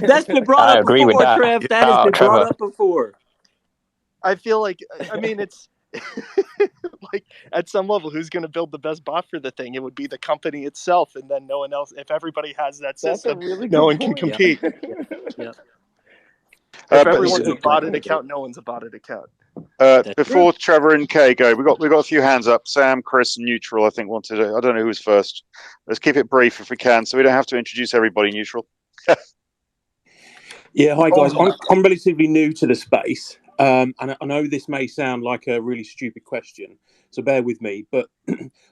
That's been brought I up agree with before, that. Trev. That has been brought Trevor. up before. I feel like, I mean, it's like at some level, who's going to build the best bot for the thing? It would be the company itself, and then no one else. If everybody has that That's a system, really no good one can point. compete. Yeah. If But everyone's a Good point. botted account, no one's a botted account. That's before true. Trevor and Kay go, we've got a few hands up. Sam, Chris, and Neutral, I think, wanted to. I don't know who was first. Let's keep it brief if we can, so we don't have to introduce everybody. Neutral. Yeah, hi guys. Oh, I'm relatively new to the space, and I know this may sound like a really stupid question, so bear with me. But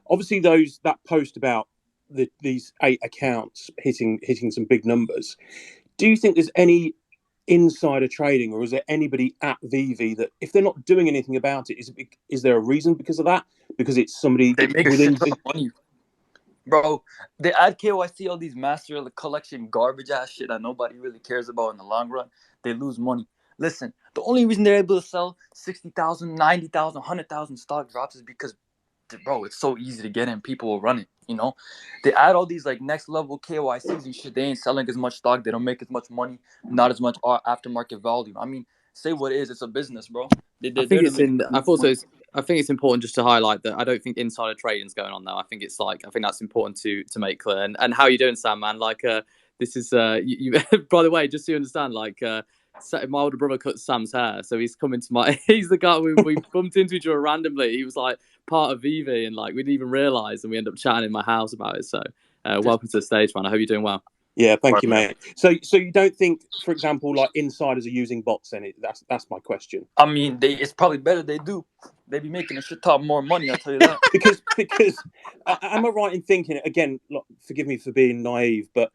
obviously, that post about these 8 accounts hitting some big numbers. Do you think there's any insider trading, or is there anybody at Veve that, if they're not doing anything about it, is there a reason because of that? Because it's somebody They make a within. shit ton of money, bro. They add KYC, all these master collection garbage ass shit that nobody really cares about in the long run. They lose money. Listen, the only reason they're able to sell 60,000, 90,000, 100,000 stock drops is because, bro, it's so easy to get in. People will run it. They add all these like next level KYCs and shit. They ain't selling as much stock. They don't make as much money. Not as much aftermarket value. I mean, say what it is. It's a business, bro. I think it's in. I've also. I think it's important just to highlight that I don't think insider trading's going on now. I think that's important to make clear. And how you doing, Sam? Man, like this is you. By the way, just so you understand, like my older brother cut Sam's hair, so he's coming to my. He's the guy we bumped into each other randomly. He was like part of Veve, and like we didn't even realize, and we ended up chatting in my house about it. So welcome to the stage, man. I hope you're doing well. Yeah, thank you, mate. So you don't think, for example, like insiders are using bots? Then that's my question. I mean, it's probably better they do. They be making a shit ton more money. I'll tell you that. because am I right in thinking, again? Forgive me for being naive, but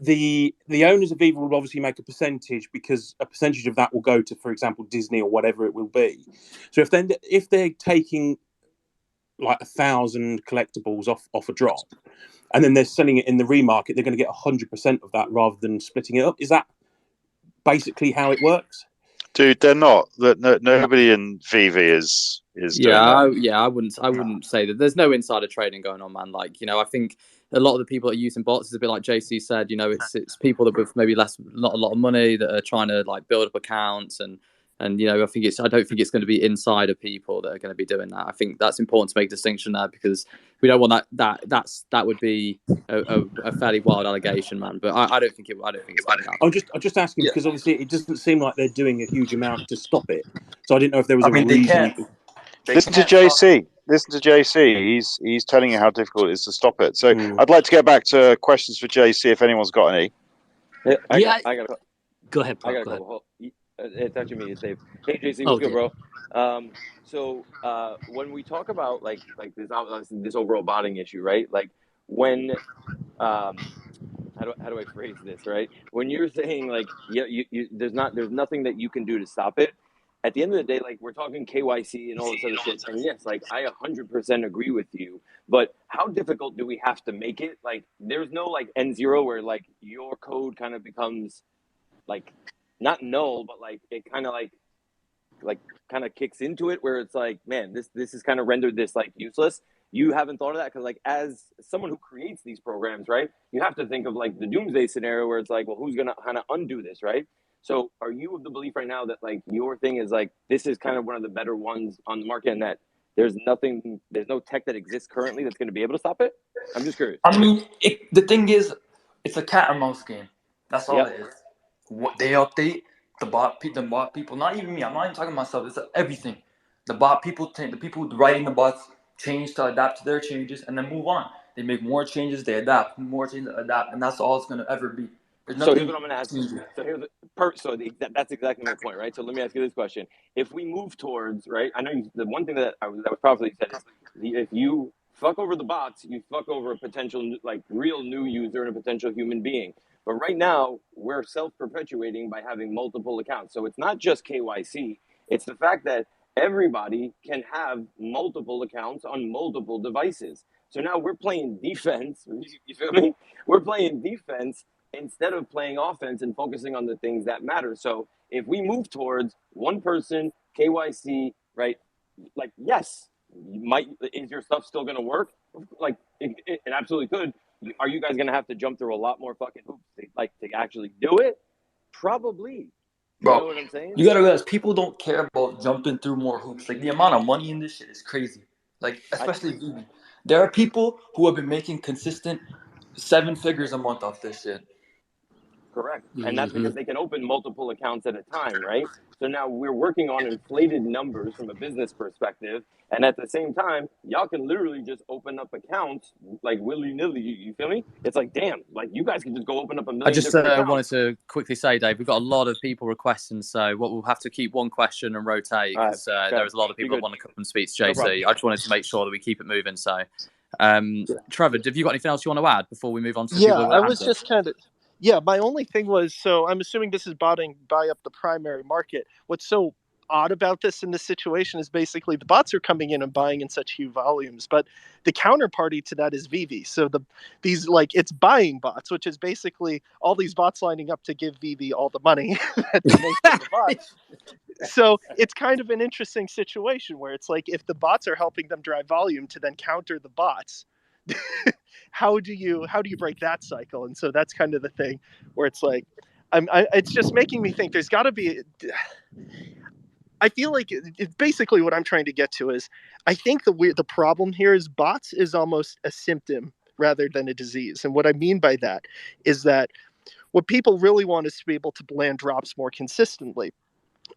the owners of Viva will obviously make a percentage, because a percentage of that will go to, for example, Disney or whatever it will be. So if they're taking like 1,000 collectibles off a drop, and then they're selling it in the remarket, they're going to get 100% of that rather than splitting it up. Is that basically how it works? Dude, they're not. Nobody in Veve is doing that. I wouldn't say that. There's no insider trading going on, man. Like, I think a lot of the people that are using bots is a bit like JC said. It's people that with maybe not a lot of money that are trying to like build up accounts and I don't think it's going to be insider people that are going to be doing that. I think that's important to make a distinction there, because we don't want that would be a fairly wild allegation, man. But I don't think it's going to happen. I'm just asking because obviously it doesn't seem like they're doing a huge amount to stop it. So I didn't know if there was a reason. Listen to JC. Listen to JC. He's telling you how difficult it is to stop it. So I'd like to get back to questions for JC if anyone's got any. I got go ahead. I got a couple. It's actually me. It's Dave. Hey, JC, what's good, bro? So when we talk about like this overall botting issue, right? Like when how do I phrase this, right? When you're saying like there's nothing that you can do to stop it. At the end of the day, like we're talking KYC and all this other shit, and yes, like I 100% agree with you. But how difficult do we have to make it? Like there's no like N0 where like your code kind of becomes like not null, but like it kind of kicks into it where it's like, man, this is kind of rendered this like useless. You haven't thought of that because like as someone who creates these programs, right, you have to think of like the doomsday scenario where it's like, well, who's gonna kind of undo this, right? So are you of the belief right now that like your thing is like this is kind of one of the better ones on the market and that there's no tech that exists currently that's going to be able to stop it? I'm just curious. I mean, the thing is, it's a cat and mouse game. That's all it is. What they update, the bot people, not even me. I'm not even talking about myself. It's everything. The bot people, the people writing the bots change to adapt to their changes and then move on. They make more changes, they adapt, more changes, adapt, and that's all it's going to ever be. So here's what I'm going to ask you. So that's exactly my point, right? So let me ask you this question: if we move towards, right? I know the one thing that was probably said is if you fuck over the bots, you fuck over a potential like real new user and a potential human being. But right now we're self-perpetuating by having multiple accounts. So it's not just KYC; it's the fact that everybody can have multiple accounts on multiple devices. So now we're playing defense. You feel me? We're playing defense instead of playing offense and focusing on the things that matter. So if we move towards one person, KYC, right? Like, yes, is your stuff still going to work? Like, it absolutely could. Are you guys going to have to jump through a lot more fucking hoops to actually do it? Probably. Bro, you know what I'm saying? You gotta realize people don't care about jumping through more hoops. Like the amount of money in this shit is crazy. Like especially Veve. There are people who have been making consistent 7 figures a month off this shit. Correct. And that's because they can open multiple accounts at a time, right? So now we're working on inflated numbers from a business perspective. And at the same time, y'all can literally just open up accounts like willy nilly. You feel me? It's like, damn, like you guys can just go open up a million I just different accounts. wanted to quickly say, Dave, we've got a lot of people requesting, so we'll have to keep one question and rotate because there's a lot of people that want to come and speak to JC. I just wanted to make sure that we keep it moving. So, Trevor, have you got anything else you want to add before we move on to the people who I was just kind of. Yeah, my only thing was, so I'm assuming this is buy up the primary market. What's so odd about this in this situation is basically the bots are coming in and buying in such huge volumes, but the counterparty to that is Veve. So these it's buying bots, which is basically all these bots lining up to give Veve all the money that they make from the bots. So it's kind of an interesting situation where it's like if the bots are helping them drive volume to then counter the bots, how do you break that cycle? And so that's kind of the thing where it's like it's just making me think there's got to be. I feel like it's basically what I'm trying to get to is I think the problem here is bots is almost a symptom rather than a disease. And what I mean by that is that what people really want is to be able to land drops more consistently.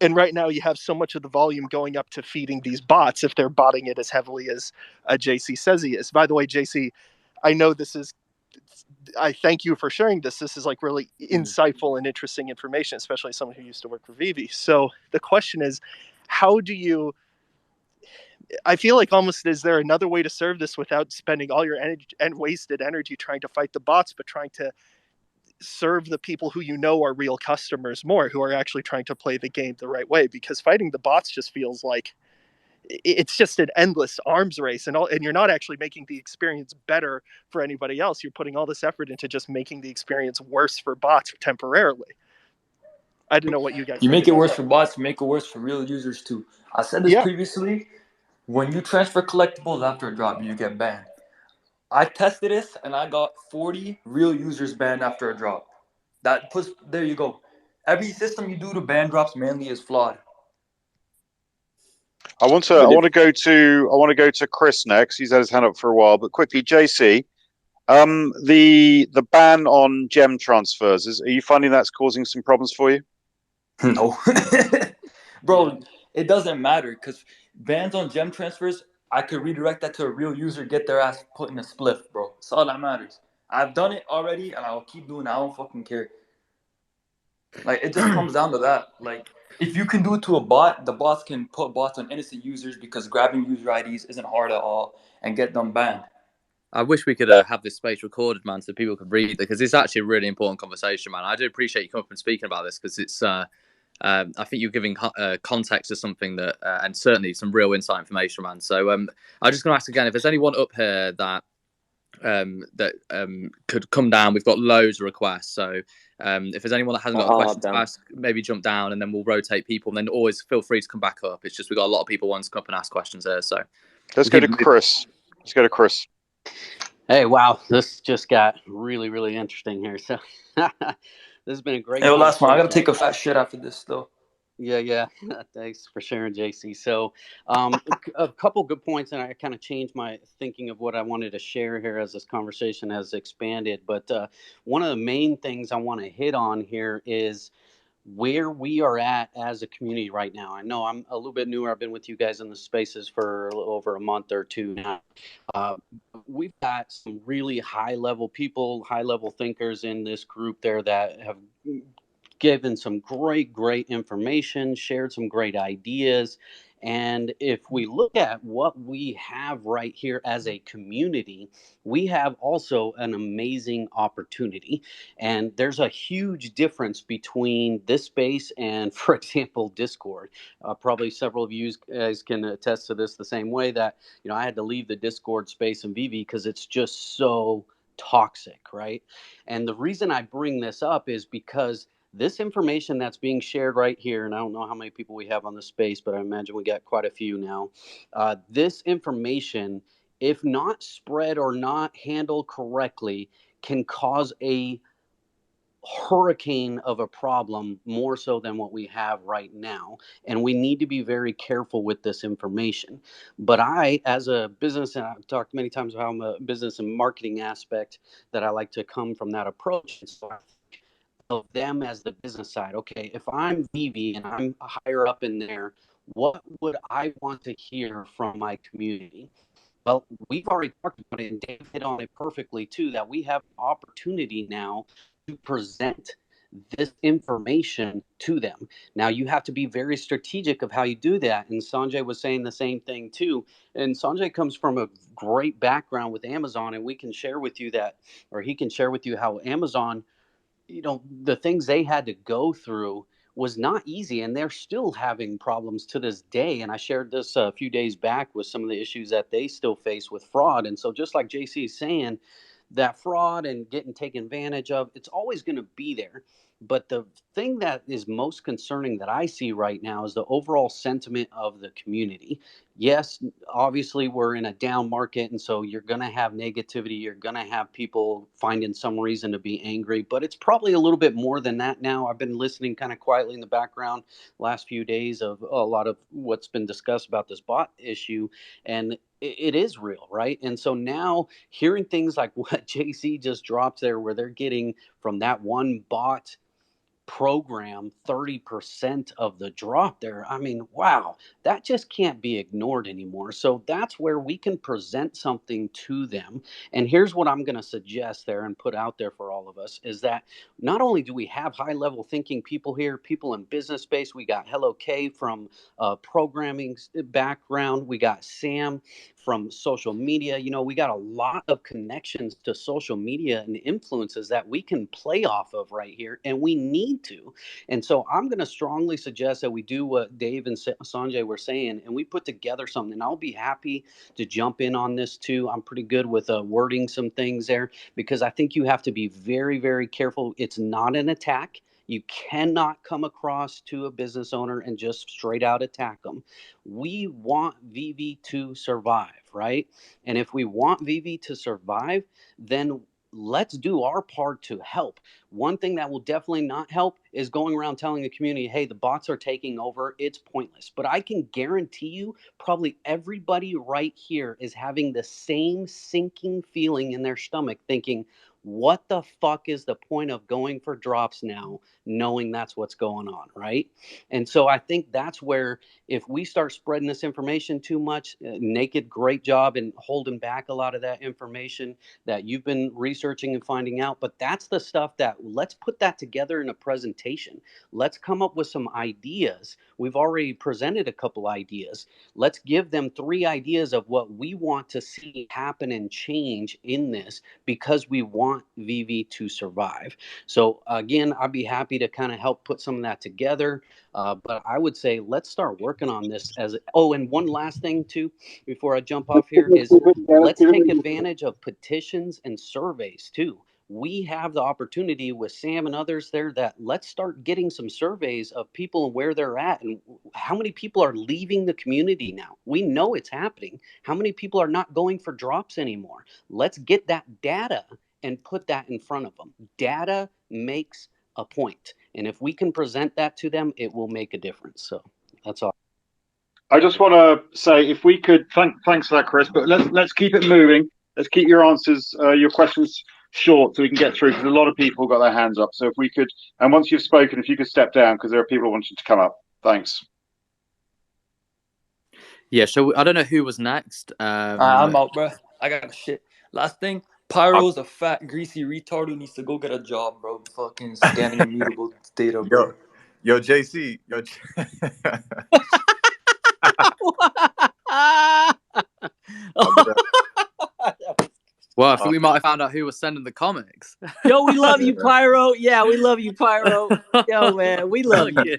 And right now you have so much of the volume going up to feeding these bots if they're botting it as heavily as JC says he is. By the way, JC, I know I thank you for sharing this. This is like really insightful and interesting information, especially someone who used to work for Veve. So the question is, I feel like almost, is there another way to serve this without spending all your energy and wasted energy trying to fight the bots, but trying to serve the people who are real customers more, who are actually trying to play the game the right way? Because fighting the bots just feels like it's just an endless arms race, and you're not actually making the experience better for anybody else. You're putting all this effort into just making the experience worse for bots temporarily. I don't know what you guys. You make it worse for bots, you make it worse for real users too. I said this previously. When you transfer collectibles after a drop, you get banned. I tested this and I got 40 real users banned after a drop. There you go. Every system you do to ban drops mainly is flawed. I want to go to Chris next. He's had his hand up for a while, but quickly, JC, the ban on gem transfers, are you finding that's causing some problems for you? No, bro, it doesn't matter because bans on gem transfers, I could redirect that to a real user, get their ass put in a spliff, bro. That's all that matters. I've done it already, and I'll keep doing it. I don't fucking care. Like, it just comes down to that. Like, if you can do it to a bot, the bots can put bots on innocent users because grabbing user IDs isn't hard at all and get them banned. I wish we could have this space recorded, man, so people could read it, because it's actually a really important conversation, man. I do appreciate you coming up and speaking about this, because it's, I think you're giving context to something that, and certainly some real inside information, man. So I'm just going to ask again, if there's anyone up here that could come down. We've got loads of requests, so if there's anyone that hasn't got a question to ask, maybe jump down, and then we'll rotate people, and then always feel free to come back up. It's just we've got a lot of people wanting to come up and ask questions here, so let's go to Chris. Hey, wow, this just got really, really interesting here. So this has been a great. Hey, last one. I gotta take a fat shit after this, though. Yeah. Thanks for sharing, JC. So a couple good points, and I kind of changed my thinking of what I wanted to share here as this conversation has expanded. But one of the main things I want to hit on here is where we are at as a community right now. I know I'm a little bit newer. I've been with you guys in the spaces for a little over a month or two now. We've got some really high-level people, high-level thinkers in this group there that have given some great information, shared some great ideas. And if we look at what we have right here as a community, we have also an amazing opportunity. And there's a huge difference between this space and, for example, Discord. Probably several of you guys can attest to this the same way that, I had to leave the Discord space in Veve because it's just so toxic, right? And the reason I bring this up is because this information that's being shared right here, and I don't know how many people we have on the space, but I imagine we got quite a few now. This information, if not spread or not handled correctly, can cause a hurricane of a problem, more so than what we have right now. And we need to be very careful with this information. But I, as a business, and I've talked many times about how I'm a business and marketing aspect, that I like to come from that approach. And so I think of them as the business side. Okay, if I'm Veve and I'm higher up in there, what would I want to hear from my community? Well, we've already talked about it, and Dave hit on it perfectly too, that we have an opportunity now to present this information to them. Now, you have to be very strategic of how you do that. And Sanjay was saying the same thing too. And Sanjay comes from a great background with Amazon, and we can share with you that, or he can share with you how Amazon, the things they had to go through was not easy, and they're still having problems to this day. And I shared this a few days back with some of the issues that they still face with fraud. And so, just like JC is saying, that fraud and getting taken advantage of, it's always going to be there. But the thing that is most concerning that I see right now is the overall sentiment of the community. Yes, obviously we're in a down market, and so you're going to have negativity. You're going to have people finding some reason to be angry, but it's probably a little bit more than that now. I've been listening kind of quietly in the background last few days of a lot of what's been discussed about this bot issue, and it is real, right? And so now hearing things like what JC just dropped there, where they're getting from that one bot program 30% of the drop there. I mean, wow, that just can't be ignored anymore. So that's where we can present something to them. And here's what I'm going to suggest there and put out there for all of us is that not only do we have high level thinking people here, people in business space, we got Hello K from programming background, we got Sam from social media. We got a lot of connections to social media and influences that we can play off of right here, and we need to. And so I'm going to strongly suggest that we do what Dave and Sanjay were saying, and we put together something. And I'll be happy to jump in on this too. I'm pretty good with wording some things there, because I think you have to be very, very careful. It's not an attack. You cannot come across to a business owner and just straight out attack them. We want Veve to survive, right? And if we want Veve to survive, then let's do our part to help. One thing that will definitely not help is going around telling the community, hey, the bots are taking over. It's pointless. But I can guarantee you, probably everybody right here is having the same sinking feeling in their stomach, thinking, what the fuck is the point of going for drops now, knowing that's what's going on, right? And so I think that's where, if we start spreading this information too much, Naked, great job in holding back a lot of that information that you've been researching and finding out. But that's the stuff that, let's put that together in a presentation. Let's come up with some ideas. We've already presented a couple ideas. Let's give them 3 ideas of what we want to see happen and change in this, because we want Veve to survive. So again, I'd be happy to kind of help put some of that together. But I would say let's start working on this and one last thing too, before I jump off here, is let's take advantage of petitions and surveys too. We have the opportunity with Sam and others there that let's start getting some surveys of people and where they're at and how many people are leaving the community now. We know it's happening. How many people are not going for drops anymore? Let's get that data and put that in front of them. Data makes a point. And if we can present that to them, it will make a difference. So that's all. I just want to say, if we could, thanks for that, Chris. But let's keep it moving. Let's keep your answers, your questions short, so we can get through, because a lot of people got their hands up. So if we could, and once you've spoken, if you could step down, because there are people wanting to come up. Thanks. Yeah, so I don't know who was next. I'm out, bro. I got shit. Last thing, Pyro's a fat, greasy retard who needs to go get a job, bro. Fucking scanning immutable data, bro. Yo, JC. Well, I think we might have found out who was sending the comics. Yo, we love you, Pyro. Yeah, we love you, Pyro. Yo, man, we love you.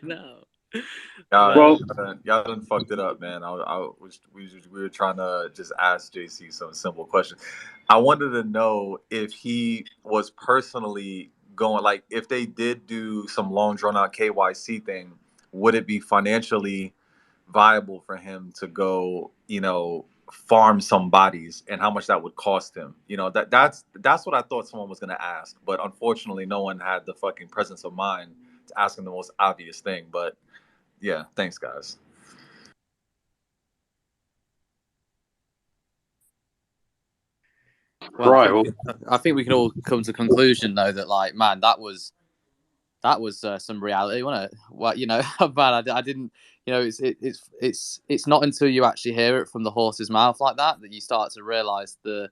Y'all done fucked it up, man. We were trying to just ask JC some simple questions. I wanted to know if he was personally going, like, if they did do some long drawn out KYC thing, would it be financially viable for him to go, farm some bodies and how much that would cost him. You know, that's what I thought someone was going to ask, but unfortunately, no one had the fucking presence of mind to ask him the most obvious thing. But yeah, thanks, guys. Well, right. I think we can all come to a conclusion though that, like, man, that was some reality, wasn't it? Well, you know, man, I didn't, you know, it's not until you actually hear it from the horse's mouth like that you start to realize the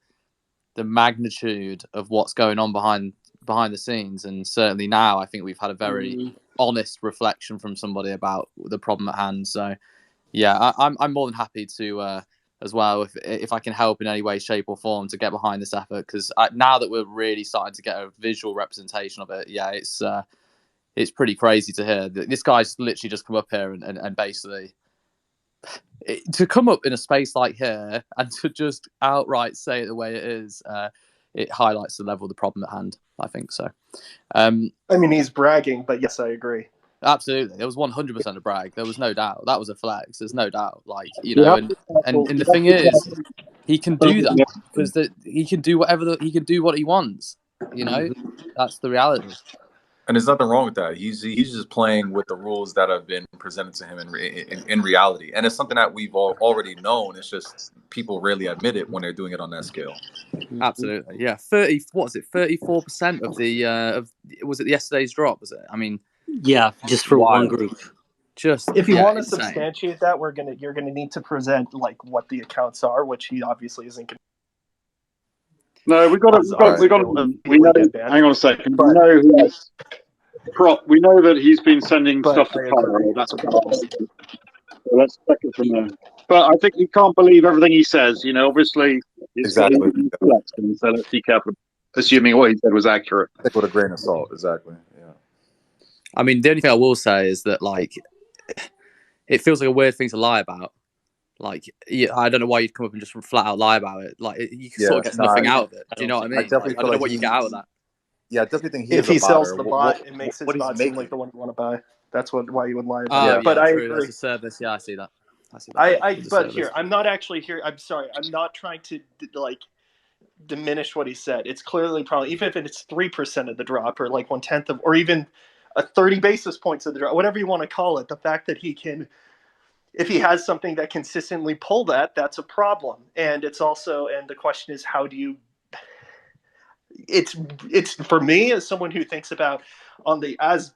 magnitude of what's going on behind the scenes. And certainly now, I think we've had a very honest reflection from somebody about the problem at hand. So, yeah, I'm more than happy to. As well, if I can help in any way, shape, or form to get behind this effort, because now that we're really starting to get a visual representation of it, yeah, it's pretty crazy to hear. This guy's literally just come up here and basically to come up in a space like here and to just outright say it the way it is, it highlights the level of the problem at hand. I think so. I mean, he's bragging, but yes, I agree. Absolutely, there was 100% a brag. There was no doubt. That was a flex. There's no doubt. Like, you know, and the thing is, he can do that because he can do he can do what he wants. You know, that's the reality. And there's nothing wrong with that. He's just playing with the rules that have been presented to him in reality, and it's something that we've already known. It's just people rarely admit it when they're doing it on that scale. Absolutely, yeah. 34% of the was it yesterday's drop? Was it? I mean. Yeah, just for one group. Just if you want to substantiate that, you're gonna need to present like what the accounts are, which he obviously isn't. No, we know. Hang on a second. We know who has we know that he's been sending stuff to Pyro. That's so let's check it from there. But I think you can't believe everything he says. You know, obviously, exactly. So let's be careful, assuming what he said was accurate. Take with a grain of salt. Exactly. Yeah. I mean, the only thing I will say is that, like, it feels like a weird thing to lie about. Like, I don't know why you'd come up and just flat out lie about it. Like, you can sort of get nothing out of it. Do you know what I mean? I don't know what you get out of that. Yeah, I definitely think if he sells the bot, it makes his bot seem like the one you want to buy. That's why you would lie about it. But I agree. As a service, yeah, I see that. But here, I'm not actually here. I'm sorry. I'm not trying to like diminish what he said. It's clearly probably, even if it's 3% of the drop or like 1/10 of, or even 30 basis points of the drop, whatever you want to call it, the fact that he can, if he has something that consistently pull that, that's a problem. And it's also, and the question is, how do you, it's for me as someone who thinks about as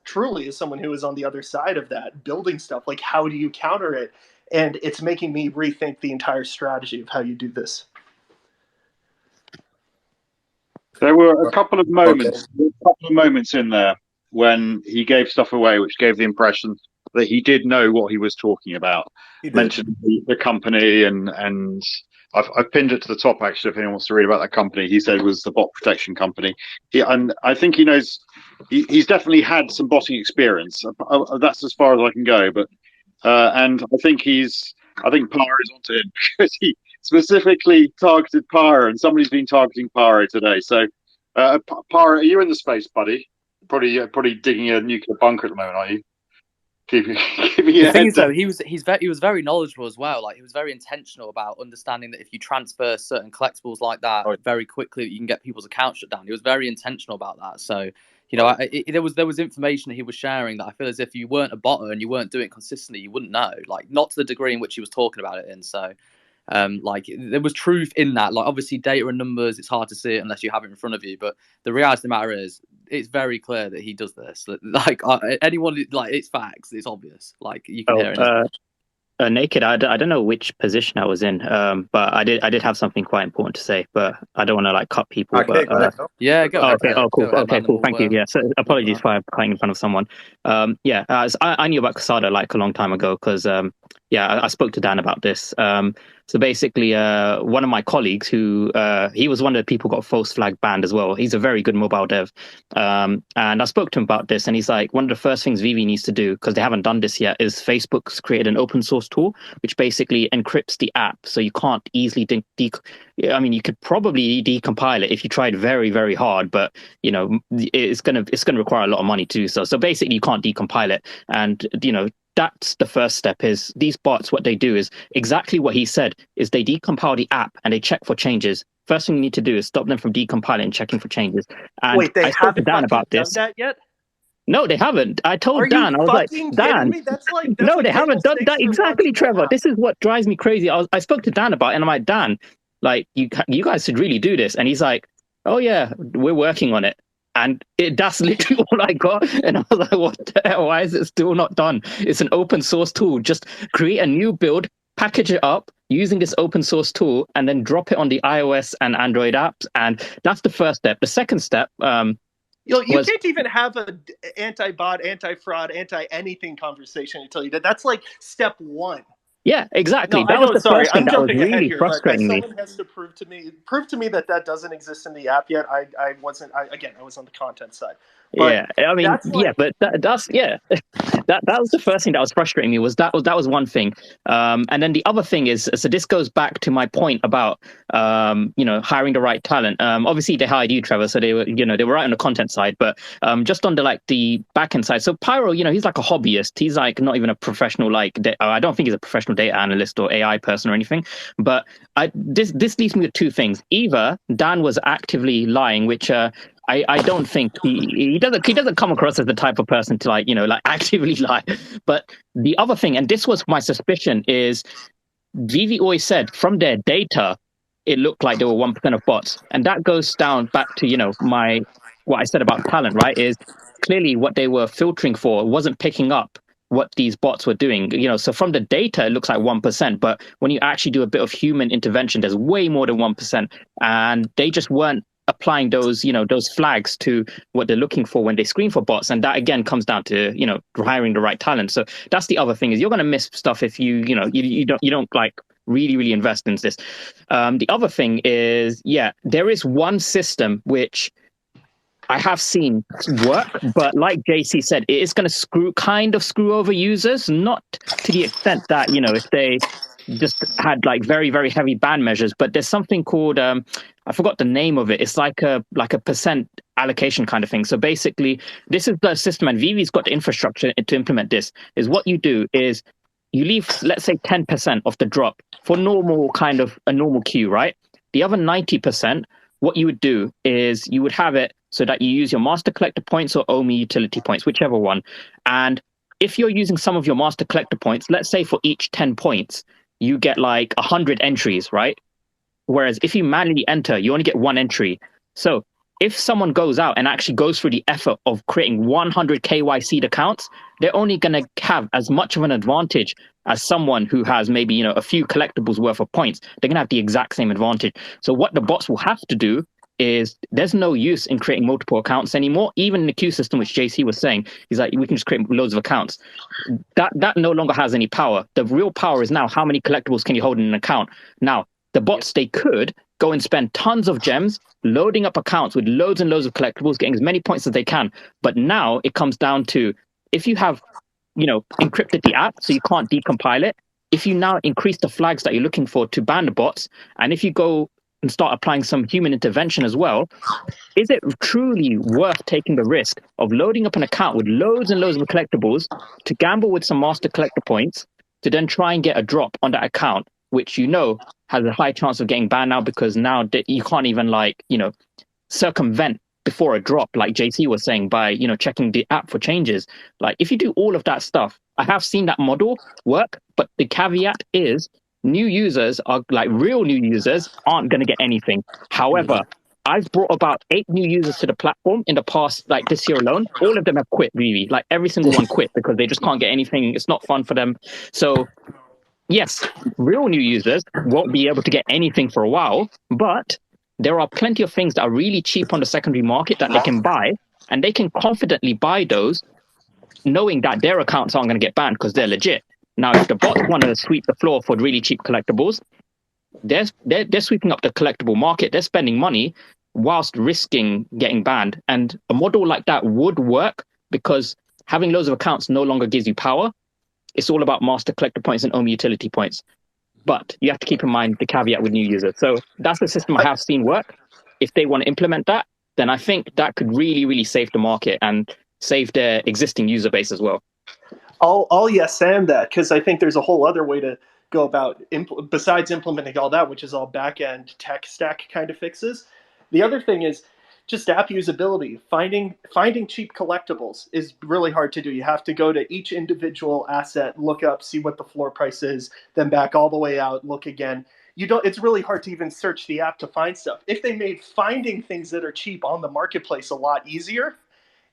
someone who is on the other side of that, building stuff, like how do you counter it? And it's making me rethink the entire strategy of how you do this. There were a couple of moments in there when he gave stuff away, which gave the impression that he did know what he was talking about. He mentioned the company, and I've pinned it to the top, actually, if anyone wants to read about that company. He said it was the bot protection company. And I think he knows, he's definitely had some botting experience. That's as far as I can go. But and I think Pyre is onto him because he specifically targeted Pyre, and somebody's been targeting Pyre today. So, Pyre, are you in the space, buddy? Probably digging a nuclear bunker at the moment, are you? The thing is, though, he was very knowledgeable as well. Like, he was very intentional about understanding that if you transfer certain collectibles like that very quickly, you can get people's accounts shut down. He was very intentional about that. So, you know, there was information that he was sharing that I feel as if you weren't a botter and you weren't doing it consistently, you wouldn't know. Like, not to the degree in which he was talking about it in. So, like, there was truth in that. Like, obviously, data and numbers, it's hard to see it unless you have it in front of you. But the reality of the matter is, it's very clear that he does this. Like, anyone, like, it's facts. It's obvious. Like, you can hear it. Naked. I don't know which position I was in, but I did have something quite important to say, but I don't want to like cut people. Okay, but, yeah, go ahead. Okay. Oh, cool. Okay, cool. Thank you. Yeah. So apologies for cutting in front of someone. Yeah. I knew about Casado like a long time ago because I spoke to Dan about this. So basically, one of my colleagues who he was one of the people who got false flag banned as well. He's a very good mobile dev. And I spoke to him about this, and he's like, one of the first things Veve needs to do, because they haven't done this yet, is Facebook's created an open source tool which basically encrypts the app, so you can't easily I mean, you could probably decompile it if you tried very, very hard, but you know, it's gonna require a lot of money to do so. So basically, you can't decompile it, and you know, that's the first step. Is these bots, what they do is exactly what he said, is they decompile the app and they check for changes. First thing you need to do is stop them from decompiling and checking for changes. And Wait, they I spoke to haven't Dan fucking about done this. that yet? No, they haven't. I Are told you Dan, I was like, fucking kidding Dan, me? That's no, like they table haven't done stakes that for exactly, launching a Trevor. app. This is what drives me crazy. I spoke to Dan about it, and I'm like, Dan, like you guys should really do this. And he's like, oh yeah, we're working on it. And that's literally all I got. And I was like, what the hell? Why is it still not done? It's an open source tool. Just create a new build, package it up using this open source tool, and then drop it on the iOS and Android apps. And that's the first step. The second step, You can't even have a anti-bot, anti-fraud, anti-anything conversation until you did. That's like step one. Yeah, exactly. No, That I was know. the Sorry, first thing I'm that was jumping ahead really here, but frustrating me. someone has to prove to me that doesn't exist in the app yet. I wasn't. I was on the content side. But Yeah, I mean, that's like, yeah, but that's yeah, that was the first thing that was frustrating me. That was one thing, and then the other thing is, so this goes back to my point about hiring the right talent. Obviously they hired you, Trevor, so they were right on the content side, but just on the back end side. So Pyro, he's like a hobbyist. He's like not even a professional I don't think he's a professional data analyst or AI person or anything. But this leaves me with two things. Either Dan was actively lying, which I don't think he doesn't come across as the type of person to actively lie. But the other thing, and this was my suspicion, is Veve always said from their data it looked like there were 1% of bots, and that goes down back to what I said about talent, right? Is clearly what they were filtering for wasn't picking up what these bots were doing. So from the data it looks like 1%, but when you actually do a bit of human intervention, there's way more than 1%, and they just weren't applying those flags to what they're looking for when they screen for bots. And that again comes down to hiring the right talent. So that's the other thing, is you're going to miss stuff if you don't like really invest in this. The other thing is, there is one system which I have seen work, but like JC said, it is going to screw over users, not to the extent that if they just had very very heavy ban measures. But there's something called I forgot the name of it. It's like a percent allocation kind of thing. So basically, this is the system, and Veve's got the infrastructure to implement this. Is what you do is you leave, let's say, 10% of the drop for a normal queue, right? The other 90%, what you would do is you would have it so that you use your master collector points or OMI utility points, whichever one. And if you're using some of your master collector points, let's say for each 10 points, you get 100 entries, right? Whereas if you manually enter, you only get one entry. So if someone goes out and actually goes through the effort of creating 100 KYC'd accounts, they're only going to have as much of an advantage as someone who has maybe, a few collectibles worth of points. They're going to have the exact same advantage. So what the bots will have to do is, there's no use in creating multiple accounts anymore. Even in the queue system, which JC was saying, he's like, we can just create loads of accounts. That no longer has any power. The real power is now how many collectibles can you hold in an account. Now, the bots, they could go and spend tons of gems loading up accounts with loads and loads of collectibles, getting as many points as they can. But now it comes down to, if you have, encrypted the app so you can't decompile it, if you now increase the flags that you're looking for to ban the bots, and if you go and start applying some human intervention as well, is it truly worth taking the risk of loading up an account with loads and loads of collectibles to gamble with some master collector points to then try and get a drop on that account, which has a high chance of getting banned now, because now you can't even circumvent before a drop, like JC was saying, by checking the app for changes. If you do all of that stuff, I have seen that model work, but the caveat is new users are real new users aren't going to get anything. However, I've brought about 8 new users to the platform in the past, this year alone. All of them have quit, really. Every single one quit because they just can't get anything. It's not fun for them. So yes, real new users won't be able to get anything for a while, but there are plenty of things that are really cheap on the secondary market that they can buy, and they can confidently buy those knowing that their accounts aren't going to get banned because they're legit. Now, if the bots want to sweep the floor for really cheap collectibles, they're sweeping up the collectible market. They're spending money whilst risking getting banned. And a model like that would work because having loads of accounts no longer gives you power. It's all about master collector points and OMI utility points. But you have to keep in mind the caveat with new users. So that's the system I have seen work. If they want to implement that, then I think that could really, really save the market and save their existing user base as well. I'll yes and that, because I think there's a whole other way to go about besides implementing all that, which is all back end tech stack kind of fixes. The other thing is just app usability. Finding cheap collectibles is really hard to do. You have to go to each individual asset, look up, see what the floor price is, then back all the way out, look again. It's really hard to even search the app to find stuff. If they made finding things that are cheap on the marketplace a lot easier,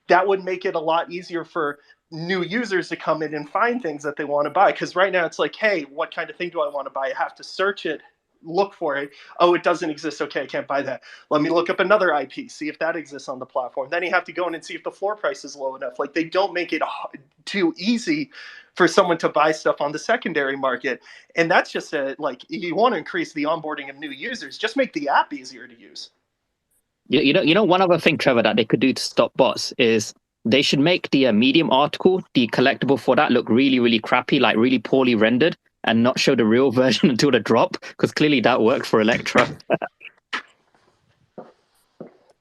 that would make it a lot easier for new users to come in and find things that they want to buy. Because right now it's like, hey, what kind of thing do I want to buy? I have to search it, look for it. Oh, it doesn't exist. Okay, I can't buy that. Let me look up another IP, see if that exists on the platform. Then you have to go in and see if the floor price is low enough. Like, they don't make it too easy for someone to buy stuff on the secondary market. And that's just like, you want to increase the onboarding of new users, just make the app easier to use. You know, one other thing, Trevor, that they could do to stop bots is they should make the Medium article, the collectible for that, look really, really crappy, like really poorly rendered, and not show the real version until the drop, because clearly that worked for Electra.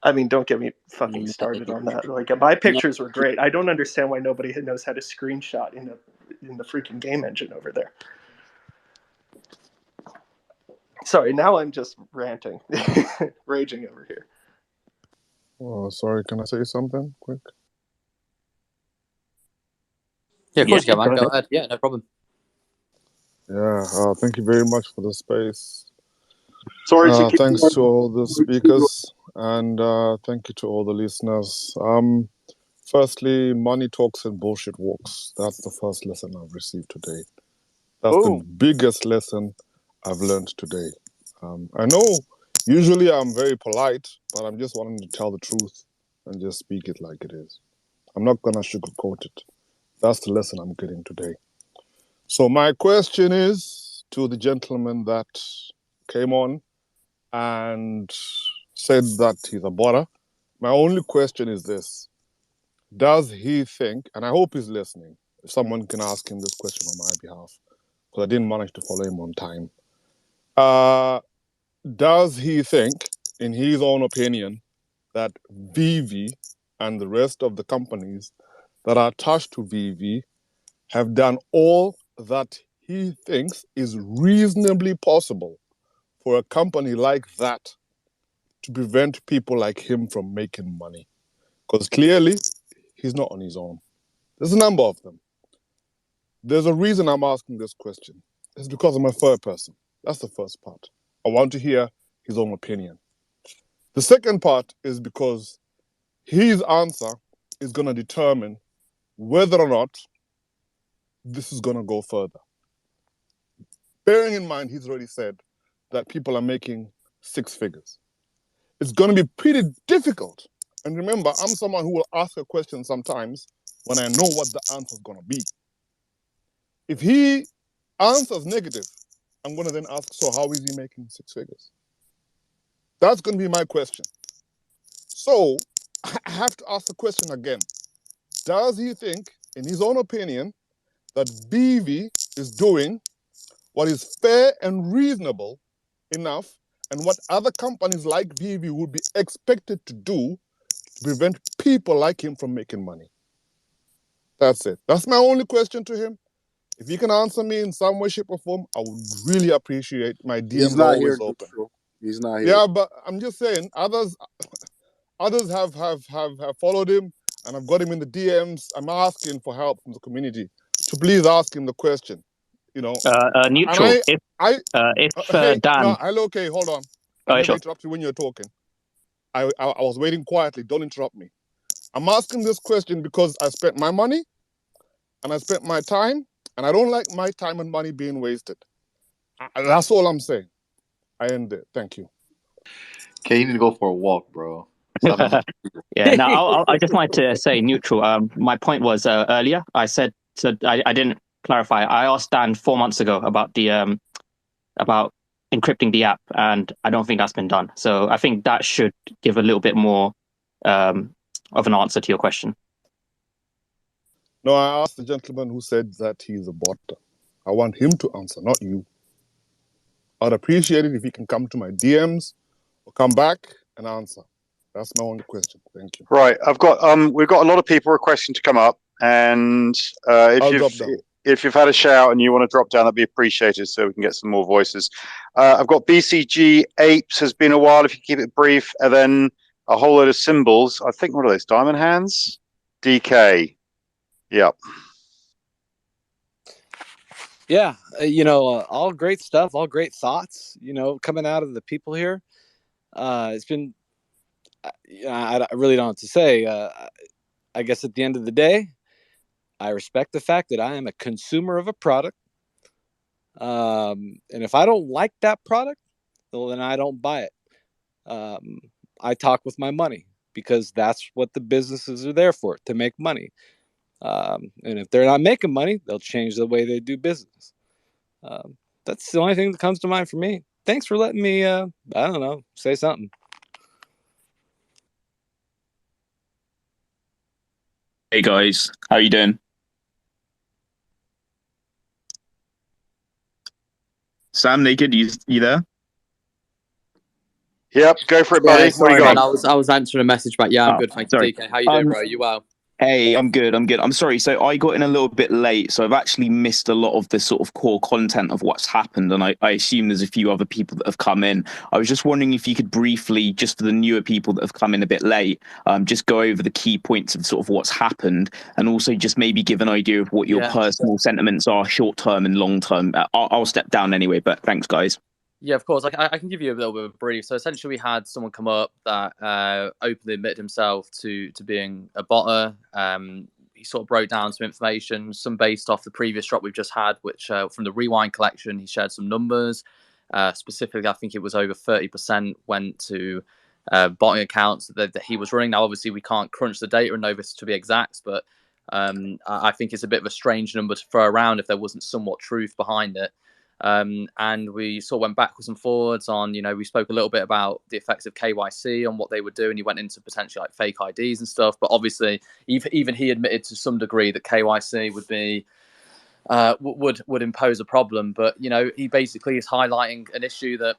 I mean, don't get me fucking started on that. Like, my pictures were great. I don't understand why nobody knows how to screenshot in the freaking game engine over there. Sorry, now I'm just ranting, raging over here. Oh, sorry, can I say something quick? Yeah, of course you can, man. Go ahead. Yeah, no problem. Yeah, thank you very much for the space. Sorry to keep thanks to all the speakers, and thank you to all the listeners. Firstly, money talks and bullshit walks. That's the first lesson I've received today. That's the biggest lesson I've learned today. I know usually I'm very polite, but I'm just wanting to tell the truth and just speak it like it is. I'm not going to sugarcoat it. That's the lesson I'm getting today. So my question is to the gentleman that came on and said that he's a botter. My only question is this. Does he think, and I hope he's listening, if someone can ask him this question on my behalf, because I didn't manage to follow him on time. Does he think, in his own opinion, that Veve and the rest of the companies that are attached to Veve have done all that he thinks is reasonably possible for a company like that to prevent people like him from making money? Because clearly, he's not on his own. There's a number of them. There's a reason I'm asking this question. It's because I'm a fair person. That's the first part. I want to hear his own opinion. The second part is because his answer is going to determine whether or not this is going to go further. Bearing in mind, he's already said that people are making 6 figures. It's going to be pretty difficult. And remember, I'm someone who will ask a question sometimes when I know what the answer is going to be. If he answers negative, I'm going to then ask, so how is he making 6 figures? That's going to be my question. So I have to ask the question again. Does he think, in his own opinion, that Veve is doing what is fair and reasonable enough, and what other companies like Veve would be expected to do to prevent people like him from making money? That's it. That's my only question to him. If he can answer me in some way, shape, or form, I would really appreciate. My DMs are always open. He's not here. Yeah, but I'm just saying, others have followed him, and I've got him in the DMs. I'm asking for help from the community to please ask him the question. You know, neutral. Dan, hello, okay, hold on. I never interrupt you when you're talking. I was waiting quietly. Don't interrupt me. I'm asking this question because I spent my money and I spent my time, and I don't like my time and money being wasted. That's all I'm saying. I end it. Thank you. Okay, you need to go for a walk, bro. Yeah, now I just wanted to say neutral. My point was earlier. I said, so I didn't clarify. I asked Dan 4 months ago about the about encrypting the app, and I don't think that's been done. So I think that should give a little bit more of an answer to your question. No, I asked the gentleman who said that he's a bot. I want him to answer, not you. I'd appreciate it if he can come to my DMs or come back and answer. That's my only question. Thank you. Right, we've got a lot of people requesting to come up. And I'll drop down. if you've had a shout and you want to drop down, that'd be appreciated so we can get some more voices. I've got BCG Apes has been a while, if you keep it brief, and then a whole load of symbols. I think, what are those, Diamond Hands? DK. Yep. Yeah, all great stuff, all great thoughts, coming out of the people here. It's been, I really don't know what to say. I guess at the end of the day, I respect the fact that I am a consumer of a product. And if I don't like that product, well, then I don't buy it. I talk with my money because that's what the businesses are there for, to make money. And if they're not making money, they'll change the way they do business. That's the only thing that comes to mind for me. Thanks for letting me, I don't know, say something. Hey guys, how you doing? Sam, Naked, you there? Yep, go for it, buddy. Yeah, sorry, what you man. got? I was answering a message back. Yeah, I'm good, thank you, sorry. DK. How you doing, bro? You well? Hey, I'm good. I'm sorry. So I got in a little bit late, so I've actually missed a lot of the sort of core content of what's happened, and I assume there's a few other people that have come in. I was just wondering if you could briefly, just for the newer people that have come in a bit late, just go over the key points of sort of what's happened, and also just maybe give an idea of what your personal sentiments are, short term and long term. I'll step down anyway, but thanks, guys. Yeah, of course. I can give you a little bit of a brief. So essentially, we had someone come up that openly admitted himself to being a botter. He sort of broke down some information, some based off the previous drop we've just had, which from the Rewind collection, he shared some numbers. Specifically, I think it was over 30% went to botting accounts that he was running. Now, obviously, we can't crunch the data and know this to be exact, but I think it's a bit of a strange number to throw around if there wasn't somewhat truth behind it. And we sort of went backwards and forwards on, we spoke a little bit about the effects of KYC on what they would do, and he went into potentially like fake IDs and stuff. But obviously, even he admitted to some degree that KYC would be would impose a problem. But he basically is highlighting an issue that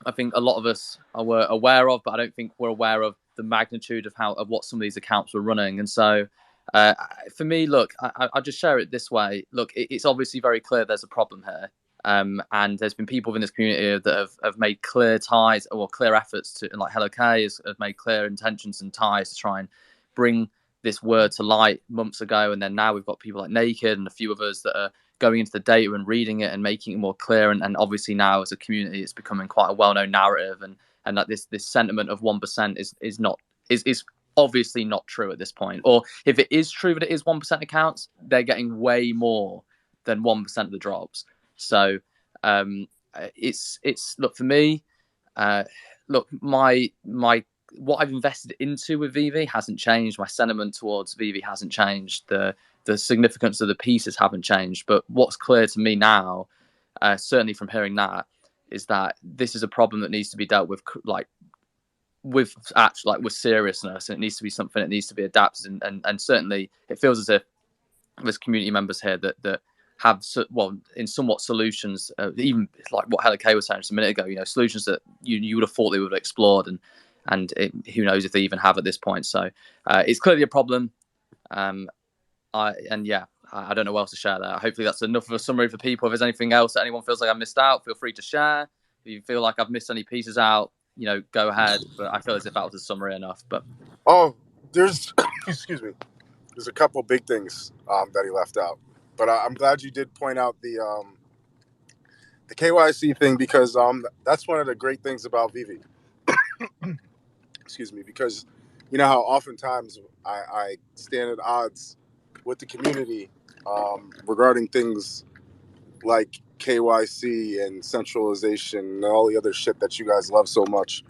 I think a lot of us were aware of, but I don't think we're aware of the magnitude of what some of these accounts were running. And so, for me, look, I'll just share it this way. Look, it's obviously very clear there's a problem here. And there's been people within this community that have made clear ties or clear efforts to, and like Hello K have made clear intentions and ties to try and bring this word to light months ago. And then now we've got people like Naked and a few of us that are going into the data and reading it and making it more clear. And obviously now as a community, it's becoming quite a well-known narrative. And that this sentiment of 1% is obviously not true at this point. Or if it is true that it is 1% accounts, they're getting way more than 1% of the drops. So it's look, for me, look, my what I've invested into with Veve hasn't changed. My sentiment towards Veve hasn't changed. The significance of the pieces haven't changed. But what's clear to me now, certainly from hearing that, is that this is a problem that needs to be dealt with with seriousness, and it needs to be something that needs to be adapted. And certainly it feels as if there's community members here that have, well, in somewhat solutions, even like what Hello K was saying just a minute ago, solutions that you would have thought they would have explored, and who knows if they even have at this point. So it's clearly a problem. I don't know what else to share there. Hopefully that's enough of a summary for people. If there's anything else that anyone feels like I missed out, feel free to share. If you feel like I've missed any pieces out, go ahead. But I feel as if that was a summary enough. But there's excuse me, there's a couple big things that he left out. But I'm glad you did point out the KYC thing, because that's one of the great things about Veve. Excuse me, because you know how oftentimes I stand at odds with the community regarding things like KYC and centralization and all the other shit that you guys love so much.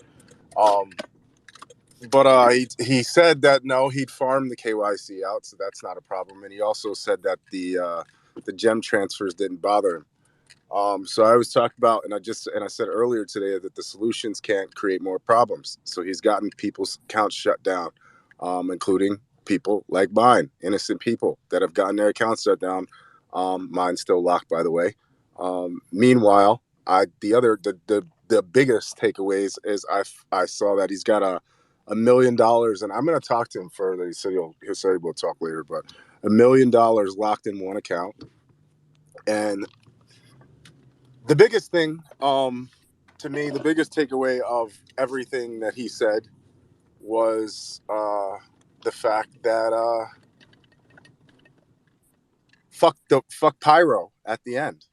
But he said that no, he'd farm the KYC out, so that's not a problem. And he also said that the gem transfers didn't bother him. So I was talking about, and I said earlier today that the solutions can't create more problems. So he's gotten people's accounts shut down, including people like mine, innocent people that have gotten their accounts shut down. Mine's still locked, by the way. Meanwhile, the biggest takeaways is I saw that he's got $1 million, and I'm going to talk to him further. He said he'll talk later, but $1 million locked in one account. And the biggest thing, to me, the biggest takeaway of everything that he said was the fact that fuck Pyro at the end.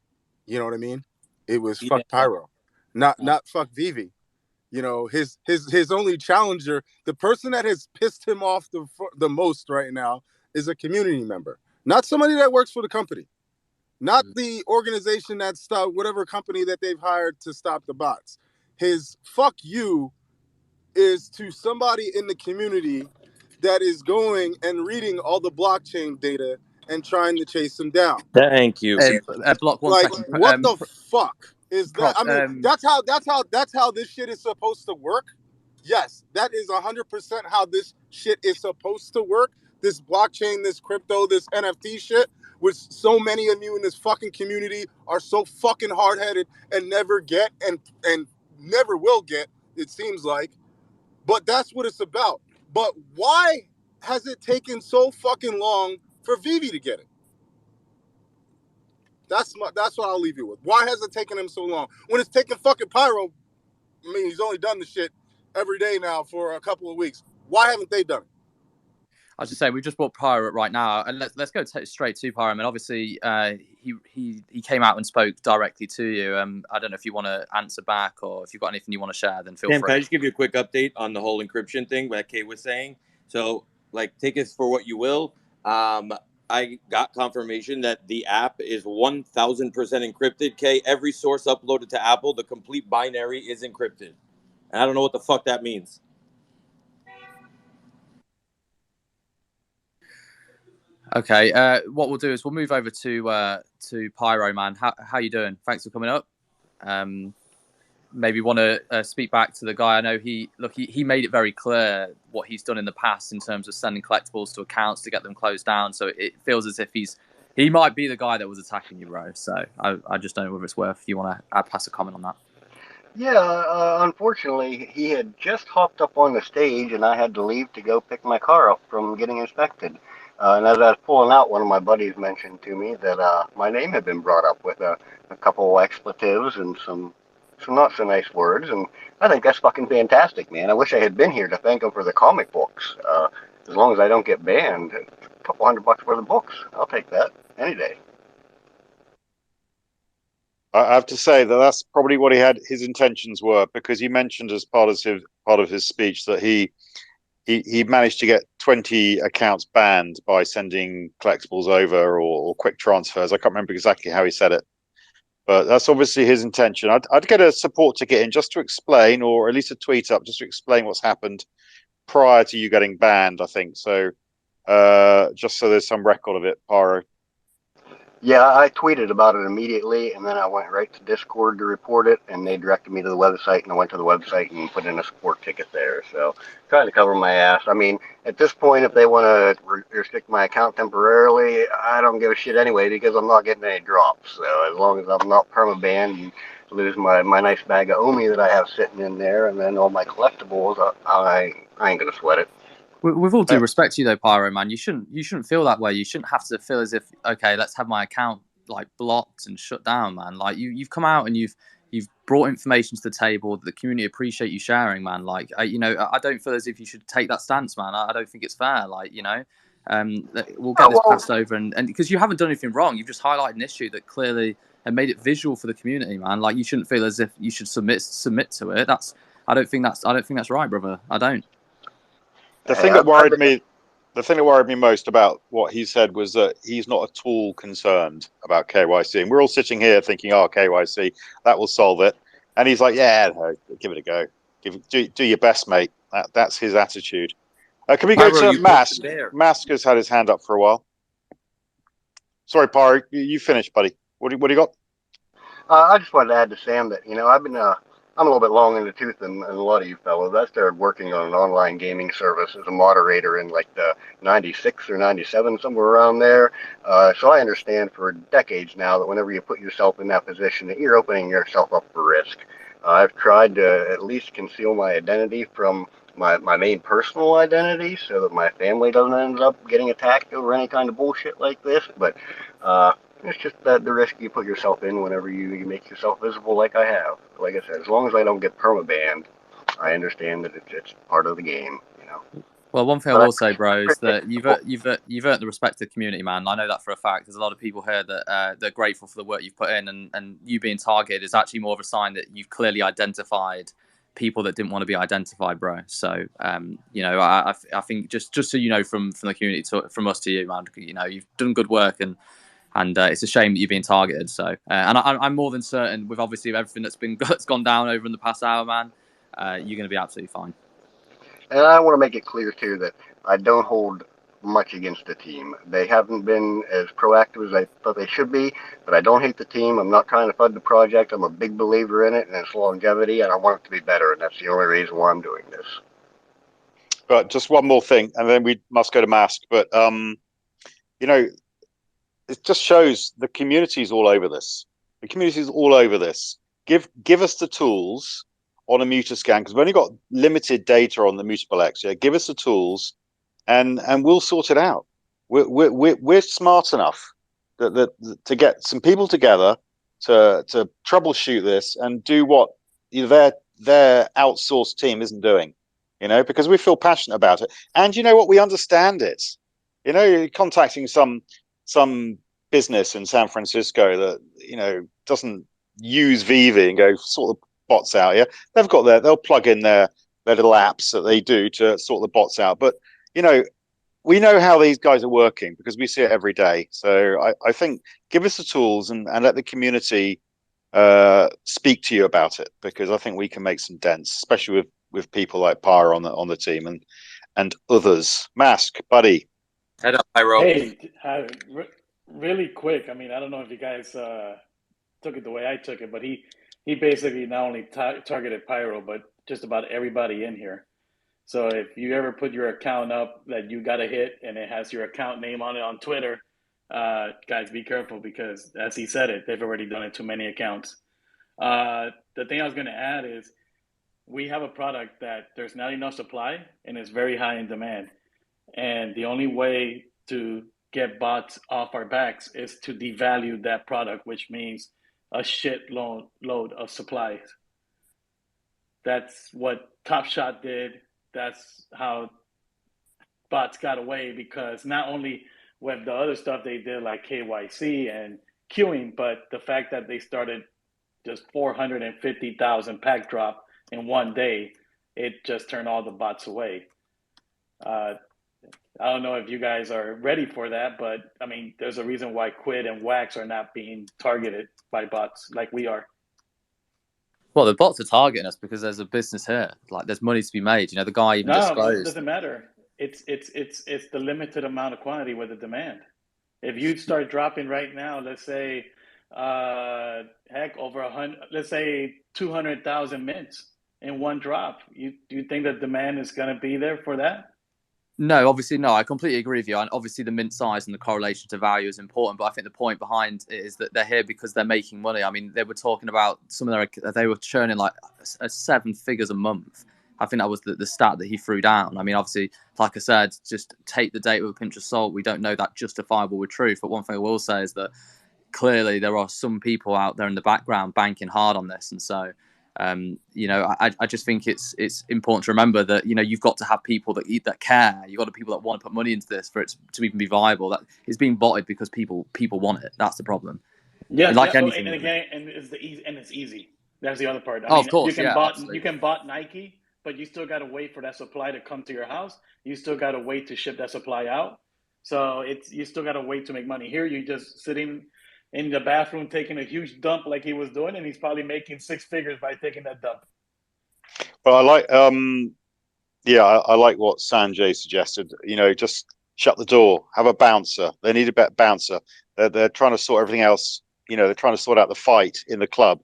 You know what I mean? It was fuck Pyro, not fuck Veve. You know, his only challenger, the person that has pissed him off the most right now, is a community member, not somebody that works for the company, not the organization that stopped whatever company that they've hired to stop the bots. His fuck you is to somebody in the community that is going and reading all the blockchain data and trying to chase him down. Thank you. Block 1 like, second. what the fuck is Proc, that? I mean, that's how this shit is supposed to work. Yes, that is 100% how this shit is supposed to work. This blockchain, this crypto, this NFT shit, which so many of you in this fucking community are so fucking hard-headed and never get and never will get, it seems like. But that's what it's about. But why has it taken so fucking long for Veve to get it? That's what I'll leave you with. Why has it taken him so long? When it's taking fucking Pyro, I mean, he's only done the shit every day now for a couple of weeks. Why haven't they done it? I was just saying, we've just brought Pyro right now, and let's go straight to Pyro. I mean, obviously, he came out and spoke directly to you. I don't know if you want to answer back, or if you've got anything you want to share, then feel free. Can I just give you a quick update on the whole encryption thing that Kay was saying? So, like, take it for what you will. I got confirmation that the app is 1,000% encrypted. Kay, every source uploaded to Apple, the complete binary is encrypted. And I don't know what the fuck that means. Okay, what we'll do is we'll move over to Pyro, man. How you doing? Thanks for coming up. Maybe want to speak back to the guy. I know he made it very clear what he's done in the past in terms of sending collectibles to accounts to get them closed down. So it feels as if he might be the guy that was attacking you, bro. So I just don't know whether it's worth, if you want to pass a comment on that. Yeah, unfortunately, he had just hopped up on the stage, and I had to leave to go pick my car up from getting inspected. And as I was pulling out, one of my buddies mentioned to me that my name had been brought up with a couple expletives and some not so nice words, and I think that's fucking fantastic, man. I wish I had been here to thank him for the comic books. As long as I don't get banned, a couple $100 for the books, I'll take that any day. I have to say that that's probably what his intentions were, because he mentioned as part of his speech that he managed to get 20 accounts banned by sending collectibles over or quick transfers. I can't remember exactly how he said it, but that's obviously his intention. I'd get a support ticket in just to explain, or at least a tweet up just to explain what's happened prior to you getting banned, I think. So just so there's some record of it, Pyro. Yeah, I tweeted about it immediately, and then I went right to Discord to report it, and they directed me to the website, and I went to the website and put in a support ticket there. So, trying to cover my ass. I mean, at this point, if they want to restrict my account temporarily, I don't give a shit anyway, because I'm not getting any drops. So, as long as I'm not permabanned and lose my nice bag of Omi that I have sitting in there, and then all my collectibles, I ain't gonna sweat it. With all due respect to you, though, Pyro, man, you shouldn't feel that way. You shouldn't have to feel as if, okay, let's have my account like blocked and shut down, man. Like you've come out and you've brought information to the table that the community appreciate you sharing, man. Like I don't feel as if you should take that stance, man. I don't think it's fair. Like we'll get this passed over, and because you haven't done anything wrong, you've just highlighted an issue that clearly and made it visual for the community, man. Like you shouldn't feel as if you should submit to it. I don't think that's right, brother. I don't. The thing that worried me most about what he said was that he's not at all concerned about KYC. And we're all sitting here thinking, oh, KYC, that will solve it. And he's like, yeah, no, give it a go. Do your best, mate. That's his attitude. Can we go to Mask? Mask has had his hand up for a while. Sorry, Pyro, you finished, buddy. What do you got? I just wanted to add to Sam that, I'm a little bit long in the tooth than a lot of you fellows. I started working on an online gaming service as a moderator in like the 96 or 97, somewhere around there. So I understand for decades now that whenever you put yourself in that position, that you're opening yourself up for risk. I've tried to at least conceal my identity from my main personal identity so that my family doesn't end up getting attacked over any kind of bullshit like this. But it's just that the risk you put yourself in whenever you make yourself visible like I have. Like I said, as long as I don't get permabanned, I understand that it's part of the game, you know. Well, one thing I will say, bro, is that you've earned the respect of the community, man. I know that for a fact. There's a lot of people here that they're grateful for the work you've put in, and you being targeted is actually more of a sign that you've clearly identified people that didn't want to be identified, bro. So, you know, I think just so you know, from the community from us to you, man, you know, you've done good work, and it's a shame that you're being targeted. So, and I'm more than certain with obviously everything that's gone down over in the past hour, man, you're going to be absolutely fine. And I want to make it clear, too, that I don't hold much against the team. They haven't been as proactive as I thought they should be, but I don't hate the team. I'm not trying to fud the project. I'm a big believer in it and its longevity, and I want it to be better, and that's the only reason why I'm doing this. But just one more thing, and then we must go to Mask. But, you know, it just shows the community's all over this. The community's all over this. Give us the tools on a muta scan, because we've only got limited data on the mutable X. Yeah, give us the tools, and we'll sort it out. We're smart enough that to get some people together to troubleshoot this and do what their outsourced team isn't doing. You know, because we feel passionate about it, and you know what, we understand it. You know, you're contacting some business in San Francisco that, you know, doesn't use Veve and go sort the bots out. Yeah, they'll plug in their little apps that they do to sort the bots out. But, you know, we know how these guys are working because we see it every day. So I think give us the tools and let the community speak to you about it, because I think we can make some dents, especially with people like Pyro on the team and others. Mask, buddy. Head up, Pyro. Hey, really quick. I mean, I don't know if you guys took it the way I took it, but he basically not only targeted Pyro, but just about everybody in here. So if you ever put your account up that you got a hit and it has your account name on it on Twitter, guys, be careful, because as he said it, they've already done it to many accounts. The thing I was going to add is we have a product that there's not enough supply and it's very high in demand. And the only way to get bots off our backs is to devalue that product, which means a shit load of supplies. That's what Top Shot did. That's how bots got away, because not only with the other stuff they did like KYC and queuing, but the fact that they started just 450,000 pack drop in one day, it just turned all the bots away. I don't know if you guys are ready for that, but I mean, there's a reason why Quid and Wax are not being targeted by bots like we are. Well, the bots are targeting us because there's a business here. Like, there's money to be made. You know, the guy even disclosed. It doesn't matter. It's the limited amount of quantity with the demand. If you start dropping right now, let's say, heck, over 100, let's say 200,000 mints in one drop, do you think the demand is going to be there for that? No, obviously no. I completely agree with you. And obviously the mint size and the correlation to value is important. But I think the point behind it is that they're here because they're making money. I mean, they were talking about they were churning like 7 figures a month. I think that was the stat that he threw down. I mean, obviously, like I said, just take the data with a pinch of salt. We don't know that justifiable with truth. But one thing I will say is that clearly there are some people out there in the background banking hard on this. And so, you know, I just think it's important to remember that, you know, you've got to have people that care. You've got to people that want to put money into this for it to even be viable. That it's being botted because people want it. That's the problem. Yeah, like anything. And again, and it's easy. That's the other part. Of course, you can bot Nike, but you still got to wait for that supply to come to your house. You still got to wait to ship that supply out. So you still got to wait to make money. Here, you're just sitting in the bathroom taking a huge dump like he was doing, and he's probably making 6 figures by taking that dump. Well, I like, I like what Sanjay suggested. You know, just shut the door, have a bouncer. They need a bouncer. They're trying to sort everything else. You know, they're trying to sort out the fight in the club.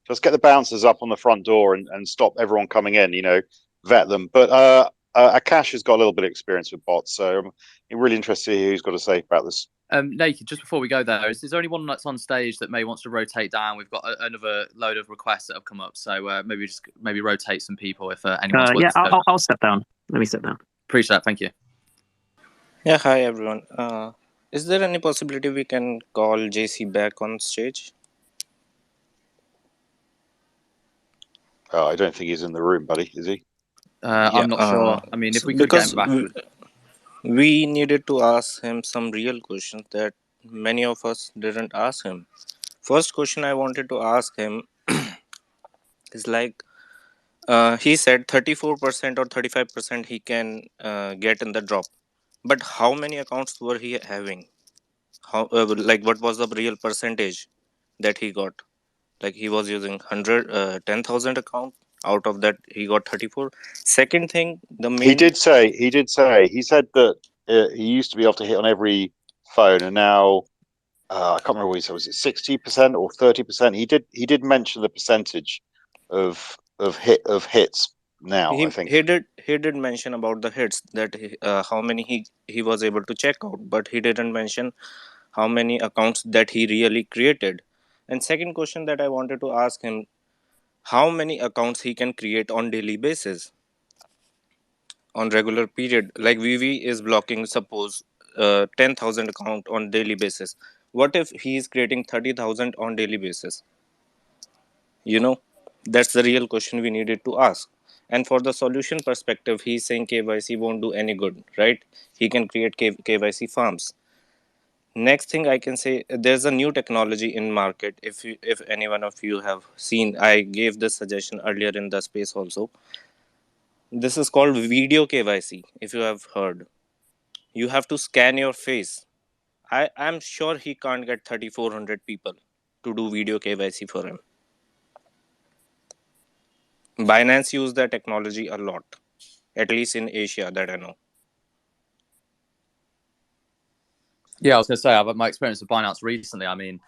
Just get the bouncers up on the front door and stop everyone coming in. You know, vet them. But Akash has got a little bit of experience with bots, so I'm really interested to hear who's got to say about this. Naked, just before we go there, is there anyone that's on stage that may wants to rotate down? We've got another load of requests that have come up, so maybe rotate some people if anyone's Yeah, I'll step down. Let me step down. Appreciate it. Thank you. Yeah, hi everyone. Is there any possibility we can call JC back on stage? I don't think he's in the room, buddy. Is he? I'm not sure. I mean, if we could get him back, we needed to ask him some real questions that many of us didn't ask him. First question I wanted to ask him is like, he said 34% or 35% he can get in the drop, but how many accounts were he having? How like what was the real percentage that he got? Like he was using 10,000 account, out of that he got 34. Second thing, the main, he did say he said that he used to be able to hit on every phone, and now I can't remember what he said. Was it 60% or 30%? He did mention the percentage of hits now. I think he did mention about the hits, that how many he was able to check out, but he didn't mention how many accounts that he really created. And second question that I wanted to ask him, how many accounts he can create on daily basis, on regular period. Like Vv is blocking, suppose 10,000 account on daily basis. What if he is creating 30,000 on daily basis? You know, that's the real question we needed to ask. And for the solution perspective, he's saying KYC won't do any good, right? He can create KYC farms. Next thing I can say, there's a new technology in market. If any one of you have seen, I gave this suggestion earlier in the space also. This is called video KYC. If you have heard, you have to scan your face. I'm sure he can't get 3,400 people to do video KYC for him. Binance use that technology a lot, at least in Asia that I know. Yeah, I was going to say, my experience with Binance recently, I mean,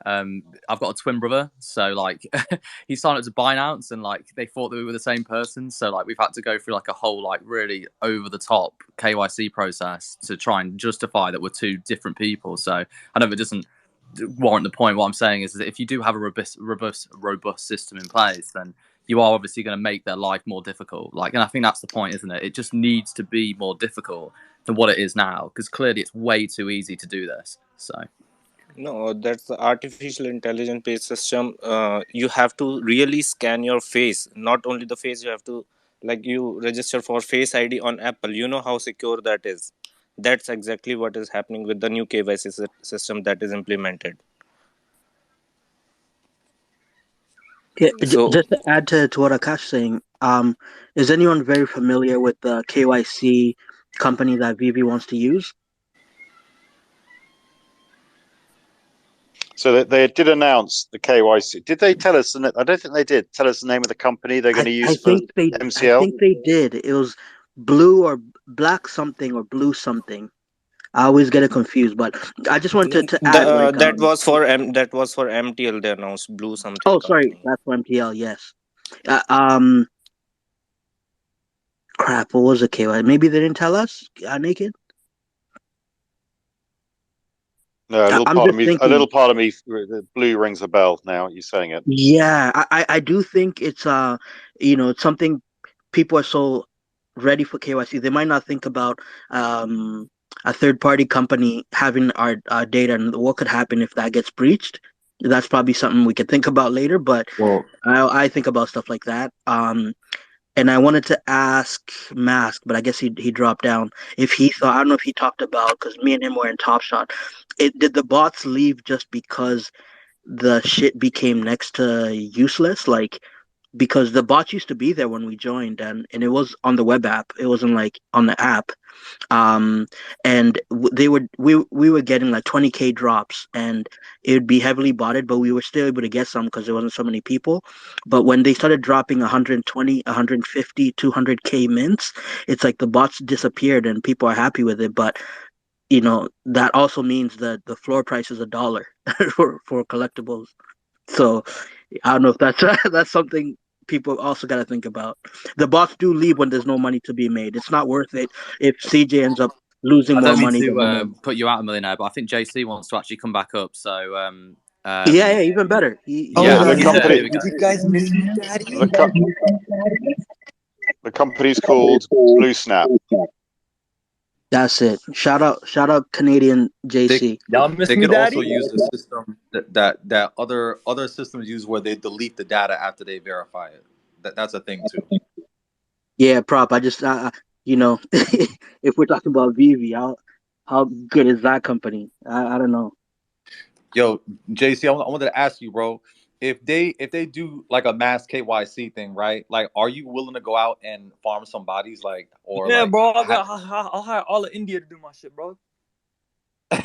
I've got a twin brother, so like he signed up to Binance and like they thought that we were the same person, so like we've had to go through like a whole like really over the top KYC process to try and justify that we're two different people. So I know it doesn't warrant the point. What I'm saying is that if you do have a robust system in place, then you are obviously going to make their life more difficult. Like, and I think that's the point, isn't it? It just needs to be more difficult than what it is now, because clearly it's way too easy to do this. So no, that's the artificial intelligence based system. You have to really scan your face, not only the face. You have to, like, you register for Face ID on Apple. You know how secure that is. That's exactly what is happening with the new KYC system that is implemented. Yeah, So just to add to what Akash is saying, is anyone very familiar with the KYC company that Veve wants to use? so. They did announce the KYC. Did they tell us? I don't think they did tell us the name of the company they're going to use for MCL. I think they did. It was blue or black something or blue something. I always get it confused, but I just wanted to add like that was for MTL. They announced Blue something. Oh, sorry, that's for MTL. Yes. Crap. What was the KY? Maybe they didn't tell us. Naked. No, a little part of me, the blue rings a bell now. You're saying it. Yeah, I do think it's it's something people are so ready for KYC. They might not think about a third party company having our data and what could happen if that gets breached. That's probably something we could think about later, but I think about stuff like that. And I wanted to ask Mask, but I guess he dropped down. If he thought, I don't know if he talked about, because me and him were in Top Shot. Did the bots leave just because the shit became next to useless? Like, because the bots used to be there when we joined, and it was on the web app. It wasn't like on the app. And we were getting like 20K drops, and it would be heavily botted, but we were still able to get some because there wasn't so many people. But when they started dropping 120, 150, 200K mints, it's like the bots disappeared and people are happy with it. But that also means that the floor price is $1 for collectibles. So I don't know if that's something people also got to think about. The bots do leave when there's no money to be made. It's not worth it if CJ ends up losing I more don't mean money than he to made. put you out, a millionaire, but I think JC wants to actually come back up. So, Yeah, even better. yeah, The company, here we go. You guys miss me, Daddy? the company's called Blue Snap. That's it. Shout out Canadian JC. Y'all miss They me, could also Daddy? use the system that other systems use where they delete the data after they verify it. That's a thing too. Yeah, prop. I just if we're talking about Vivi, how good is that company? I don't know. Yo, JC, I wanted to ask you, bro, if they do like a mass KYC thing, right? Like, are you willing to go out and farm some bodies, like, or Yeah, like? bro. I'll hire all of India to do my shit, bro. Nah,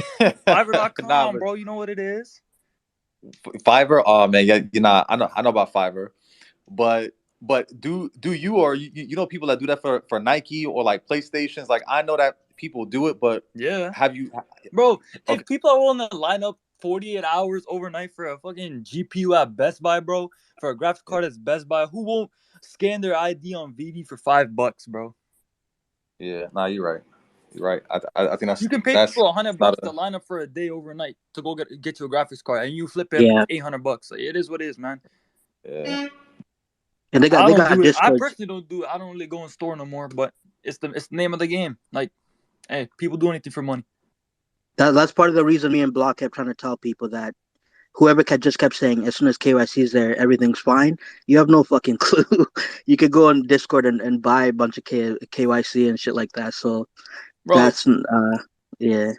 Fiverr.com, but bro. You know what it is? Fiverr. Oh man, yeah, I know about Fiverr, but do you or you know people that do that for Nike or like PlayStations? Like, I know that people do it, but Yeah. have you? Bro, Okay. if people are willing to line up 48 hours overnight for a fucking GPU at Best Buy, bro, for a graphics card at Best Buy, who won't scan their ID on VD for $5, bro? Yeah, nah, you're right. You're right. I think You can pay that's people $100 not to line up for a day overnight to go get you a graphics card, and you flip it Yeah, for $800. Like, it is what it is, man. Yeah. and they I don't got do it. I Discords. personally don't do it. I don't really go in store no more. But it's the name of the game. Like, hey, people do anything for money. That's part of the reason me and Block kept trying to tell people that whoever just kept saying as soon as KYC is there, everything's fine. You have no fucking clue. You could go on Discord and buy a bunch of KYC and shit like that. So Bro, that's yeah.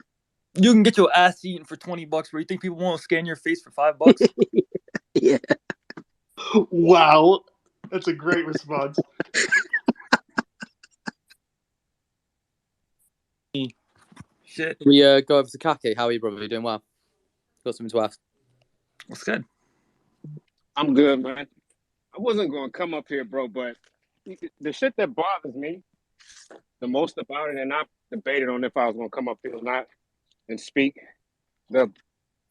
you can get your ass eaten for $20, bro. You think people won't scan your face for $5? Yeah. Wow, that's a great response. Shit. We go over to Kaki. How are you, brother? You doing well? Got something to ask? What's good? I'm good, man. I wasn't going to come up here, bro, but the shit that bothers me the most about it, and I debated on if I was going to come up here or not and speak. The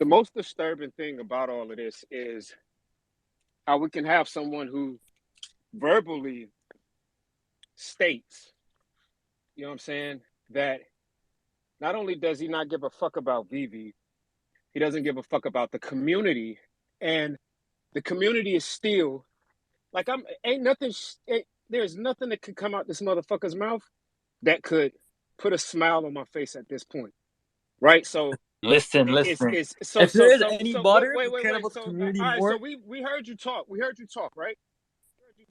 most disturbing thing about all of this is how we can have someone who verbally states, you know what I'm saying, that not only does he not give a fuck about Vivi, he doesn't give a fuck about the community, and the community is still like there's nothing that could come out this motherfucker's mouth that could put a smile on my face at this point, right? So Listen. it's If there is any butter, wait, who cared about the so community all right, so more? we heard you talk, right? We heard you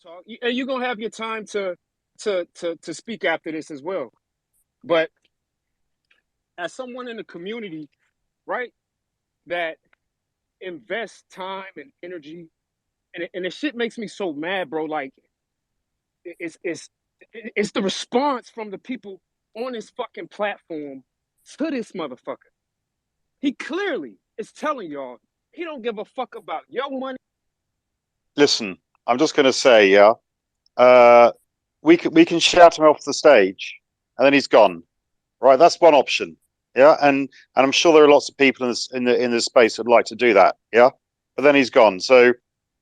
talk, and you're gonna have your time to speak after this as well. But as someone in the community, right, that invests time and energy, and the shit makes me so mad, bro. Like it's it's it's the response from the people on this fucking platform to this motherfucker. He clearly is telling y'all he don't give a fuck about your money. Listen, I'm just going to say, we can shout him off the stage, and then he's gone. Right, that's one option. Yeah, and I'm sure there are lots of people in this space that'd like to do that. Yeah, but then he's gone. So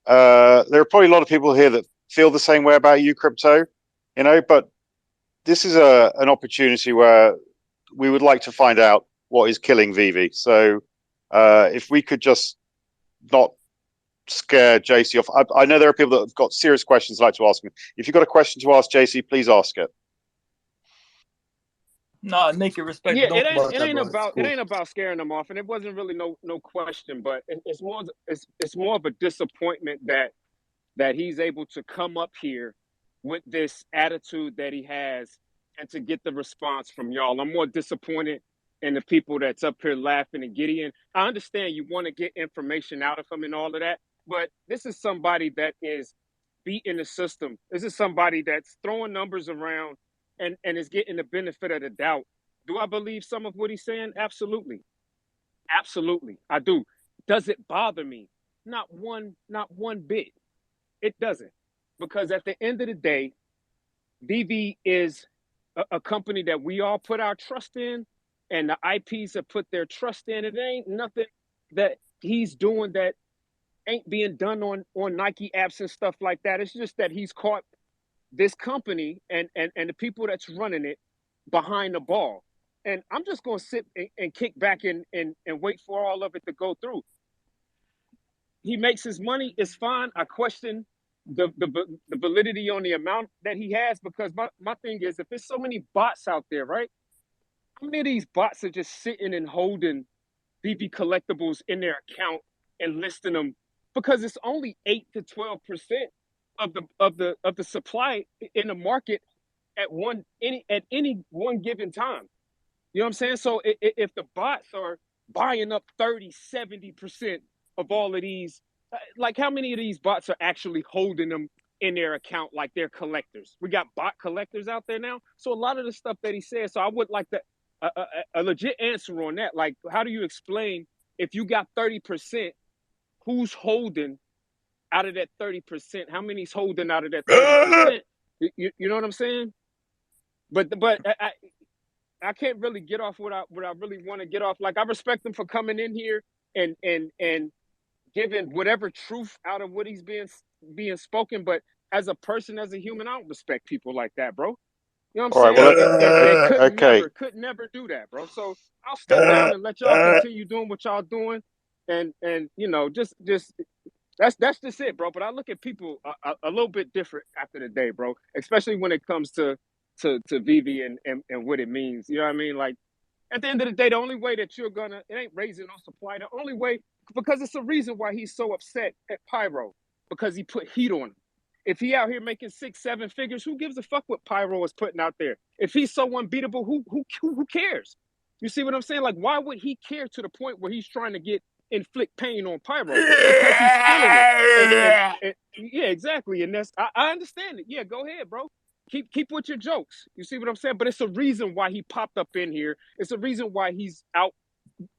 there are probably a lot of people here that feel the same way about you, crypto. But this is an opportunity where we would like to find out what is killing Vivi. So if we could just not scare JC off. I know there are people that have got serious questions they'd like to ask him. If you've got a question to ask JC, please ask it. Nah, naked respect. Yeah, Don't about it that, ain't bro. It's about cool. scaring them off, and it wasn't really no question, but it's more of a disappointment that he's able to come up here with this attitude that he has and to get the response from y'all. I'm more disappointed in the people that's up here laughing and Gideon. I understand you want to get information out of him and all of that, but this is somebody that is beating the system. This is somebody that's throwing numbers around and is getting the benefit of the doubt. Do I believe some of what he's saying? Absolutely. Absolutely. I do. Does it bother me? Not one bit. It doesn't. Because at the end of the day, VV is a company that we all put our trust in, and the IPs have put their trust in. It ain't nothing that he's doing that ain't being done on Nike apps and stuff like that. It's just that he's caught this company and the people that's running it behind the ball. and I'm just gonna sit and kick back and wait for all of it to go through. He makes his money, it's fine. I question the validity on the amount that he has, because my thing is, if there's so many bots out there, right? How many of these bots are just sitting and holding VV collectibles in their account and listing them? Because it's only 8 to 12% of the supply in the market at any one given time. You know what I'm saying? So if the bots are buying up 30, 70% of all of these, like how many of these bots are actually holding them in their account like they're collectors? We got bot collectors out there now. So a lot of the stuff that he says, so I would like a legit answer on that. Like, how do you explain, if you got 30%, who's holding out of that 30%? How many's holding out of that 30%? You know what I'm saying? But I can't really get off what I really want to get off. Like, I respect him for coming in here and giving whatever truth out of what he's being spoken. But as a person, as a human, I don't respect people like that, bro. You know what I'm saying? That could never do that, bro. So I'll step down and let y'all continue doing what y'all doing, and you know, just that's just it, bro. But I look at people a little bit different after the day, bro. Especially when it comes to Veve and what it means. You know what I mean? Like, at the end of the day, the only way that you're gonna, it ain't raising no supply. The only way, because it's a reason why he's so upset at Pyro, because he put heat on him. If he out here making 6, 7 figures, who gives a fuck what Pyro is putting out there? If he's so unbeatable, who cares? You see what I'm saying? Like, why would he care to the point where he's trying to inflict pain on Pyro? Because he's feeling it. And yeah, exactly. And that's, I understand it. Yeah, go ahead, bro. Keep with your jokes. You see what I'm saying? But it's a reason why he popped up in here. It's a reason why he's out,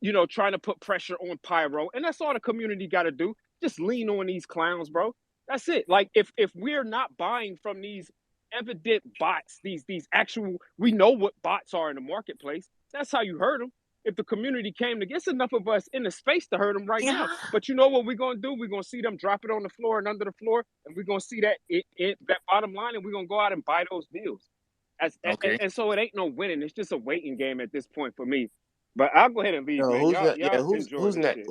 you know, trying to put pressure on Pyro. And that's all the community got to do. Just lean on these clowns, bro. That's it. Like, if we're not buying from these evident bots, these actual, we know what bots are in the marketplace. That's how you hurt them. If the community came together, it's enough of us in the space to hurt them right now. But you know what we're going to do? We're going to see them drop it on the floor and under the floor, and we're going to see that that bottom line, and we're going to go out and buy those deals. And so it ain't no winning. It's just a waiting game at this point for me. But I'll go ahead and leave, man. Who's next?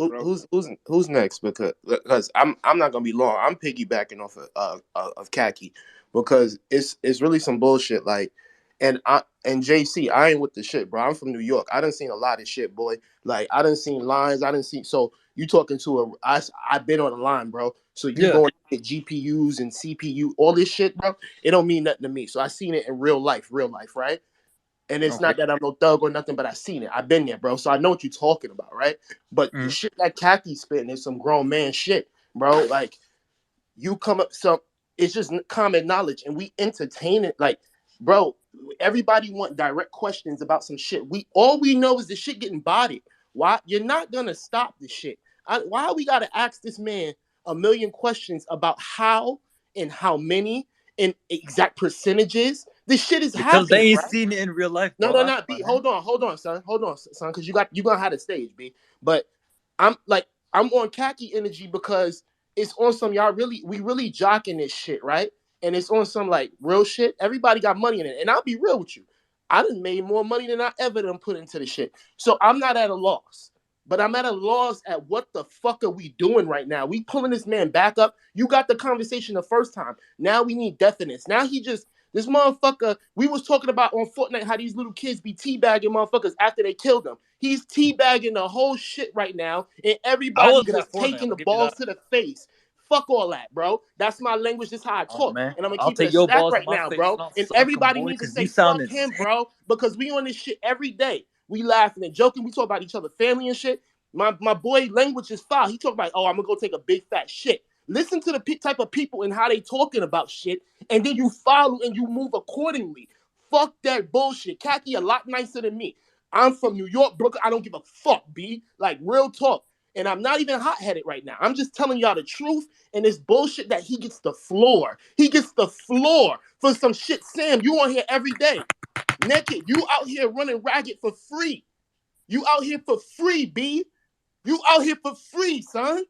Who's next? Because I'm not gonna be long. I'm piggybacking off of Khaki, because it's really some bullshit. Like, and JC, I ain't with the shit, bro. I'm from New York. I done seen a lot of shit, boy. Like, I done seen lines. I done seen. So you talking to I've been on the line, bro. So you going to get GPUs and CPU, all this shit, bro. It don't mean nothing to me. So I seen it in real life, right? And it's not that I'm no thug or nothing, but I seen it. I've been there, bro. So I know what you're talking about, right? But the shit that Khaki spitting is some grown man shit, bro. Like, you come up, so it's just common knowledge, and we entertain it. Like, bro, everybody want direct questions about some shit. All we know is the shit getting bodied. Why? You're not gonna stop the shit. Why we gotta ask this man a million questions about how and how many and exact percentages? This shit is happening. Because they ain't right? seen it in real life, No, bro. not B. Hold on, son, because you gonna have the stage, B. But I'm on Khaki energy, because it's on some we really jocking this shit, right? And it's on some like real shit. Everybody got money in it, and I'll be real with you. I done made more money than I ever done put into the shit. So I'm not at a loss. But I'm at a loss at what the fuck are we doing right now? We pulling this man back up. You got the conversation the first time. Now we need definites. Now this motherfucker, we was talking about on Fortnite how these little kids be teabagging motherfuckers after they killed them. He's teabagging the whole shit right now, and everybody's just taking the balls to the face. Fuck all that, bro. That's my language. This is how I talk. Man, And I'm going to I'll keep it take a your stack balls in right my now, face bro. and I'll And suck 'em, everybody boy, needs to 'cause say you sound fuck him, insane. bro, because we on this shit every day. We laughing and joking. We talk about each other, family and shit. My boy language is foul. He talk about, oh, I'm going to go take a big fat shit. Listen to the type of people and how they talking about shit, and then you follow and you move accordingly. Fuck that bullshit. Khaki a lot nicer than me. I'm from New York, Brooklyn. I don't give a fuck, B. Like, real talk. And I'm not even hot-headed right now. I'm just telling y'all the truth, and this bullshit that he gets the floor. He gets the floor for some shit. Sam, you on here every day. Naked. You out here running ragged for free. You out here for free, B. You out here for free, son.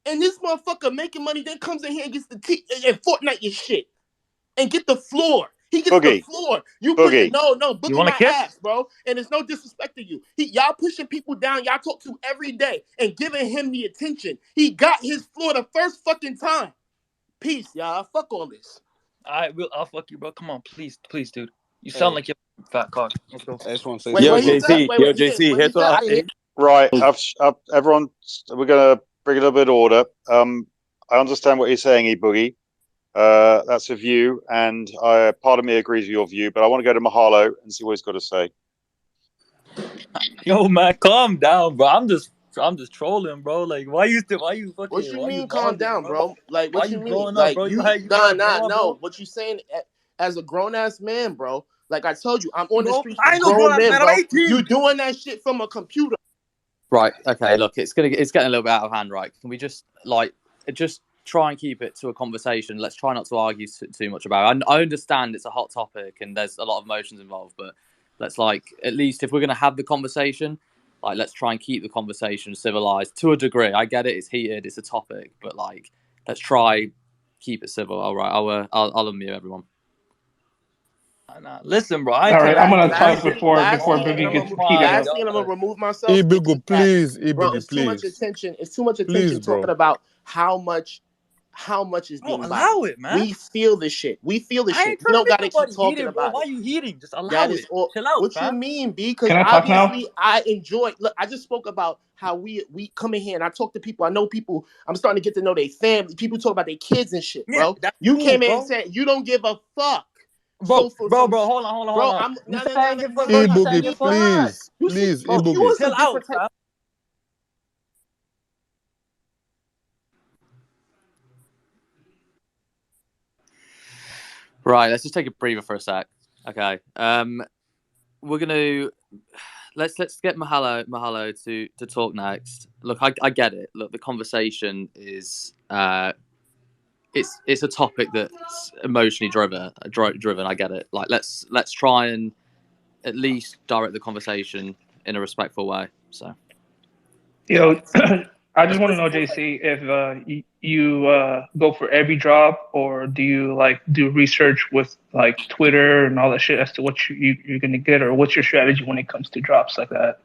And this motherfucker making money then comes in here and gets the and Fortnite your shit. And get the floor. He gets the floor. You pushing You Boogie want my a kiss? ass, bro. And it's no disrespect to you. Y'all pushing people down. Y'all talk to every day and giving him the attention. He got his floor the first fucking time. Peace, y'all. Fuck all this. I'll fuck you, bro. Come on, please, dude. You sound like you're a fat cock. Let's go. I just want to say Wait, Yo, what he said? JC, Wait, JC, what he here's said? what I didn't hear. Right, everyone, we're going to bring it a bit of order. I understand what you're saying, E-Boogie. That's a view, and part of me agrees with your view, but I want to go to Mahalo and see what he's got to say. Yo, man, calm down, bro. I'm just trolling, bro. Like, why you fucking? What you Why you mean, calm balding, down, bro? Like, Why what you you mean? growing up, Like, bro? You you, gotta grow up, no. bro. What you saying as a grown ass man, bro? Like I told you, I'm on the Bro, streets I with ain't no grown grown ass men, man. I'm bro. 18. You doing that shit from a computer. Right. Okay. Look, it's getting a little bit out of hand. Right. Can we just try and keep it to a conversation? Let's try not to argue too much about it. I understand it's a hot topic and there's a lot of emotions involved, but let's at least if we're going to have the conversation, let's try and keep the conversation civilized to a degree. I get it. It's heated. It's a topic, but let's try keep it civil. All right. I'll unmute everyone. Nah, listen, bro. All right, I'm gonna talk Last before thing, and Vivi I'm gets gonna heated up. remove myself. Is Ibugu, that, please, bro, Ibugu, it's too much please. attention. It's too much Please, attention bro. talking about how much is Bro, being allow bought. it, man. We feel the shit. We feel the I shit. ain't We trying to don't make gotta keep nobody talking heated, bro. about Why it. you heating? Just allow That is it. all. Chill out, What fam. you mean, B? Because Can I talk now? obviously I enjoy. Look, I just spoke about how we come in here and I talk to people. I know people. I'm starting to get to know their family. People talk about their kids and shit, bro. Yeah, that's You cool, came in bro. and said you don't give a fuck. Bro, So bro, hold on. bro, I'm You no, say no, I no, ain't no, give a no, fuck, bro. no, You no, say I ain't Ibugi, give a fuck. please, You please, bro, Ibugi. you was Chill a out, different type. fam. Right. Let's just take a breather for a sec. Okay. We're gonna let's get Mahalo to talk next. Look, I get it. Look, the conversation is it's a topic that's emotionally driven. I get it. Let's try and at least direct the conversation in a respectful way. So, Yo, I just want to know, JC, if you go for every drop, or do you do research with Twitter and all that shit as to what you're gonna get, or what's your strategy when it comes to drops like that?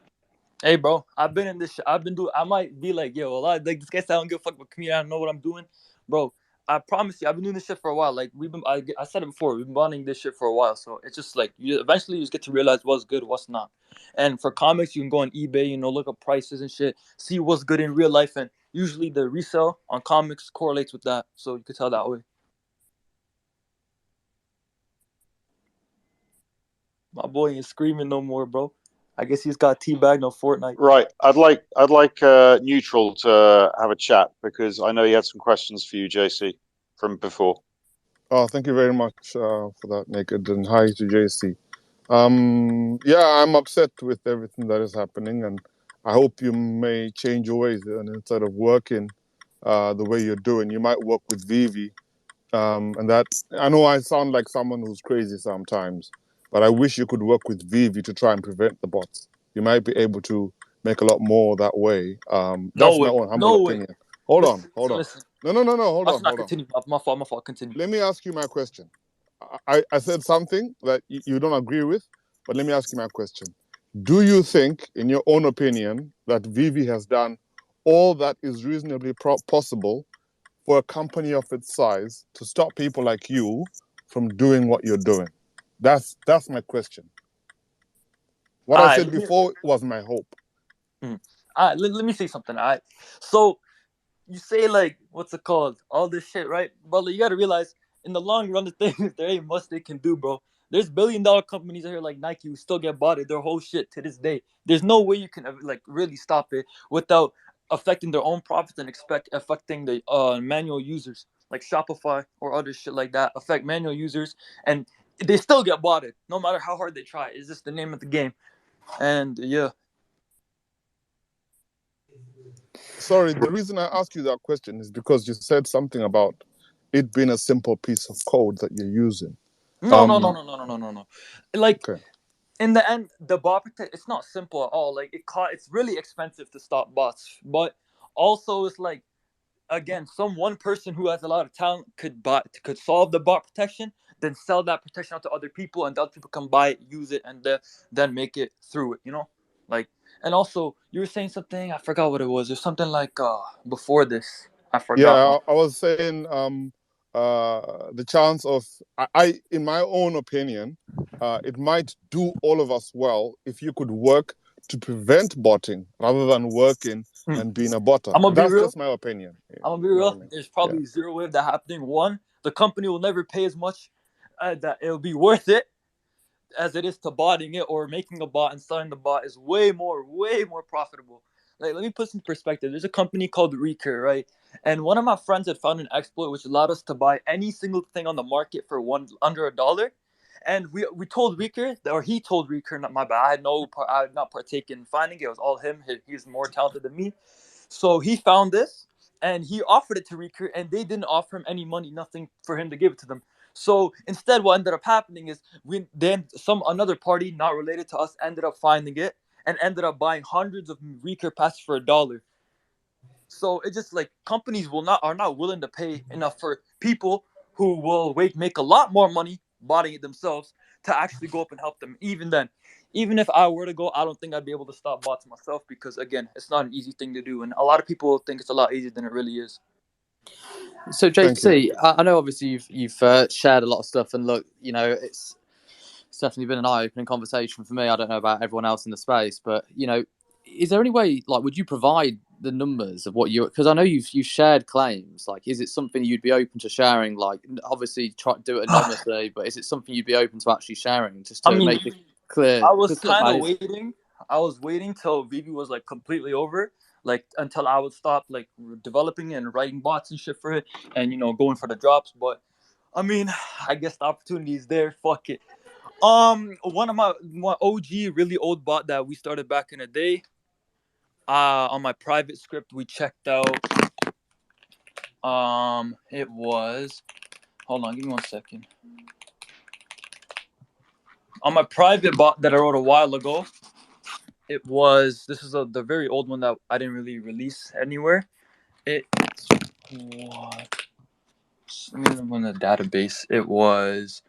Hey, bro, I've been in this shit. I've been doing. I might be like, yo, a lot this guy said I don't give a fuck about community. I don't know what I'm doing, bro. I promise you, I've been doing this shit for a while. Like I said it before. We've been bonding this shit for a while. So it's just you eventually just get to realize what's good, what's not. And for comics, you can go on eBay, look up prices and shit, see what's good in real life, and usually the resale on comics correlates with that. So you could tell that way. My boy ain't screaming no more, bro. I guess he's got teabagged on Fortnite. Right, I'd like Neutral to have a chat because I know he had some questions for you, JC, from before. Oh, thank you very much for that, Naked, and hi to JC. Yeah, I'm upset with everything that is happening, and I hope you may change your ways, and instead of working the way you're doing, you might work with Veve. And that, I know I sound like someone who's crazy sometimes, but I wish you could work with Veve to try and prevent the bots. You might be able to make a lot more that way. That's my own humble opinion. Hold on. Listen. No, hold on. Continue. My fault. Continue. Let me ask you my question. I said something that you don't agree with, but let me ask you my question. Do you think, in your own opinion, that Veve has done all that is reasonably possible for a company of its size to stop people like you from doing what you're doing? That's my question. What I said before was my hope. Let me say something. So you say what's it called? All this shit, right? Brother, you gotta realize in the long run, the thing there ain't much they can do, bro. There's billion-dollar companies out here like Nike who still get bought their whole shit to this day. There's no way you can really stop it without affecting their own profits and affecting the manual users like Shopify or other shit like that. Affect manual users and they still get bought no matter how hard they try. It's just the name of the game. And yeah. Sorry, the reason I asked you that question is because you said something about it being a simple piece of code that you're using. No. Like, okay. In the end, the bot protect, it's not simple at all. It's really expensive to stop bots, but also it's again, one person who has a lot of talent could solve the bot protection. then sell that protection out to other people, and the other people can buy it, use it, and then make it through it, like. And also, you were saying something, I forgot what it was. There's something like before this, I forgot. Yeah, I was saying the chance of in my own opinion, it might do all of us well if you could work to prevent botting rather than working and being a botter. I'm gonna be That's real. just my opinion. I'm gonna be You know real. what I mean? There's probably zero way of that happening. One, the company will never pay as much that it'll be worth it as it is to botting it, or making a bot and selling the bot is way more profitable. Like, let me put some perspective. There's a company called Recur, right? And one of my friends had found an exploit which allowed us to buy any single thing on the market for under $1. And we told Recur, or he told Recur, not my bad. I had not partaken in finding it. It was all him. He's more talented than me. So he found this and he offered it to Recur, and they didn't offer him any money, nothing for him to give it to them. So instead, what ended up happening is another party not related to us ended up finding it and ended up buying hundreds of Recur passes for $1. So it's just like companies are not willing to pay enough for people who will make a lot more money buying it themselves to actually go up and help them. Even then, even if I were to go, I don't think I'd be able to stop bots myself, because again, it's not an easy thing to do, and a lot of people think it's a lot easier than it really is. So JC, I know obviously you've shared a lot of stuff, and look, it's definitely been an eye-opening conversation for me. I don't know about everyone else in the space, but is there any way, like, would you provide the numbers of what because I know you've shared claims, like, is it something you'd be open to sharing? Like, obviously try to do it anonymously, but is it something you'd be open to actually sharing, just to make it clear? I was kind of waiting. I was waiting till Veve was like completely over, like until I would stop like developing and writing bots and shit for it, and going for the drops. But I mean, I guess the opportunity is there. Fuck it. One of my OG really old bot that we started back in the day. On my private script, we checked out. It was. Hold on, give me 1 second. On my private bot that I wrote a while ago, this is the very old one that I didn't really release anywhere. It was, let me run the database. It was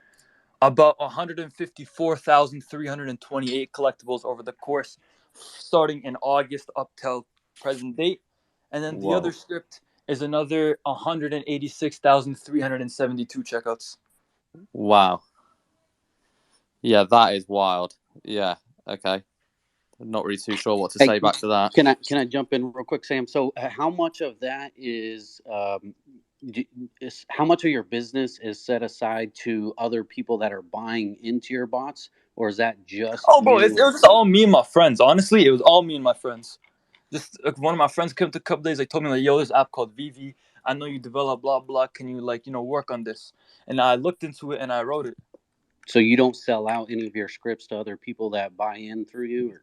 about 154,328 collectibles over the course, starting in August up till present date. And then the other script is another 186,372 checkouts. Wow. Yeah, that is wild. Yeah. Okay. I'm not really too sure what to say back to that. Can I jump in real quick, Sam? So, how much of that is how much of your business is set aside to other people that are buying into your bots, or is that just? Oh, bro, it was just all me and my friends. Honestly, it was all me and my friends. Just one of my friends came to a couple days. They told me, like, yo, this app called Veve. I know you develop blah blah. Can you work on this? And I looked into it and I wrote it. So you don't sell out any of your scripts to other people that buy in through you, or?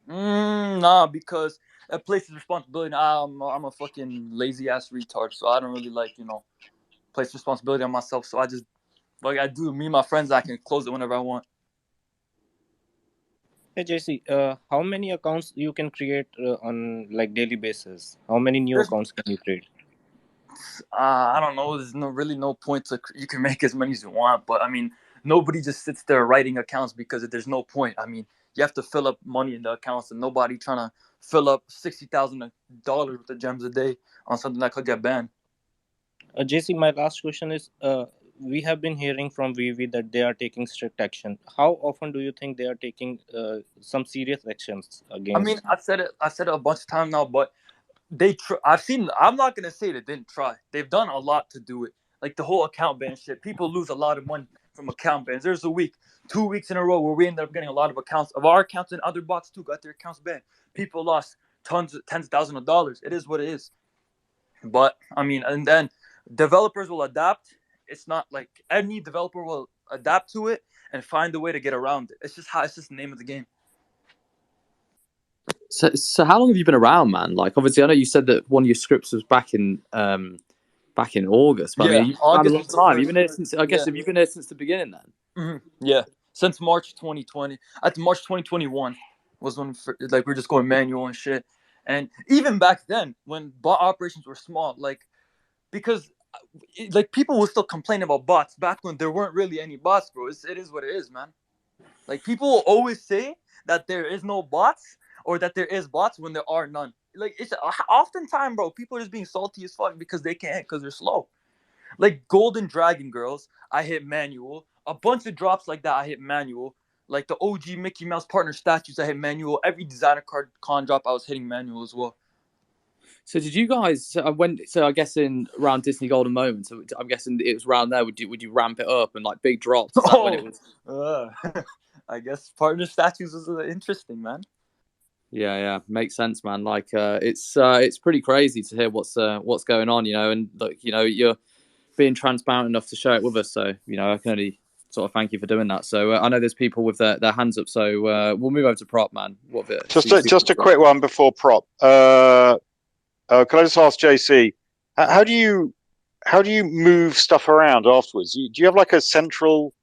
Nah, because that places responsibility. I'm a fucking lazy ass retard, so I don't really place responsibility on myself. So I just I do. Me and my friends, I can close it whenever I want. Hey JC, how many accounts you can create on like daily basis? How many new accounts can you create? I don't know. There's really no point to. You can make as many as you want, but I mean, nobody just sits there writing accounts because there's no point. I mean, you have to fill up money in the accounts, and nobody trying to fill up $60,000 worth of gems a day on something that could get banned. JC, my last question is: we have been hearing from Veve that they are taking strict action. How often do you think they are taking some serious actions against? I mean, I've said it a bunch of times now, but I'm not gonna say they didn't try. They've done a lot to do it. Like the whole account ban shit. People lose a lot of money from account bans. There's 2 weeks in a row where we ended up getting a lot of accounts of our accounts, and other bots too got their accounts banned. People lost tens of thousands of dollars. It is what it is. But I mean, and then developers will adapt. It's not like any developer will adapt to it and find a way to get around it. It's just the name of the game. So how long have you been around, man? Like, obviously, I know you said that one of your scripts was back in August. But Yeah, I mean, you've August had a long time. You've been here since. I guess yeah. have you been here since the beginning then? Mm-hmm. Yeah, since March 2020. At March 2021 was when we were just going manual and shit. And even back then, when bot operations were small, because like people will still complain about bots back when there weren't really any bots, bro. It is what it is, man. Like people will always say that there is no bots or that there is bots when there are none. Like it's oftentimes, bro, people are just being salty as fuck because they can't because they're slow. Like Golden Dragon Girls, I hit manual. A bunch of drops like that, I hit manual. Like the OG Mickey Mouse partner statues, I hit manual. Every designer card con drop, I was hitting manual as well. So did you guys? So I guess in around Disney Golden Moment. So I'm guessing it was around there. Would you ramp it up and like big drops? Is that when it was? I guess partner statues was interesting, man. Yeah, makes sense, man. Like it's pretty crazy to hear what's going on, and like you're being transparent enough to share it with us. So I can only sort of thank you for doing that. So I know there's people with their hands up. So we'll move over to Prop, man. What bit? Just a quick one before Prop. Can I just ask JC, how do you move stuff around afterwards? Do you have like a central?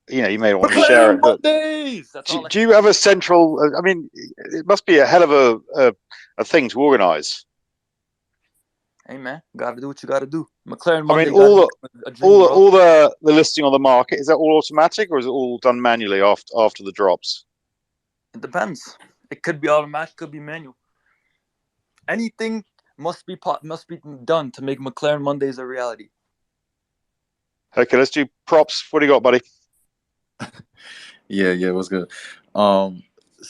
You may want to share it, but do you have a central? I mean, it must be a hell of a thing to organize. Hey man, gotta do what you gotta do. McLaren Monday. I mean, all the listing on the market, is that all automatic or is it all done manually after the drops? It depends. It could be automatic, could be manual. Anything must be done to make McLaren Mondays a reality. Okay, let's do props. What do you got, buddy? Yeah, what's good? So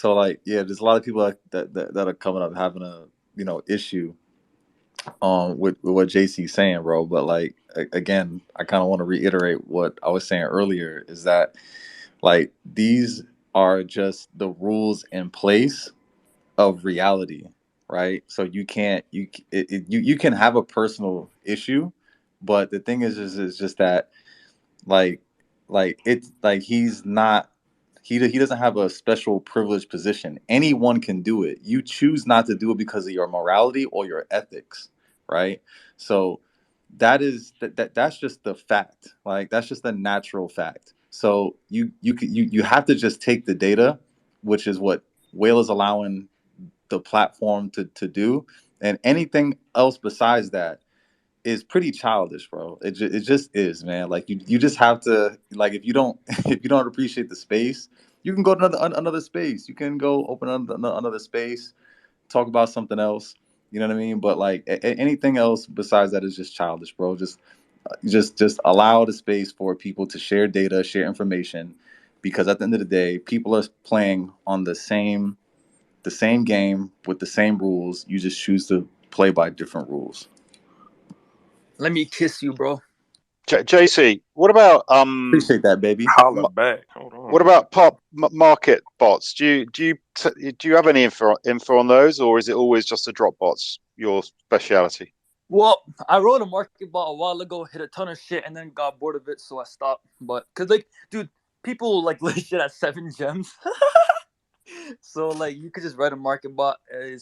like, yeah, there's a lot of people that are coming up having a issue with what JC's saying, bro. But like again, I kind of want to reiterate what I was saying earlier is that like these are just the rules in place of reality, right? So you can't you can have a personal issue, but the thing is just that like it's like he's not he doesn't have a special privileged position. Anyone can do it. You choose not to do it because of your morality or your ethics, right? So that's just the fact. Like that's just a natural fact. So you have to just take the data, which is what Whale is allowing the platform to do, and anything else besides that is pretty childish, bro. It just is, man. Like you just have to like if you don't if you don't appreciate the space, you can go to another space. You can go open another space, talk about something else. You know what I mean? But like anything else besides that is just childish, bro. Just allow the space for people to share data, share information, because at the end of the day, people are playing on the same game with the same rules. You just choose to play by different rules. Let me kiss you, bro. JC, what about appreciate that, baby. Holla back. Hold on. What about market bots? Do you have any info on those, or is it always just the drop bots your speciality? Well, I wrote a market bot a while ago, hit a ton of shit, and then got bored of it, so I stopped. But cause like, dude, people like lay shit at 7 gems. So like, you could just write a market bot, and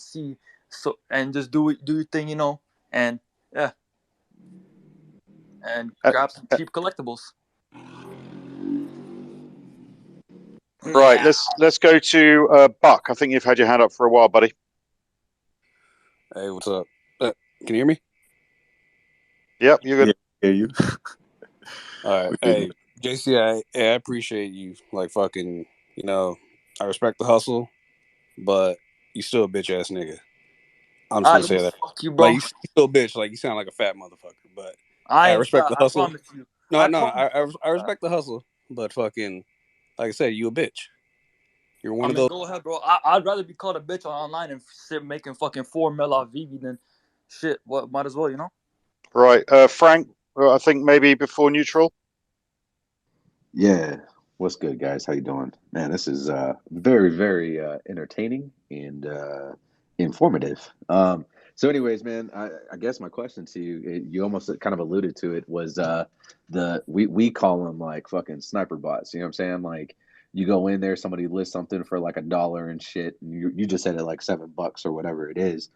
just do your thing, and yeah, and grab some cheap collectibles. Right, let's go to Buck. I think you've had your hand up for a while, buddy. Hey, what's up? Can you hear me? Yep, you're good. Yeah, hear you. All right. Hey, JC, I appreciate you. Like fucking, I respect the hustle, but you still a bitch ass nigga. I'm just gonna say that. Fuck you, bro. Like you still a bitch. Like you sound like a fat motherfucker. But I respect the hustle. I promise you. I respect the hustle, but fucking, like I said, you a bitch. You're one of those. Go ahead, bro. I'd rather be called a bitch online and sit making fucking 4 mil off Veve than shit. What might as well, Right, Frank. Well, I think maybe before neutral. Yeah, what's good, guys? How you doing? Man, this is very, very entertaining and informative. So, anyways, man, I guess my question to you, you almost kind of alluded to it, was we call them like fucking sniper bots. You know what I'm saying? Like you go in there, somebody lists something for like $1 and shit, and you just said it like $7 or whatever it is.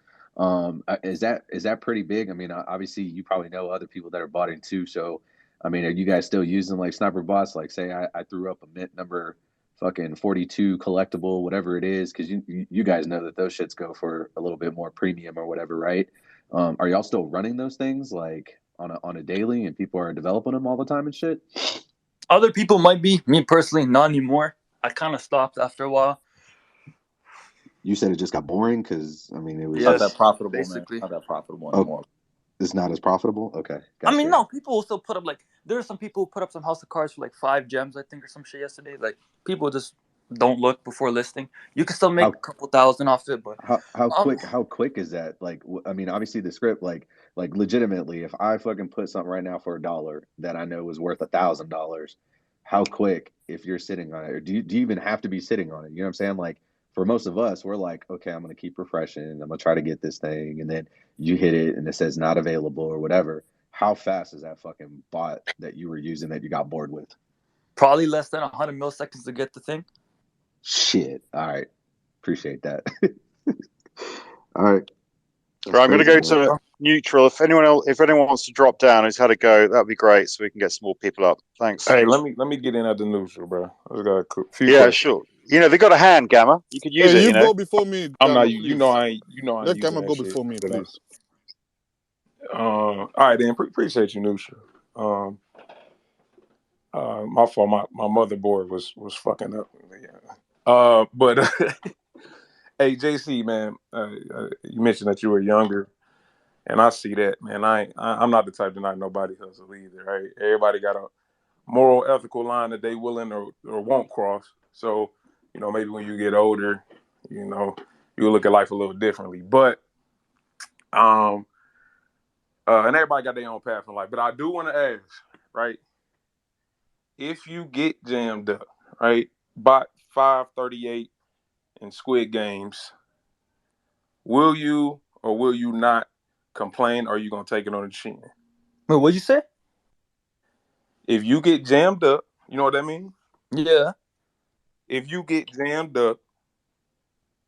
Is that pretty big? I mean, obviously you probably know other people that are botting too. So, I mean, are you guys still using like sniper bots? Like, say I threw up a mint number fucking 42 collectible, whatever it is, because you guys know that those shits go for a little bit more premium or whatever, right? Are y'all still running those things? Like, on a daily, and people are developing them all the time and shit? Other people might be. Me personally, not anymore. I kind of stopped after a while. You said it just got boring because I mean it was Not just that profitable, basically. man. Not that profitable oh, anymore. it's not as profitable. Okay, I mean, gotcha. no, people will still put up like there are some people who put up some house of cards for like 5 gems, I think, or some shit yesterday. Like people just don't look before listing. You can still make a couple thousand off it, but How quick is that? Like, I mean, obviously the script, like legitimately, if I fucking put something right now for $1 that I know is worth $1,000, how quick if you're sitting on it, or do you even have to be sitting on it? You know what I'm saying? Like for most of us, we're like, okay, I'm gonna keep refreshing, I'm gonna try to get this thing, and then you hit it and it says not available or whatever. How fast is that fucking bot that you were using that you got bored with? probably less than 100 milliseconds to get the thing. Shit. All right. Appreciate that. All right. Right, I'm going to go to neutral. If anyone wants to drop down, who's had a go, that'd be great, so we can get some more people up. Thanks. Hey, let me get in at the neutral, bro. I just got a few Yeah, questions. sure. You know, they got a hand, Gamma. You could use Hey, it. you You know. go before me. I'm not. Gamma, You please. know I ain't. You know I'm Let using Gamma that go shit. before me, please. All right, then. Appreciate you, neutral. My fault. My motherboard was fucking up. But hey, JC, man, you mentioned that you were younger, and I see that, man. I'm not the type to not nobody hustle either, right? Everybody got a moral, ethical line that they willing or won't cross. So, you know, maybe when you get older, you know, you'll look at life a little differently. But and everybody got their own path in life. But I do want to ask, right? If you get jammed up, right, bot 538 in Squid Games, will you or will you not complain, or are you gonna take it on the chin? Wait, what'd you say? If you get jammed up, you know what I mean? Yeah. If you get jammed up,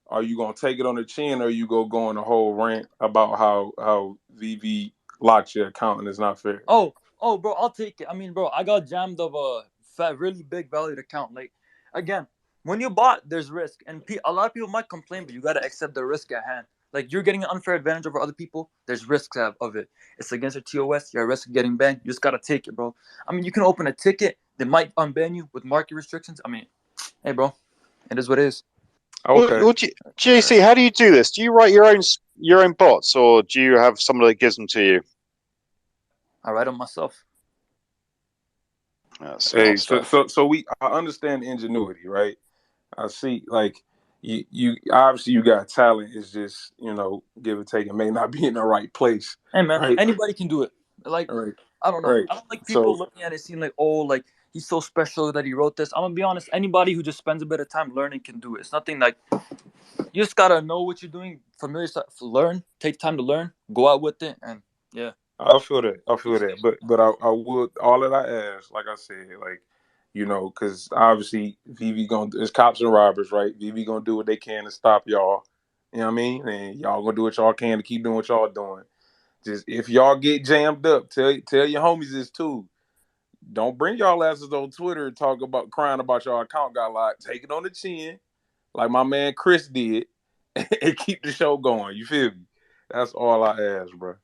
are you gonna take it on the chin, or you go on a whole rant about how Veve locked your account and it's not fair? Oh, bro, I'll take it. I mean, bro, I got jammed of a really big valued account. Like, again, when you bought, there's risk, and a lot of people might complain, but you gotta accept the risk at hand. Like, you're getting an unfair advantage over other people. There's risks of it. It's against your TOS. You're at risk of getting banned. You just gotta take it, bro. I mean, you can open a ticket. They might unban you with market restrictions. I mean, hey, bro, it is what it is. Okay. Well, JC, how do you do this? Do you write your own bots, or do you have someone that gives them to you? I write them myself. Hey, so I understand the ingenuity, right? I see, like you obviously you got talent. It's just, you know, give or take, it may not be in the right place. Hey, man, right? anybody can do it. Like, Right. I don't know. Right. I don't like people So looking at it seeing like, oh, like he's so special that he wrote this. I'm gonna be honest. Anybody who just spends a bit of time learning can do it. It's nothing like you just gotta know what you're doing. Familiar stuff. Learn. Take time to learn. Go out with it, and yeah. I feel that. But I would, all that I ask, like I said, like, you know, because obviously Veve it's cops and robbers, right? Veve gonna do what they can to stop y'all. You know what I mean? And y'all gonna do what y'all can to keep doing what y'all doing. Just if y'all get jammed up, tell your homies this too. Don't bring y'all asses on Twitter and talk about crying about your account got locked. Take it on the chin, like my man Chris did, and keep the show going. You feel me? That's all I ask, bro.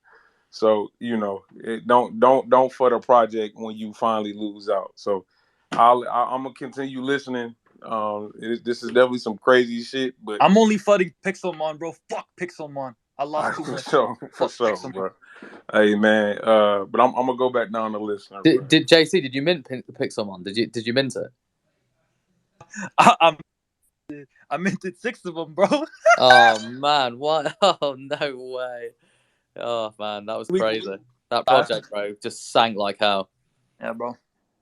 So, you know, don't for the project when you finally lose out. So I'm gonna continue listening. This is definitely some crazy shit, but I'm only fighting Pixelmon, bro. Fuck Pixelmon. I lost too much. for sure, bro. Hey, man. But I'm gonna go back down the list. Did JC? Did you mint Pixelmon? Did you mint it? I minted 6 of them, bro. Oh man, what? Oh no way! Oh man, that was crazy. That project, bro, just sank like hell. Yeah, bro.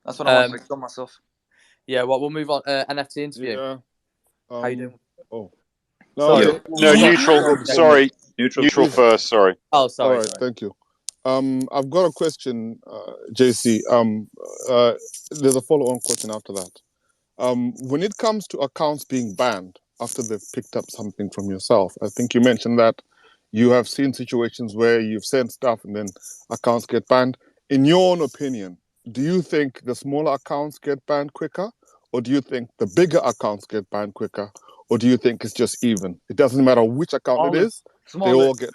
That's what I want to kill myself. Yeah, well, we'll move on. NFT interview. Yeah. How you doing? Oh. Sorry. No, neutral. Sorry. Neutral first. Sorry. Oh, sorry. All right. Thank you. I've got a question, JC. There's a follow-on question after that. When it comes to accounts being banned after they've picked up something from yourself, I think you mentioned that you have seen situations where you've sent stuff and then accounts get banned. In your own opinion, do you think the smaller accounts get banned quicker, or do you think the bigger accounts get banned quicker, or do you think it's just even? It doesn't matter which account it is, they all get.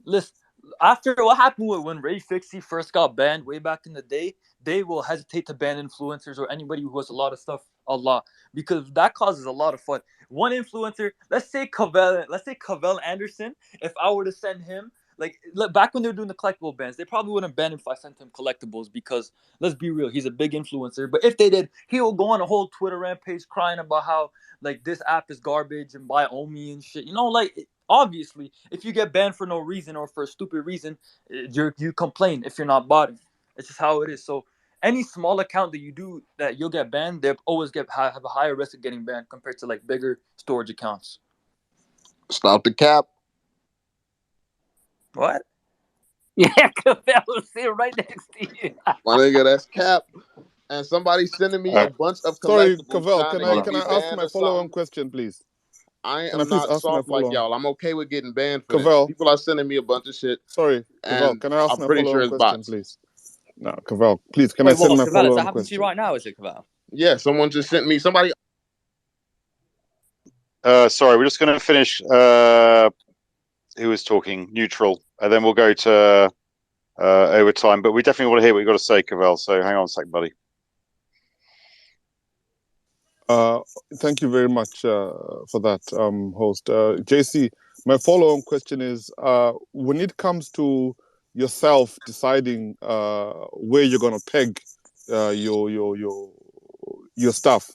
Listen, after what happened when Ray Fixie first got banned way back in the day, they will hesitate to ban influencers or anybody who has a lot of stuff a lot, because that causes a lot of fun. One influencer, let's say Cavell Anderson, if I were to send him, like back when they were doing the collectible bans, they probably wouldn't ban him if I sent him collectibles, because let's be real, he's a big influencer. But if they did, he will go on a whole Twitter rampage crying about how like this app is garbage and buy Omi and shit. You know, like obviously, if you get banned for no reason or for a stupid reason, you complain if you're not botting. It's just how it is. So any small account that you do that you'll get banned, they always have a higher risk of getting banned compared to like bigger storage accounts. Stop the cap. What? Yeah, Cavell was sitting right next to you. My nigga, that's cap. And somebody sending me a bunch of Sorry, collectibles Cavell, trying to can get I me ask banned my or follow-on something. question, please? I Can I am please not ask my soft like follow-on? y'all. I'm okay with getting banned for this. Cavell. People are sending me a bunch of shit. Sorry, Cavell, And can I ask I'm my pretty sure follow-on it's question, bots. please? No, Cavell, please, can Wait, I send what, my Cavell? Is that follow-on happening to you question? right now? Is it, Cavell? Yeah, someone just sent me somebody. Sorry, we're just going to finish. Who was talking? Neutral, and then we'll go to overtime. But we definitely want to hear what you got to say, Cavell. So hang on a sec, buddy. Thank you very much for that, host. JC, my follow-on question is, when it comes to yourself deciding where you're going to peg your stuff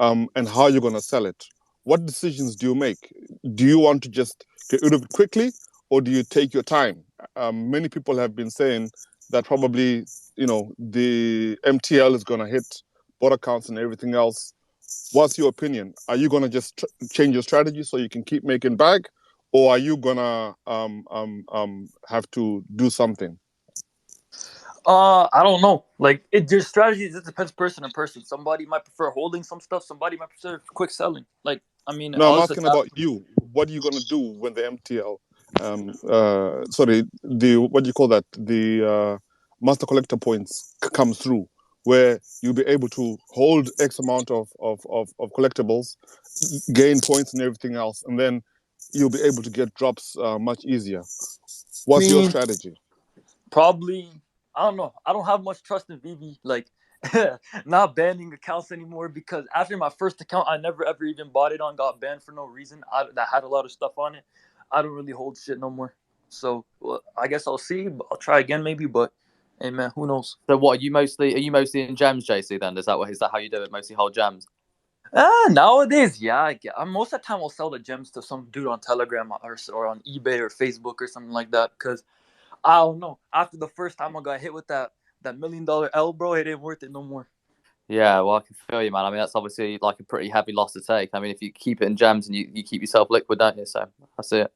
and how you're going to sell it, what decisions do you make? Do you want to just get rid of it quickly, or do you take your time? Many people have been saying that probably, the MTL is going to hit bot accounts and everything else. What's your opinion? Are you gonna just change your strategy so you can keep making bag, or are you gonna have to do something? I don't know. Like your strategy just depends person to person. Somebody might prefer holding some stuff. Somebody might prefer quick selling. Like I mean, No, I'm I'll just asking about you. What are you gonna do when the MTL, what do you call that? The master collector points comes through, where you'll be able to hold X amount of collectibles, gain points and everything else, and then you'll be able to get drops much easier. What's your strategy? Probably, I don't know. I don't have much trust in Veve, like not banning accounts anymore, because after my first account, I never ever even bought it on, got banned for no reason. That had a lot of stuff on it. I don't really hold shit no more. So I guess I'll see. I'll try again maybe, but hey man, who knows? So what are you mostly in gems, JC? Then is that how you do it? Mostly hold gems. Nowadays, yeah, most of the time I'll sell the gems to some dude on Telegram or on eBay or Facebook or something like that, because I don't know. After the first time I got hit with that $1 million L, bro, it ain't worth it no more. Yeah, well, I can feel you, man. I mean, that's obviously like a pretty heavy loss to take. I mean, if you keep it in gems and you keep yourself liquid, don't you? So I see it.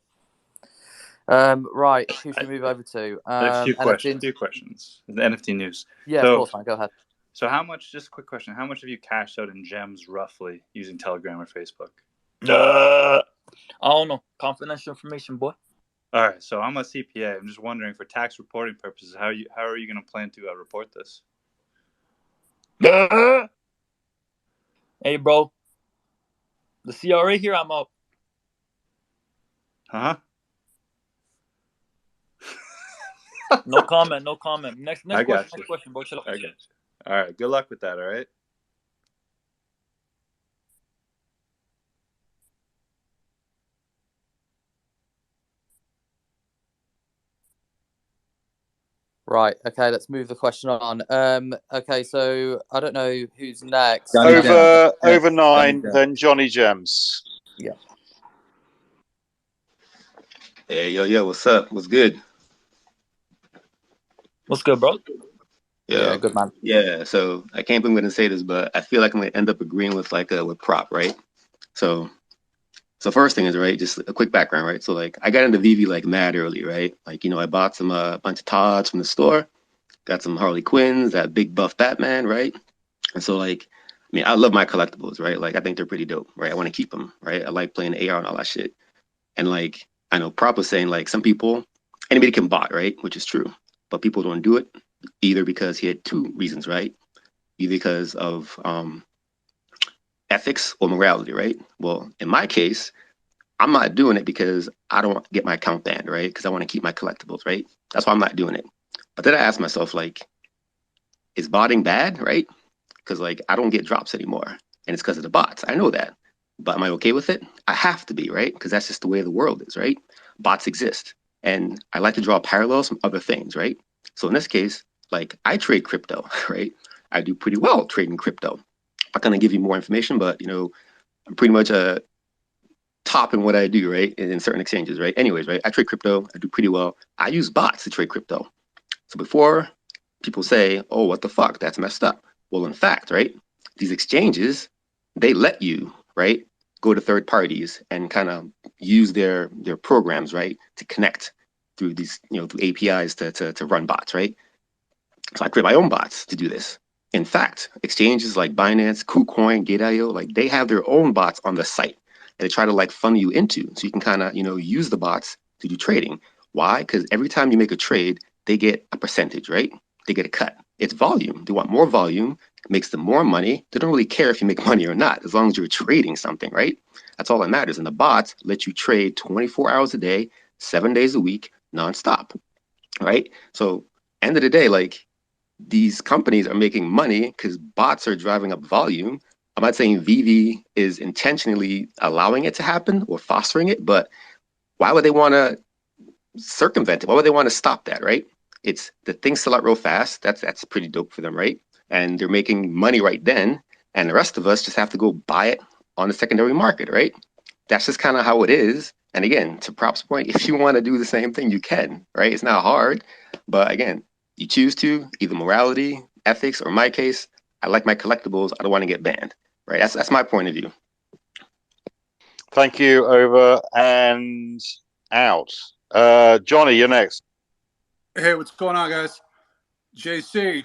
Right, who should we move over to? A few questions. The NFT news. Yeah, of course, man. Go ahead. So how much, just a quick question, how much have you cashed out in gems roughly using Telegram or Facebook? I don't know. Confidential information, boy. All right, so I'm a CPA. I'm just wondering, for tax reporting purposes, how are you going to plan to report this? Hey, bro. The CRA here, I'm out. Huh? No comment. Next I got question. you. Next question, bro. Shut up. I got you. All right, good luck with that, all right? Right. Okay. Let's move the question on. Okay. So I don't know who's next. Over 9, then Johnny Gems. Yeah. Hey, yo, what's up? What's good? What's good, bro? Yeah, good man. Yeah, so I can't believe I'm gonna say this, but I feel like I'm gonna end up agreeing with with Prop, right? So first thing is, right, just a quick background, right? So I got into Veve mad early, right? I bought some bunch of Todds from the store, got some Harley Quinns, that big buff Batman, right? And so I mean, I love my collectibles, right? I think they're pretty dope, right? I want to keep them, right? I like playing AR and all that shit. And I know Prop was saying anybody can bot, right? Which is true, but people don't do it either because he had two reasons, right? Either because of ethics or morality, right? Well, in my case, I'm not doing it because I don't want to get my account banned, right? Because I want to keep my collectibles, right? That's why I'm not doing it. But then I ask myself, like, is botting bad, right? Because like I don't get drops anymore, and it's because of the bots. I know that, but am I okay with it? I have to be, right? Because that's just the way the world is, right? Bots exist, and I like to draw parallels from other things, right? So in this case, like I trade crypto, right? I do pretty well trading crypto. I'm not gonna give you more information, but I'm pretty much a top in what I do, right? In certain exchanges, right? Anyways, right? I trade crypto. I do pretty well. I use bots to trade crypto. So before people say, "Oh, what the fuck? That's messed up." Well, in fact, right? These exchanges, they let you, right, go to third parties and kind of use their programs, right, to connect through these, through APIs to run bots, right? So I create my own bots to do this. In fact, exchanges like Binance, KuCoin, Gate.io, like they have their own bots on the site and they try to like funnel you into, so you can kind of, use the bots to do trading. Why? Because every time you make a trade, they get a percentage, right? They get a cut. It's volume. They want more volume, makes them more money. They don't really care if you make money or not, as long as you're trading something, right? That's all that matters. And the bots let you trade 24 hours a day, 7 days a week, nonstop, right? So end of the day, like these companies are making money because bots are driving up volume. I'm not saying Veve is intentionally allowing it to happen or fostering it, but why would they want to circumvent it? Why would they want to stop that, right? It's the things sell out real fast. That's pretty dope for them, right? And they're making money right then. And the rest of us just have to go buy it on the secondary market, right? That's just kind of how it is. And again, to Prop's point, if you want to do the same thing, you can, right? It's not hard. But again, you choose to, either morality, ethics, or in my case, I like my collectibles. I don't want to get banned, right? That's my point of view. Thank you. Over and out. Johnny, you're next. Hey, what's going on, guys? JC.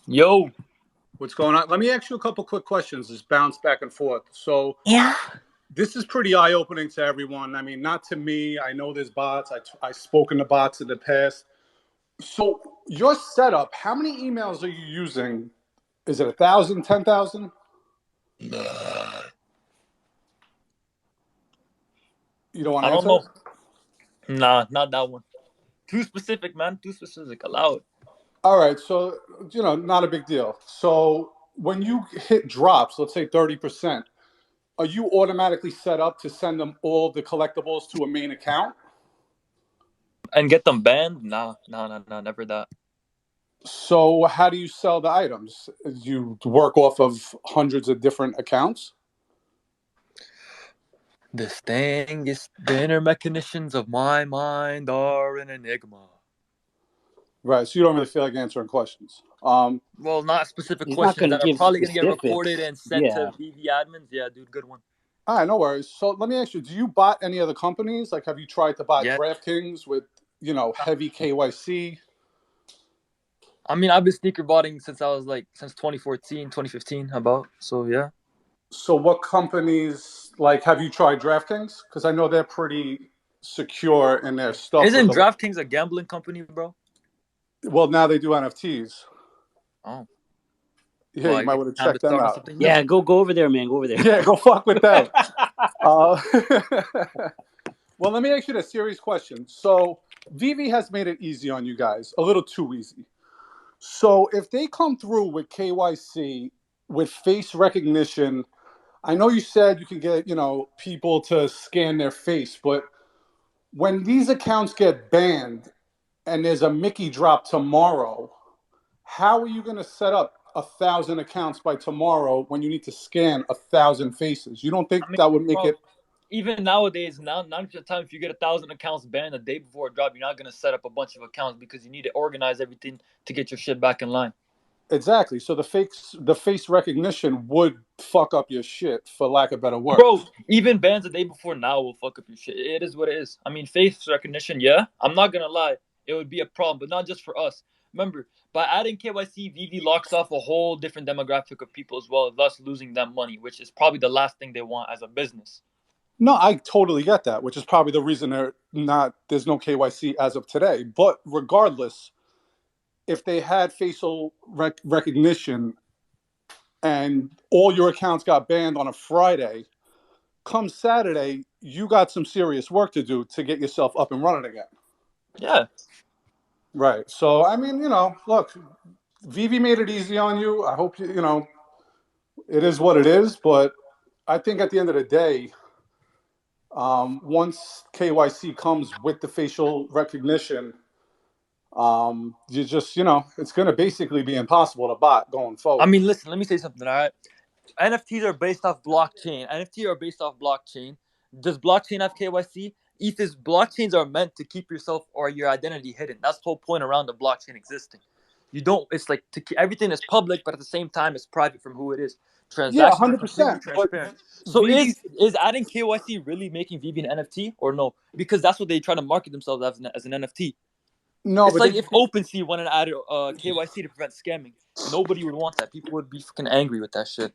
Yo. What's going on? Let me ask you a couple quick questions. Just bounce back and forth. So, yeah, this is pretty eye-opening to everyone. I mean, not to me. I know there's bots. I've spoken to bots in the past. So, your setup, how many emails are you using? Is it 1,000, 10,000? You don't want to answer? I don't know. Nah, not that one. Too specific, man. Too specific. Allow it. All right. So, not a big deal. So, when you hit drops, let's say 30%, are you automatically set up to send them all the collectibles to a main account? And get them banned? Nah, never that. So how do you sell the items? You work off of hundreds of different accounts? This thing is the inner machinations of my mind are an enigma. Right, so you don't really feel like answering questions. Well, not specific questions that are probably going to get recorded and sent to Veve admins. Yeah, dude, good one. All right, no worries. So let me ask you, do you bot any other companies? Like, have you tried to bot DraftKings with, heavy KYC? I mean, I've been sneaker botting since 2014, 2015, about. So, yeah. So what companies, have you tried DraftKings? Because I know they're pretty secure in their stuff. Isn't DraftKings a gambling company, bro? Well, now they do NFTs. Oh. Yeah, well, you might want to check them out. Yeah, go over there, man. Go over there. Yeah, go fuck with them. Well, let me ask you a serious question. So, Veve has made it easy on you guys, a little too easy. So, if they come through with KYC, with face recognition, I know you said you can get, people to scan their face, but when these accounts get banned and there's a Mickey drop tomorrow, how are you going to set up 1,000 accounts by tomorrow when you need to scan 1,000 faces? You don't think that would make it? Even nowadays, 90% of the time, if you get 1,000 accounts banned a day before a drop, you're not going to set up a bunch of accounts because you need to organize everything to get your shit back in line. Exactly. So the face recognition would fuck up your shit, for lack of better words. Bro, even bans a day before now will fuck up your shit. It is what it is. I mean, face recognition, yeah. I'm not going to lie. It would be a problem, but not just for us. Remember, by adding KYC, Veve locks off a whole different demographic of people as well, thus losing them money, which is probably the last thing they want as a business. No, I totally get that, which is probably the reason there's no KYC as of today. But regardless, if they had facial recognition and all your accounts got banned on a Friday, come Saturday, you got some serious work to do to get yourself up and running again. Yeah. Right. So, I mean, look, Vivi made it easy on you. I hope it is what it is. But I think at the end of the day, once KYC comes with the facial recognition, you just, it's going to basically be impossible to bot going forward. I mean, listen, let me say something, all right? NFTs are based off blockchain. Does blockchain have KYC? Ether's blockchains are meant to keep yourself or your identity hidden. That's the whole point around the blockchain existing. It's like everything is public, but at the same time, it's private from who it is. Yeah, Transactions are completely 100%. But transparent. So is adding KYC really making Veve an NFT or no? Because that's what they try to market themselves as an NFT. No, it's but like if OpenSea wanted to add KYC to prevent scamming. Nobody would want that. People would be fucking angry with that shit.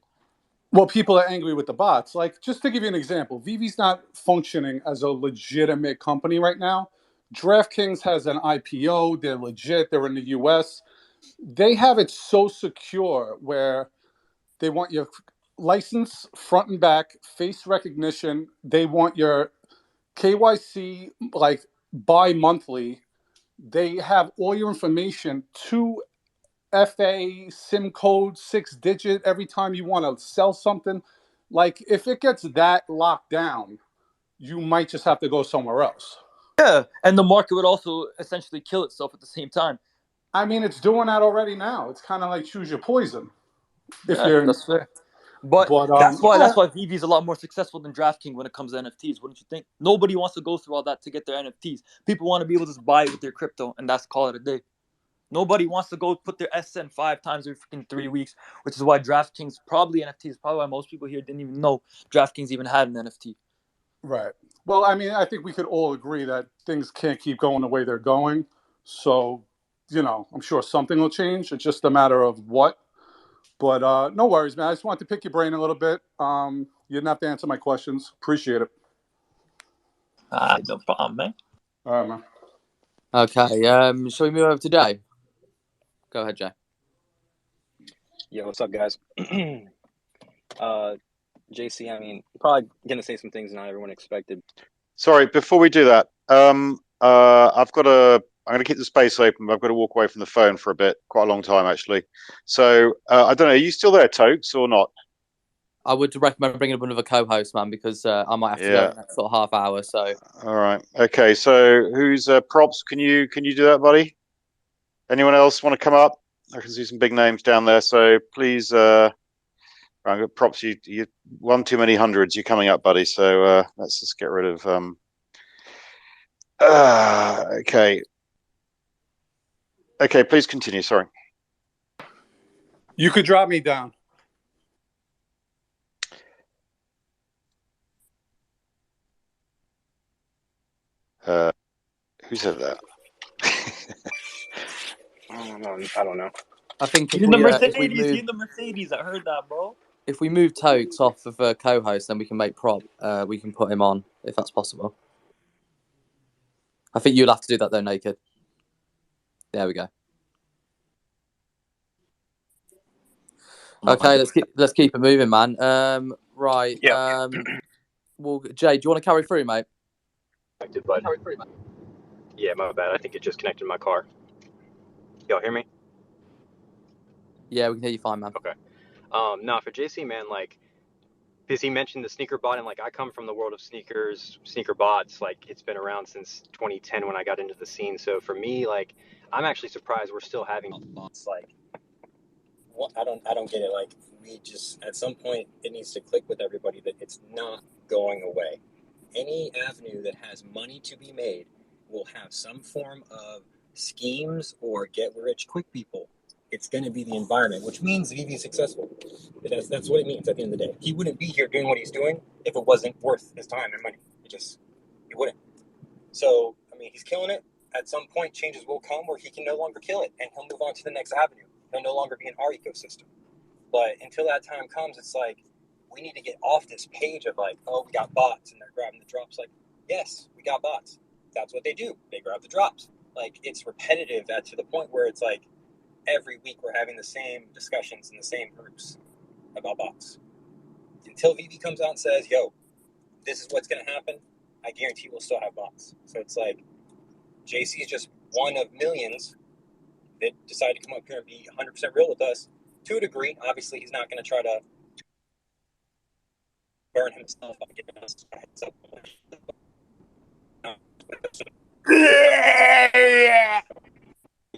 Well, people are angry with the bots. Like, just to give you an example, Vivi's not functioning as a legitimate company right now. DraftKings has an IPO. They're legit. They're in the US. They have it so secure where they want your license front and back, face recognition. They want your KYC like bi-monthly. They have all your information to FA, SIM code, 6-digit every time you want to sell something. Like, if it gets that locked down, you might just have to go somewhere else. Yeah, and the market would also essentially kill itself at the same time. I mean, it's doing that already now. It's kind of like choose your poison. That's fair. But that's why Veve is a lot more successful than DraftKings when it comes to NFTs. Wouldn't you think? Nobody wants to go through all that to get their NFTs. People want to be able to just buy it with their crypto, and that's call it a day. Nobody wants to go put their SN 5 times every freaking 3 weeks, which is why DraftKings, probably NFTs, probably why most people here didn't even know DraftKings even had an NFT. Right. Well, I mean, I think we could all agree that things can't keep going the way they're going. So, I'm sure something will change. It's just a matter of what. But no worries, man. I just wanted to pick your brain a little bit. You didn't have to answer my questions. Appreciate it. No problem, man. All right, man. Okay. Shall we move over to Jay? Go ahead, Jay. Yo, what's up, guys? JC, I mean, you're probably gonna say some things not everyone expected. Sorry, before we do that, I'm going to keep the space open, but I've got to walk away from the phone for a bit, quite a long time actually. So I don't know, are you still there, Tokes, or not? I would recommend bringing up another co-host, man, because I might have to go in the next sort of half hour. So. All right. Okay. So who's Props? Can you do that, buddy? Anyone else want to come up? I can see some big names down there. So please, Props. You one too many hundreds. You're coming up, buddy. So let's just get rid of. Okay. Okay. Please continue. Sorry. You could drop me down. Who said that? I don't know. I think in the Mercedes, I heard that, bro. If we move Tokes off of co-host, then we can make Prop. We can put him on if that's possible. I think you'll have to do that though, Naked. There we go. Okay, let's keep it moving, man. Right. Yeah. Well, Jay, do you want to carry through, mate? Yeah, my bad. I think it just connected my car. Y'all hear me? Yeah, we can hear you fine, man. Okay. No, for JC, man, like, because he mentioned the sneaker bot, and like, I come from the world of sneaker bots. Like, it's been around since 2010 when I got into the scene. So for me, like, I'm actually surprised we're still having bots. Like, I don't get it. Like, we just, at some point, it needs to click with everybody that it's not going away. Any avenue that has money to be made will have some form of schemes or get-rich-quick people. It's going to be the environment, which means Veve is successful. That's what it means at the end of the day. He wouldn't be here doing what he's doing if it wasn't worth his time and money. He wouldn't. So, I mean, he's killing it. At some point, changes will come where he can no longer kill it, and he'll move on to the next avenue. He'll no longer be in our ecosystem. But until that time comes, it's like, we need to get off this page of like, oh, we got bots and they're grabbing the drops. Like, yes, we got bots. That's what they do. They grab the drops. Like, it's repetitive to the point where it's like every week we're having the same discussions in the same groups about bots. Until Veve comes out and says, yo, this is what's going to happen, I guarantee we'll still have bots. So it's like JC is just one of millions that decided to come up here and be 100% real with us to a degree. Obviously, he's not going to try to burn himself by giving us a heads up.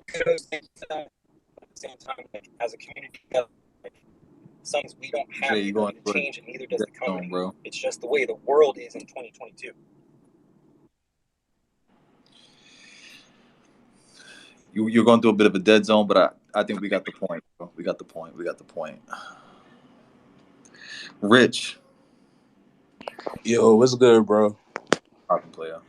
Kudos to them. At the same time, like, as a community, like, some things we don't have Jay, the you going ability to to change, and neither does the zone, company. bro? It's just the way the world is in 2022. You're going through a bit of a dead zone, but I think we got the point, bro. We got the point. We got the point. Rich, Yo, what's good, bro? popping player.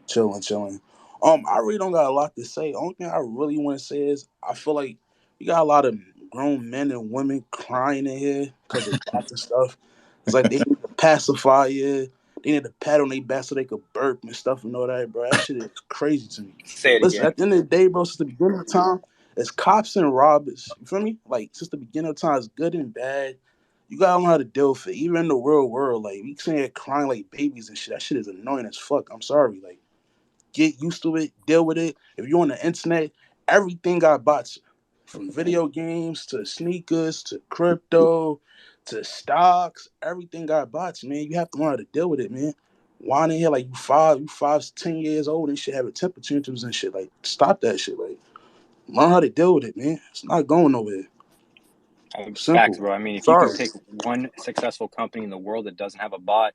Chilling. I really don't got a lot to say. Only thing I really want to say is I feel like you got a lot of grown men and women crying in here because of bots and stuff. It's like they need to pacify you. They need to pat on their back so they could burp and stuff and all that, bro. That shit is crazy to me. Say it Listen, again. at the end of the day, bro, since the beginning of time, it's cops and robbers. You feel me? Like, since the beginning of time, it's good and bad. You gotta learn how to deal with it. Even in the real world, like, we sitting here crying like babies and shit. That shit is annoying as fuck. I'm sorry. Like, get used to it, deal with it. If you're on the internet, everything got bots. From video games to sneakers to crypto to stocks, everything got bots, man. You have to learn how to deal with it, man. Why in here like you 10 years old and shit having temper tantrums and shit. Like, stop that shit. Like, learn how to deal with it, man. It's not going nowhere. Facts, Simple. bro. I mean, if you Sorry. can take one successful company in the world that doesn't have a bot,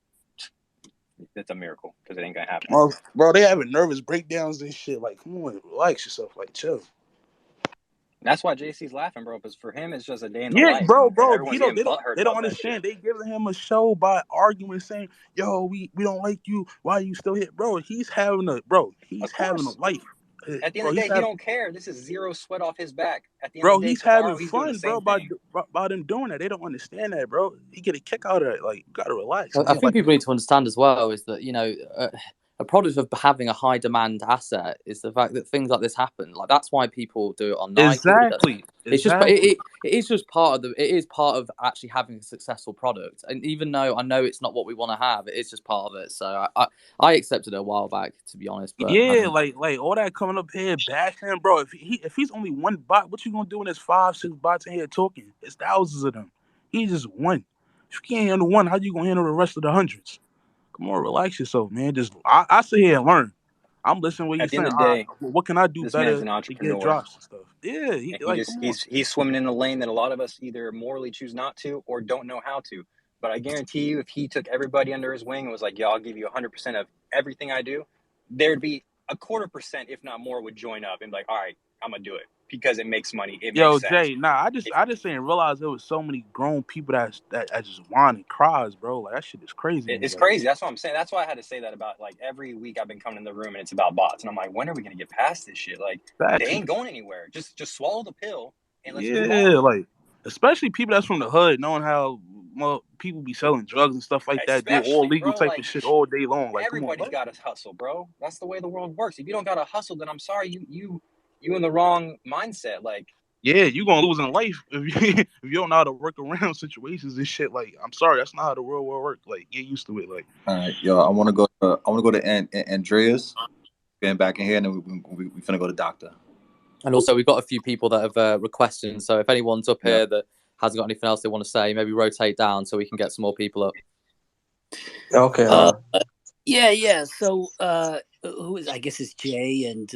it's a miracle because it ain't gonna happen. Well, bro, they having nervous breakdowns and shit. Like, come on, relax yourself. Like, chill. That's why JC's laughing, bro. Because for him, it's just a day in the Yeah, life, bro, and he everyone's don't, getting butthurt they don't about that shit. understand. They giving him a show by arguing, saying, "Yo, we don't like you. Why are you still here, bro?" He's having a life. At the end Bro, of the day, he don't care. This is zero sweat off his back. At the end of the day, he's having tomorrow he's doing the fun, bro, same thing. by them doing that. They don't understand that, bro. He get a kick out of it. Like, you gotta relax, I man. think Like, people need to understand as well is that, a product of having a high demand asset is the fact that things like this happen. Like, that's why people do it on Nike. exactly. It's just it is just part of it is part of actually having a successful product. And even though I know it's not what we want to have, it is just part of it. So I accepted it a while back, to be honest. But Yeah, like all that coming up here bashing him, bro. If he's only one bot, what you gonna do when there's 5, 6 bots in here talking? It's thousands of them. He's just one. If you can't handle one, how you gonna handle the rest of the hundreds? Come on, relax yourself, man. Just I sit here and learn. I'm listening to what At he's the end saying. of the day, What can I do this man's better an to get entrepreneur. drops and stuff? Yeah, And he's swimming in a lane that a lot of us either morally choose not to or don't know how to. But I guarantee you, if he took everybody under his wing and was like, "Yo, I'll give you 100% of everything I do," there'd be 0.25%, if not more, would join up and be like, "All right, I'm gonna do it because it makes money. It Yo, makes sense." Jay, nah, I just didn't realize there was so many grown people that just whine and cries, bro. Like, that shit is crazy. It's crazy. That's what I'm saying. That's why I had to say that about, like, every week I've been coming in the room and it's about bots, and I'm like, when are we gonna get past this shit? Like, they ain't going anywhere. Just swallow the pill and let's move on. Yeah, like, especially people that's from the hood, knowing how people be selling drugs and stuff like that, do all Especially, legal bro, type like, of shit all day long. Like, come on, everybody's got to hustle, bro. That's the way the world works. If you don't got to hustle, then I'm sorry, you in the wrong mindset. Like, yeah, you gonna lose in life if you don't know how to work around situations and shit. Like, I'm sorry, that's not how the real world works. Like, get used to it. Like, All right, yo, I want to go to Andreas, getting back in here, and then we finna go to Doctor. And also, we've got a few people that have requested. So if anyone's up here that hasn't got anything else they want to say, maybe rotate down so we can get some more people up. Okay. Yeah. So who is? I guess it's Jay and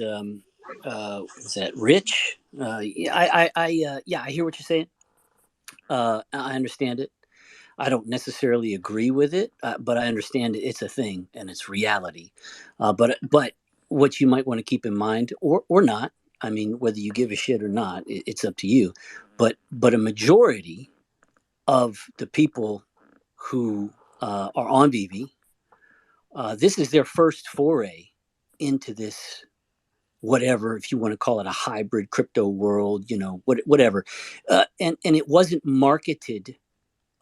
was that Rich? I hear what you're saying. I understand it. I don't necessarily agree with it, but I understand it's a thing and it's reality. But what you might want to keep in mind, or not, I mean, whether you give a shit or not, it's up to you. But a majority of the people who are on Veve, this is their first foray into this, whatever, if you want to call it a hybrid crypto world, whatever. And it wasn't marketed.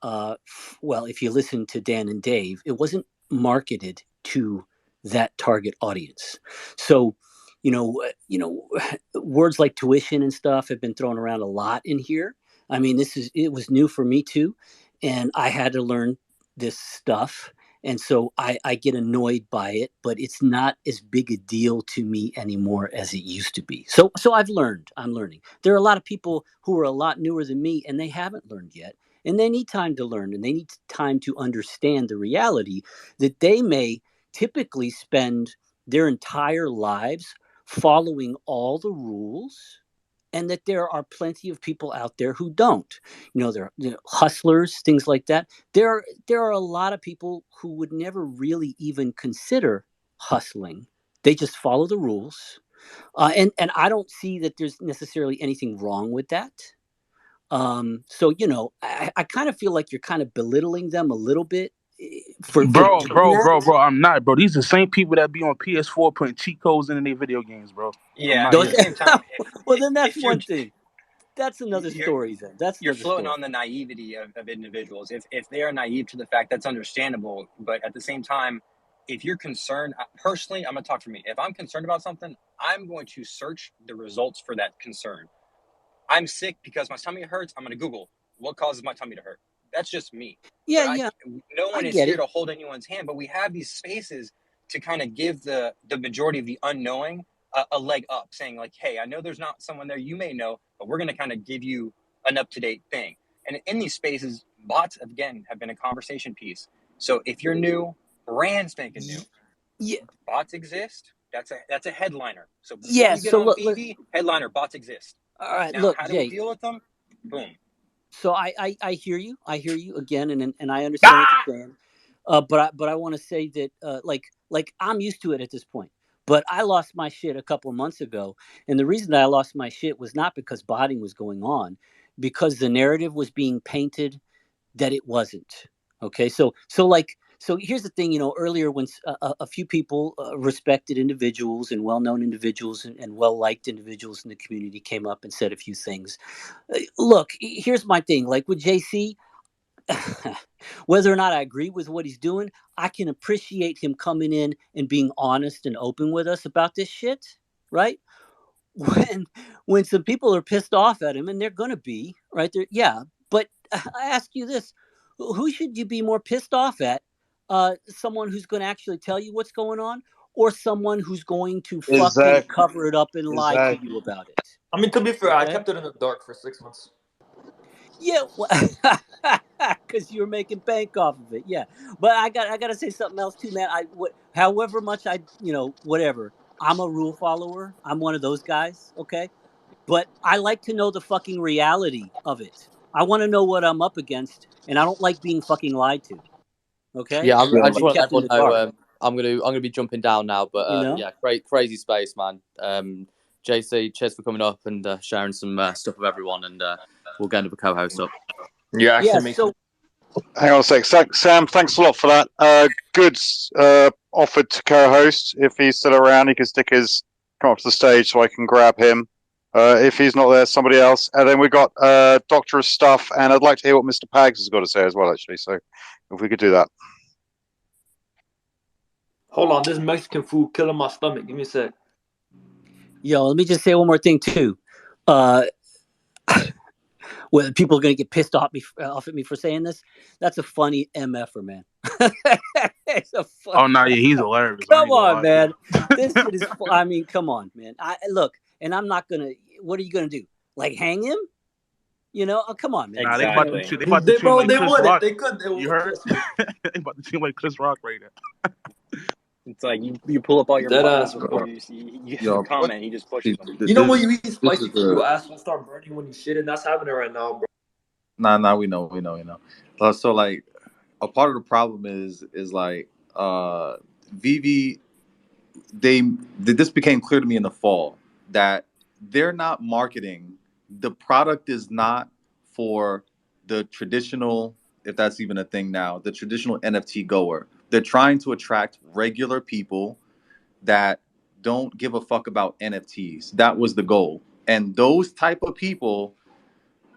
Well, if you listen to Dan and Dave, it wasn't marketed to that target audience. So, words like tuition and stuff have been thrown around a lot in here. I mean, it was new for me too, and I had to learn this stuff. And so I get annoyed by it, but it's not as big a deal to me anymore as it used to be. So I've learned. I'm learning. There are a lot of people who are a lot newer than me, and they haven't learned yet. And they need time to learn, and they need time to understand the reality that they may typically spend their entire lives following all the rules, and that there are plenty of people out there who don't. There are hustlers, things like that. There are a lot of people who would never really even consider hustling. They just follow the rules, and I don't see that there's necessarily anything wrong with that. So I kind of feel like you're kind of belittling them a little bit for Bro, doing bro, bro, that. bro. I'm not, bro. These are the same people that be on PS4 putting cheat codes in their video games, bro. I'm Yeah, not and at Those, the here. same time, well, then that's if you're one thing. That's another you're story. Then that's you're another floating story. on the naivety of individuals. If they are naive to the fact, that's understandable. But at the same time, if you're concerned, personally, I'm gonna talk for me. If I'm concerned about something, I'm going to search the results for that concern. I'm sick because my tummy hurts. I'm gonna Google what causes my tummy to hurt. That's just me. Yeah, But yeah, no I one is get here it. to hold anyone's hand. But we have these spaces to kind of give the majority of the unknowing a leg up, saying like, "Hey, I know there's not someone there you may know, but we're gonna kind of give you an up to date thing." And in these spaces, bots again have been a conversation piece. So if you're new, brand spanking new, Yeah, bots exist. That's a headliner. So before yeah. you get So on look, VV, headliner, bots exist. all right, Now, look, how do we Jay. deal with them? Boom. So I hear you. I hear you again, and I understand what you're saying. But I want to say that like I'm used to it at this point. But I lost my shit a couple of months ago, and the reason that I lost my shit was not because botting was going on, because the narrative was being painted that it wasn't. Okay, so here's the thing. Earlier when a few people, respected individuals and well-known individuals and well-liked individuals in the community came up and said a few things. Look, here's my thing. Like with JC, whether or not I agree with what he's doing, I can appreciate him coming in and being honest and open with us about this shit, right? When some people are pissed off at him, and they're gonna be right there, yeah. But I ask you this: who should you be more pissed off at? Someone who's going to actually tell you what's going on, or someone who's going to fucking Exactly. cover it up and lie to you Exactly. about it? I mean, to be fair, I Okay. kept it in the dark for 6 months. Yeah, because you're making bank off of it. Yeah, but I got to say something else too, man. However much whatever. I'm a rule follower. I'm one of those guys. Okay, but I like to know the fucking reality of it. I want to know what I'm up against, and I don't like being fucking lied to. Okay, Yeah, I I like just it want to let kept in everyone the know dark. I'm gonna be jumping down now, but You know. yeah, crazy space, man. JC, cheers for coming up and sharing some stuff with everyone, and we'll get another co-host up. Yeah, Yeah. actually, So Hang on a sec. Sam, thanks a lot for that. Goods offered to co-host. If he's still around, he can come up to the stage so I can grab him. If he's not there, somebody else. And then we got Doctor of Stuff, and I'd like to hear what Mr. Pags has got to say as well, actually. So if we could do that. hold on, this Mexican food killing my stomach. Give me a sec. yo, let me just say one more thing too. Well, people are gonna get pissed off at me for saying this. That's a funny mf'er, man. It's a Oh funny. no, yeah, he's hilarious. I Come ain't gonna on, lie to you. man. This shit is. I mean, come on, man. I look, and I'm not gonna. What are you gonna do? Like hang him? Oh, come on, man. Nah, they about to Exactly. treat they about to They, treat him bro, like they Chris would if Rock. they could. You heard? Trust me. They about to treat him like Chris Rock right now. It's like you pull up all your Dead buttons ass, before bro. you have a Yo, what? comment. He just pushes them. You know when This you eat this spicy is food, your ass will start burning when you shit, and that's happening right now, bro. nah. We know. So like, a part of the problem is like, Vivi. This became clear to me in the fall that they're not marketing. The product is not for the traditional, if that's even a thing now, the traditional NFT goer. They're trying to attract regular people that don't give a fuck about NFTs. That was the goal. And those type of people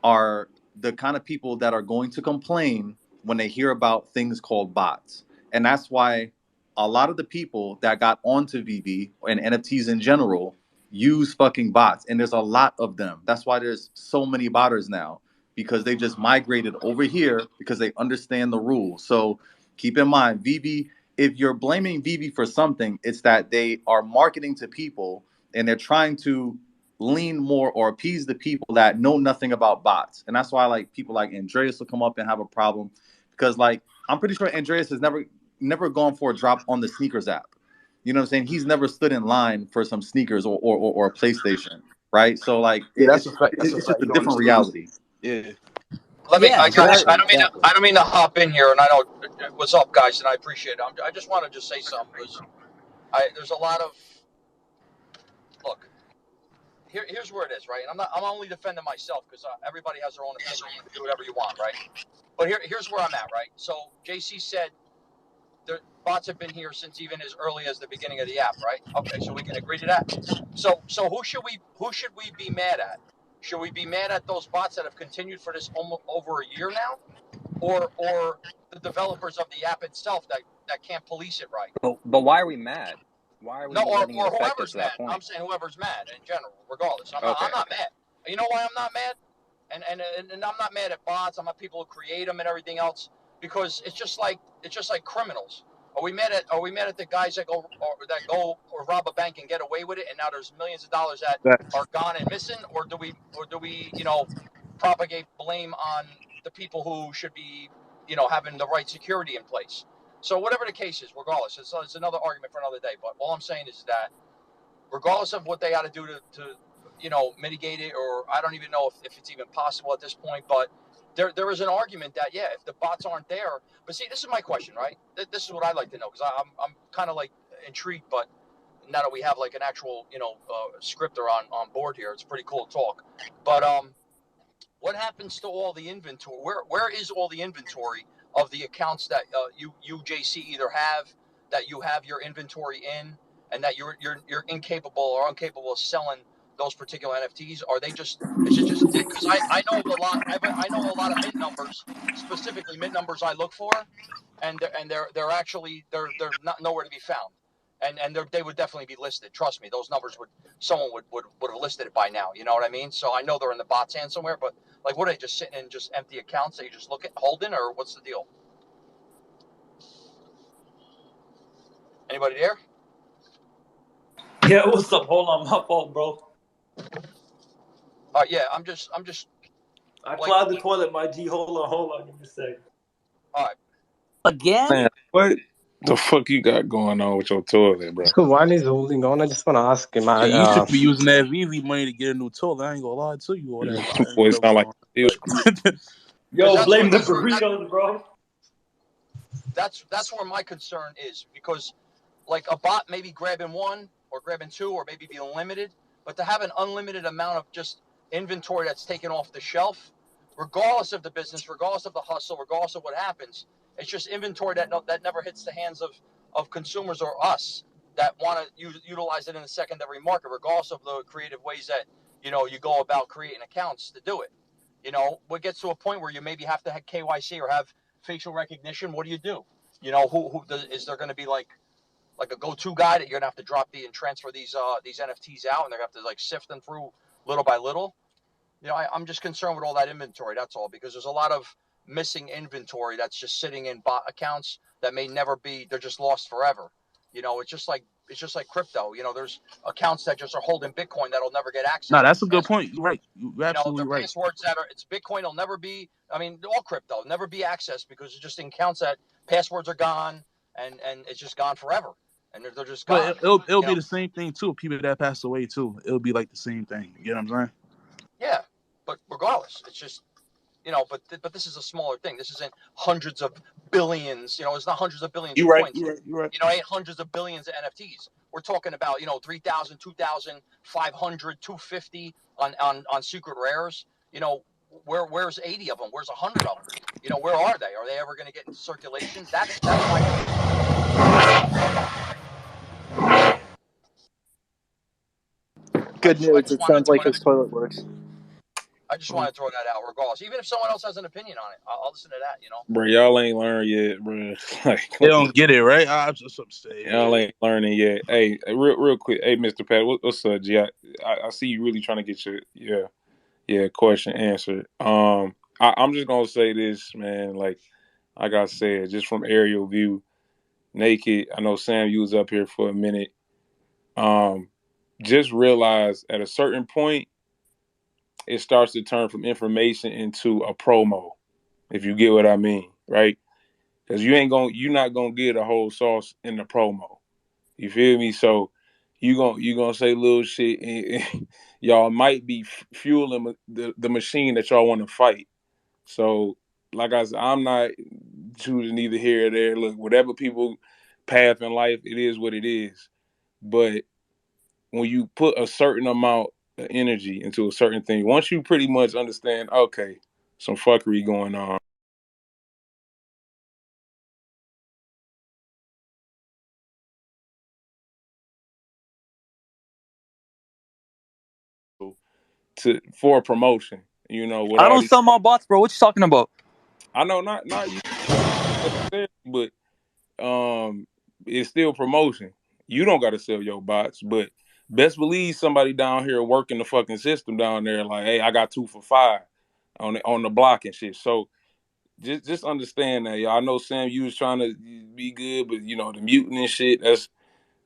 are the kind of people that are going to complain when they hear about things called bots. And that's why a lot of the people that got onto VV and NFTs in general use fucking bots. And there's a lot of them. That's why there's so many botters now, because they just migrated over here because they understand the rules. So Keep in mind, Veve, if you're blaming Veve for something, it's that they are marketing to people and they're trying to lean more or appease the people that know nothing about bots. And that's why like people like Andreas will come up and have a problem, because like I'm pretty sure Andreas has never gone for a drop on the sneakers app. You know what I'm saying? He's never stood in line for some sneakers or a PlayStation, right? So like Yeah, that's a fact. That's a it's just fact. a You go on the different street. reality. Yeah. Let me, Yeah, guys. exactly, exactly. I don't mean to hop in here, and I know what's up, guys, and I appreciate it. I just want to just say something because there's a lot of look. Here's where it is, right? And I'm only defending myself because everybody has their own opinion. You can do whatever you want, right? But here's where I'm at, right? So JC said the bots have been here since even as early as the beginning of the app, right? Okay, so we can agree to that. So who should we be mad at? Should we be mad at those bots that have continued for this almost over a year now, or the developers of the app itself that can't police it right? But why are we mad? Why are No, we letting it or affect us whoever's to mad. that point? I'm saying whoever's mad in general, regardless. Okay, I'm not okay. mad. You know why I'm not mad? And I'm not mad at bots. I'm not people who create them and everything else, because it's just like criminals. Are we mad at the guys that go or rob a bank and get away with it, and now there's millions of dollars that That's are gone and missing, or do we propagate blame on the people who should be having the right security in place? So whatever the case is, regardless, it's another argument for another day. But all I'm saying is that regardless of what they got to do to mitigate it, or I don't even know if it's even possible at this point, but there is an argument that if the bots aren't there. But see, this is my question, right? This is what I'd like to know, because I'm kind of like intrigued, but now that we have like an actual scripter on board here, it's pretty cool to talk. But what happens to all the inventory? Where is all the inventory of the accounts that you JC either have, that you have your inventory in, and that you're incapable or incapable of selling those particular NFTs? Are they just is it just dead? Because I know of a lot. I know a lot of mint numbers, specifically mint numbers I look for, and they're actually they're not nowhere to be found. And they would definitely be listed. Trust me, those numbers someone would have listed it by now. You know what I mean? So I know they're in the bot's hand somewhere. But like, what are they just sitting in just empty accounts that you just look at holding, or what's the deal? Anybody there? Yeah, what's up? Hold on, my fault, bro. Yeah, I'm just. I clogged the toilet, my G. Hold on, give me a sec. All right. Again? man. What the fuck you got going on with your toilet, bro? So while he's holding on, I just want to ask him. Yeah, you should be using that Veve money to get a new toilet. I ain't gonna lie to you. All that Boy, it jokes sound like on. it was Yo, blame the burritos, bro. That's where my concern is, because like a bot maybe grabbing one or grabbing two or maybe be limited, but to have an unlimited amount of just inventory that's taken off the shelf, regardless of the business, regardless of the hustle, regardless of what happens, it's just inventory that never hits the hands of consumers or us that want to utilize it in the secondary market, regardless of the creative ways that you go about creating accounts to do it. What gets to a point where you maybe have to have KYC or have facial recognition. What do you do? Is there going to be like a go-to guy that you're gonna have to drop and transfer these NFTs out, and they're gonna have to like sift them through little by little? I'm just concerned with all that inventory. That's all, because there's a lot of missing inventory that's just sitting in bot accounts that may never be. They're just lost forever. It's just like crypto. There's accounts that just are holding Bitcoin that'll never get access Nah, to. that's a good point. You're right. You're absolutely The right. passwords it's Bitcoin will never be. I mean, all crypto never be accessed because it's just in accounts that passwords are gone, and it's just gone forever, and they're just But gone. it'll be the same thing too. People that pass away too. It'll be like the same thing. You know what I'm saying? Yeah, but regardless, it's just but this is a smaller thing. This isn't hundreds of billions. It's not hundreds of billions You're of right. coins. You're right. You're right. Ain't hundreds of billions of NFTs. We're talking about 3,000, 2,000, 500, 250 on secret rares. Where's 80 of them? Where's 100 of them? Where are they? Are they ever going to get into circulation? That's my. Good news. It sounds like his toilet works. I just want to throw that out, regardless. Even if someone else has an opinion on it, I'll listen to that. bro. Y'all ain't learned yet, bro. Like, They don't get it right. I'm just upset. y'all ain't learning yet. Hey, real quick. Hey, Mr. Pat, what's up, G? I see you really trying to get your question answered. I'm just gonna say this, man. Like, like I said, just from aerial view, naked. I know Sam, you was up here for a minute. Just realize at a certain point, it starts to turn from information into a promo, if you get what I mean, right? Because you're not gonna get a whole sauce in the promo. You feel me? So you gonna say little shit, and y'all might be fueling the machine that y'all want to fight. So, like I said, I'm not choosing either here or there. Look, whatever people path in life, it is what it is. But when you put a certain amount of energy into a certain thing, once you pretty much understand, okay, some fuckery going on. For a promotion, with I all don't these. sell my bots, bro. What you talking about? I know not you necessarily, but it's still promotion. You don't got to sell your bots, but best believe somebody down here working the fucking system down there, like, hey, I got 2 for 5 on the block and shit. So just understand that, y'all. I know Sam, you was trying to be good, but the muting and shit. That's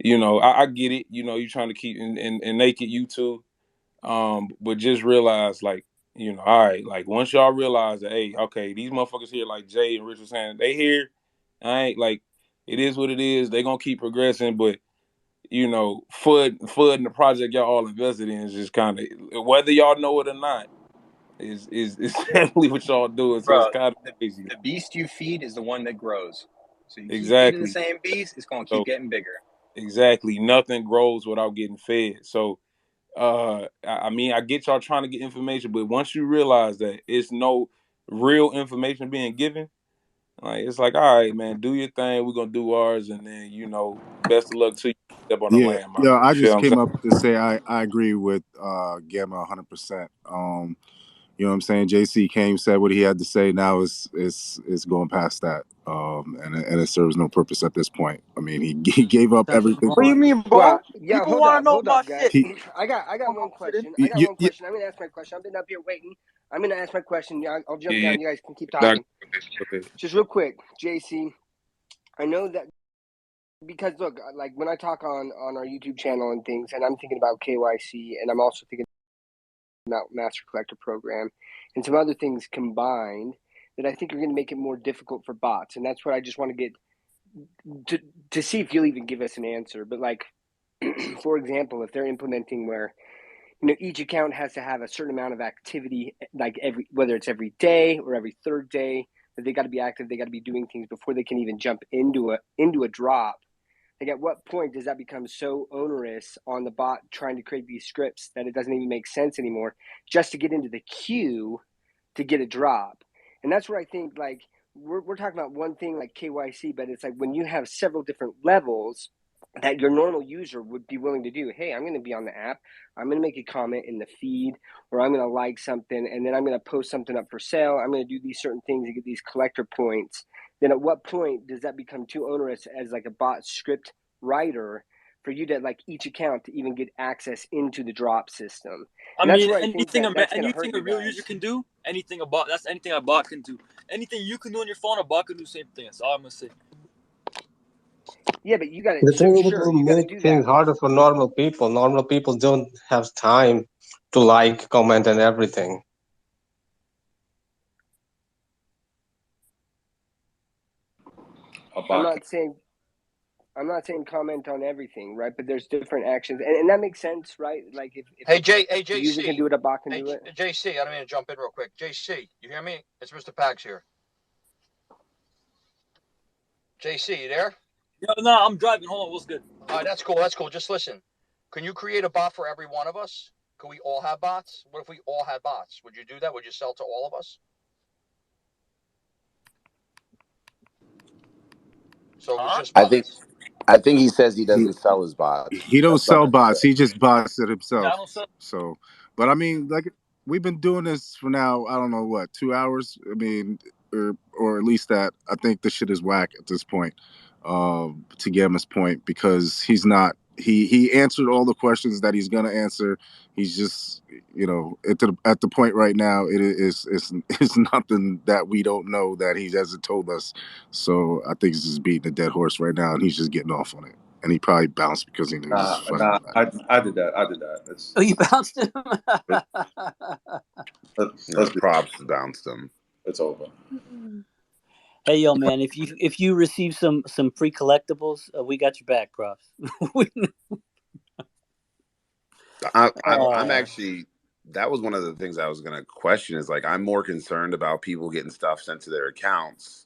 I get it. You trying to keep and naked you too. But just realize, like, all right, like once y'all realize that, hey, okay, these motherfuckers here, like Jay and Rich was saying, they here. I ain't like, it is what it is. They gonna keep progressing, but FUD in the project y'all all invested in is just kind of, whether y'all know it or not, is definitely what y'all doing. So it's Bro, kind of crazy. the beast you feed is the one that grows. So you keep feeding the Exactly. same beast, it's gonna So keep getting bigger. exactly, nothing grows without getting fed. So I mean, I get y'all trying to get information, but once you realize that it's no real information being given, like, it's like, all right, man, do your thing. We're gonna do ours, and then best of luck to you. Step on the Yeah, landmine. yeah. I You feel just what I'm came saying? up to say I agree with Gamma 100%. You know what I'm saying? JC came, said what he had to say. Now it's going past that, and it serves no purpose at this point. I mean, he gave up everything. What do you mean, bro? Well, yeah, People want to know hold my up, guys. shit. He, I got one question. I got you, one you, question. I'm gonna ask my question. I've been up here waiting. I'm gonna ask my question. I'll jump Yeah, down. You guys can keep yeah. talking. Okay. Just real quick, JC. I know that because look, like when I talk on our YouTube channel and things, and I'm thinking about KYC, and I'm also thinking about Master Collector Program, and some other things combined that I think are going to make it more difficult for bots. And that's what I just want to get to see if you'll even give us an answer. But like, for example, if they're implementing where each account has to have a certain amount of activity, like whether it's every day or every third day, that they got to be active, they got to be doing things before they can even jump into a drop. Like, at what point does that become so onerous on the bot trying to create these scripts that it doesn't even make sense anymore just to get into the queue to get a drop? And that's where I think, like, we're talking about one thing like KYC, but it's like when you have several different levels that your normal user would be willing to do. Hey, I'm going to be on the app. I'm going to make a comment in the feed, or I'm going to like something, and then I'm going to post something up for sale. I'm going to do these certain things to get these collector points. Then at what point does that become too onerous as like a bot script writer for you to like each account to even get access into the drop system? I And that's mean, where I think that's going to hurt a you real guys. user can do, anything a bot can do. Anything you can do on your phone, a bot can do the same thing. That's all I'm gonna say. Yeah, but you got to, The so thing is, it sure, will you got to make do that. things harder for normal people. Normal people don't have time to like, comment, and everything. I'm not saying comment on everything, right? But there's different actions, and that makes sense, right? Like if Hey, the user can do it, a bot can do it. JC, I don't mean to jump in real quick. JC, you hear me? It's Mr. Pax here. JC, you there? Yeah, no, I'm driving. Hold on, what's good? All right, that's cool. That's cool. Just listen. Can you create a bot for every one of us? Can we all have bots? What if we all had bots? Would you do that? Would you sell to all of us? So it was just bots. I think he says he doesn't sell his bots. he don't That's not sell what he bots. said. He just bots it Yeah, I himself. don't sell. So, but I mean, like, we've been doing this for now, I don't know what, 2 hours. I mean, or at least that. I think the shit is whack at this point. To Gamma's point, because he's not he answered all the questions that he's gonna answer. He's just, you know, at the point right now, it's nothing that we don't know that he hasn't told us. So I think he's just beating a dead horse right now, and he's just getting off on it. And he probably bounced because he knew he's fucking. I did that. Oh, you bounced him? Props bounced him. It's over. Hey, yo, man! If you receive some free collectibles, we got your back, Props. I'm actually. That was one of the things I was going to question. Is like I'm more concerned about people getting stuff sent to their accounts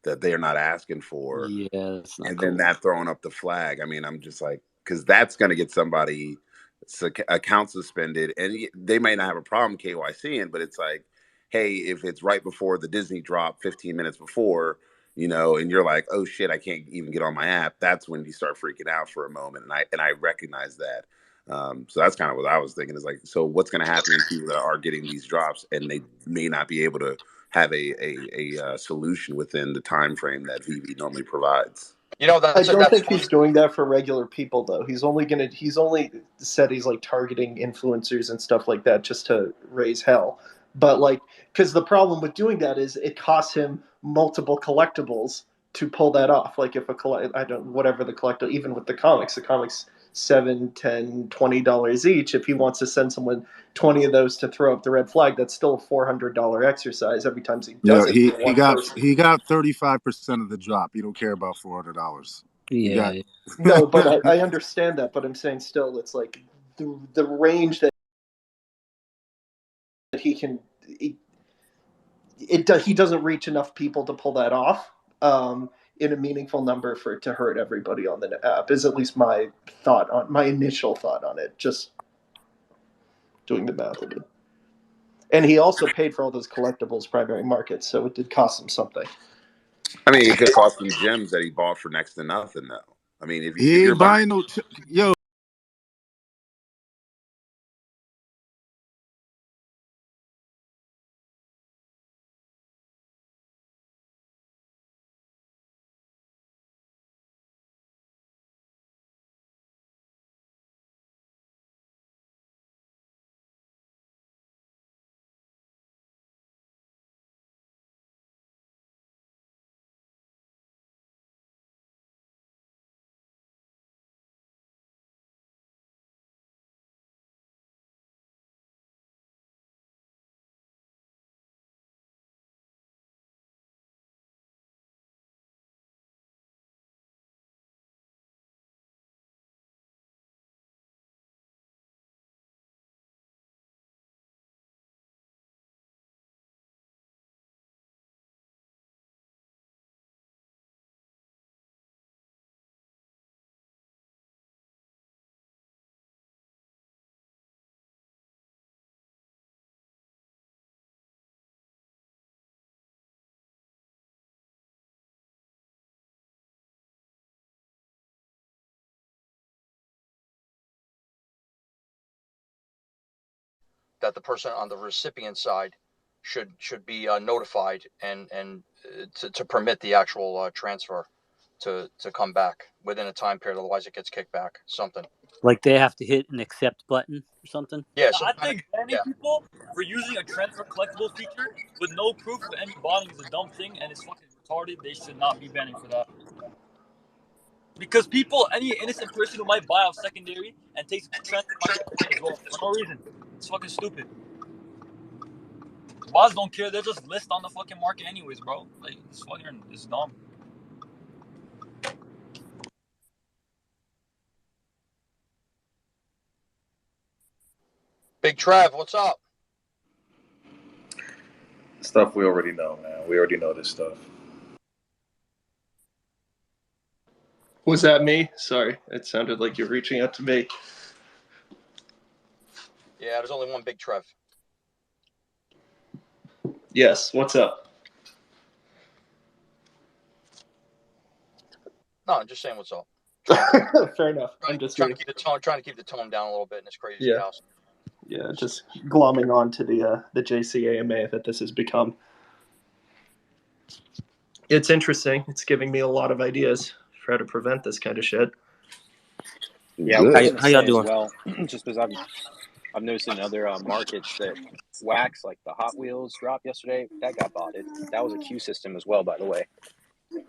that they are not asking for. Yeah, that's not and cool. then that throwing up the flag. I mean, I'm just like, because that's going to get somebody account suspended, and they may not have a problem KYCing, but it's like, hey, if it's right before the Disney drop, 15 minutes before, you know, and you're like, oh shit, I can't even get on my app. That's when you start freaking out for a moment, and I recognize that. So that's kind of what I was thinking. Is like, so what's going to happen to people that are getting these drops and they may not be able to have a solution within the time frame that Veve normally provides? You know, I don't think he's doing that for regular people though. He's only said he's like targeting influencers and stuff like that just to raise hell. But like, because the problem with doing that is it costs him multiple collectibles to pull that off. Like if whatever the collectible, even with the comics $7, $10, $20 each. If he wants to send someone 20 of those to throw up the red flag, that's still a $400 exercise every time he does it. He got 35% of the drop. He don't care about $400. Yeah. No, but I understand that. But I'm saying still, it's like the range that he can. He doesn't reach enough people to pull that off in a meaningful number for it to hurt everybody on the app. Is at least my initial thought on it. Just doing the math of it. And he also paid for all those collectibles primary markets, so it did cost him something. I mean, it could cost him gems that he bought for next to nothing, though. I mean, if he you're ain't buying no yo. that the person on the recipient side should be notified and to permit the actual transfer to come back within a time period. Otherwise, it gets kicked back. Something. Like they have to hit an accept button or something. Yeah, I think banning people for using a transfer collectible feature with no proof of any bonding is a dumb thing and it's fucking retarded. They should not be banning for that. Because any innocent person who might buy off secondary and takes transfer money as well for no reason. It's fucking stupid. Bots don't care. They're just list on the fucking market anyways, bro. Like it's dumb. Big Trev, what's up? Stuff we already know, man. We already know this stuff. Was that me? Sorry, it sounded like you're reaching out to me. Yeah, there's only one Big Trev. Yes, what's up? No, I'm just saying what's up. Fair enough. I'm just trying to keep the tone down a little bit in this crazy house. Yeah, just glomming on to the JCAMA that this has become. It's interesting. It's giving me a lot of ideas for how to prevent this kind of shit. Yeah, I was Good. just gonna How y'all say as doing? well, just because I've noticed in other markets that wax, like the Hot Wheels drop yesterday, that got botted. That was a queue system as well, by the way.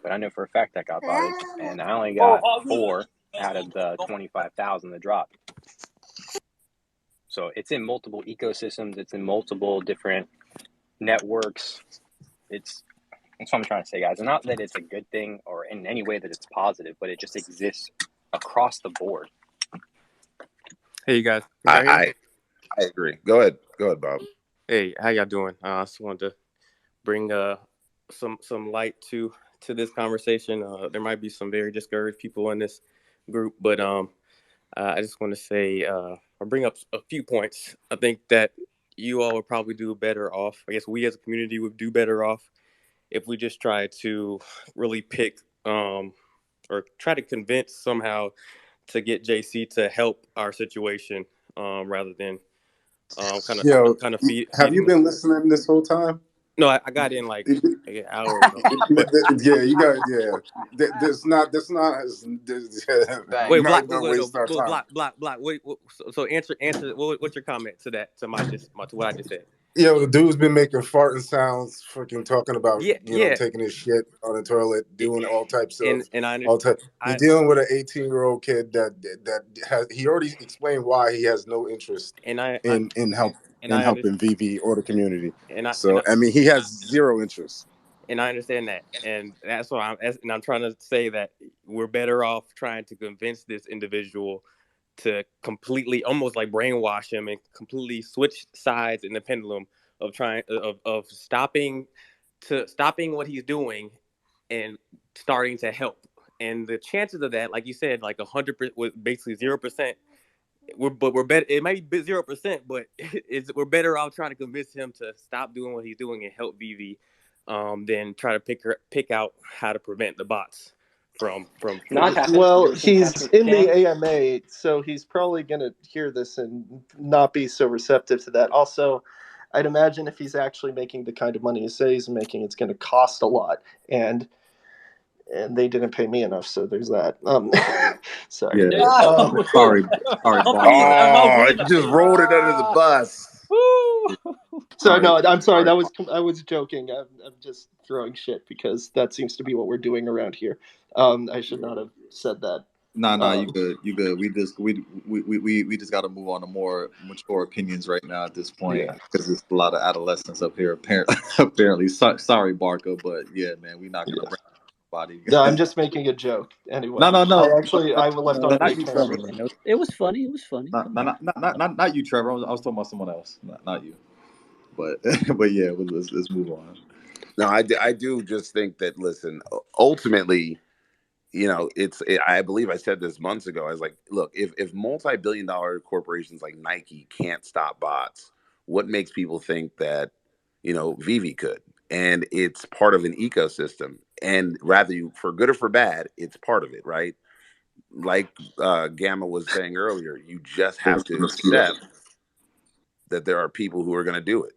But I know for a fact that got botted, and I only Oh, got Hot Wheels. 4 out of the 25,000 that dropped. So it's in multiple ecosystems. It's in multiple different networks. That's what I'm trying to say, guys. And not that it's a good thing or in any way that it's positive, but it just exists across the board. Hey, you guys. Can y'all hear me? I agree. Go ahead, Bob. Hey, how y'all doing? I just wanted to bring some light to this conversation. There might be some very discouraged people in this group, but I just want to say I'll bring up a few points. I think that you all would probably do better off. I guess we as a community would do better off if we just try to really pick or try to convince somehow to get JC to help our situation rather than Yo, kind of have you feeding. been listening this whole time? No, I got in like an hour ago. But Yeah, you got There's not. wait, I'm not block. gonna Wait, no, waste our time. block. Wait. So answer. What's your comment to that? To what I just said? Yo, the dude's been making farting sounds, freaking talking about Yeah. taking his shit on the toilet, doing all types of And all type. You're I dealing with an 18-year-old kid that has. He already explained why he has no interest and I in and I understand. helping VV or the community. And I So I mean, he has zero interest. and I understand that, and that's why I'm trying to say that we're better off trying to convince this individual to completely, almost like brainwash him and completely switch sides in the pendulum of trying of stopping what he's doing and starting to help. And the chances of that, like you said, like 100% with basically 0%. We're better. It might be 0%, but we're better off trying to convince him to stop doing what he's doing and help Vivi, than try to pick out how to prevent the bots from. Well, he's in the AMA, so he's probably going to hear this and not be so receptive to that. Also, I'd imagine if he's actually making the kind of money he says he's making, it's going to cost a lot, and they didn't pay me enough, so there's that. Sorry. Yeah. Sorry, Bob. Oh, it just rolled it under the bus. Sorry, no, I'm sorry. I was joking. I'm just throwing shit because that seems to be what we're doing around here. I should not have said that. Nah, you good. You good. We just got to move on to more mature opinions right now at this point because there's a lot of adolescents up here. Apparently, sorry, Barco, but yeah, man, we're not gonna bring body. No, I'm just making a joke. Anyway, No. I left on Not great you, terms Trevor. with him. It was funny. It was funny. Not you, Trevor. I was talking about someone else. Not you. But but yeah, let's move on. No, I do just think that, listen, ultimately, I believe I said this months ago. I was like, look, if multi-billion-dollar corporations like Nike can't stop bots, what makes people think that, Vivi could? And it's part of an ecosystem. And rather for good or for bad, it's part of it, right? Like Gamma was saying earlier, you just have to accept that there are people who are going to do it.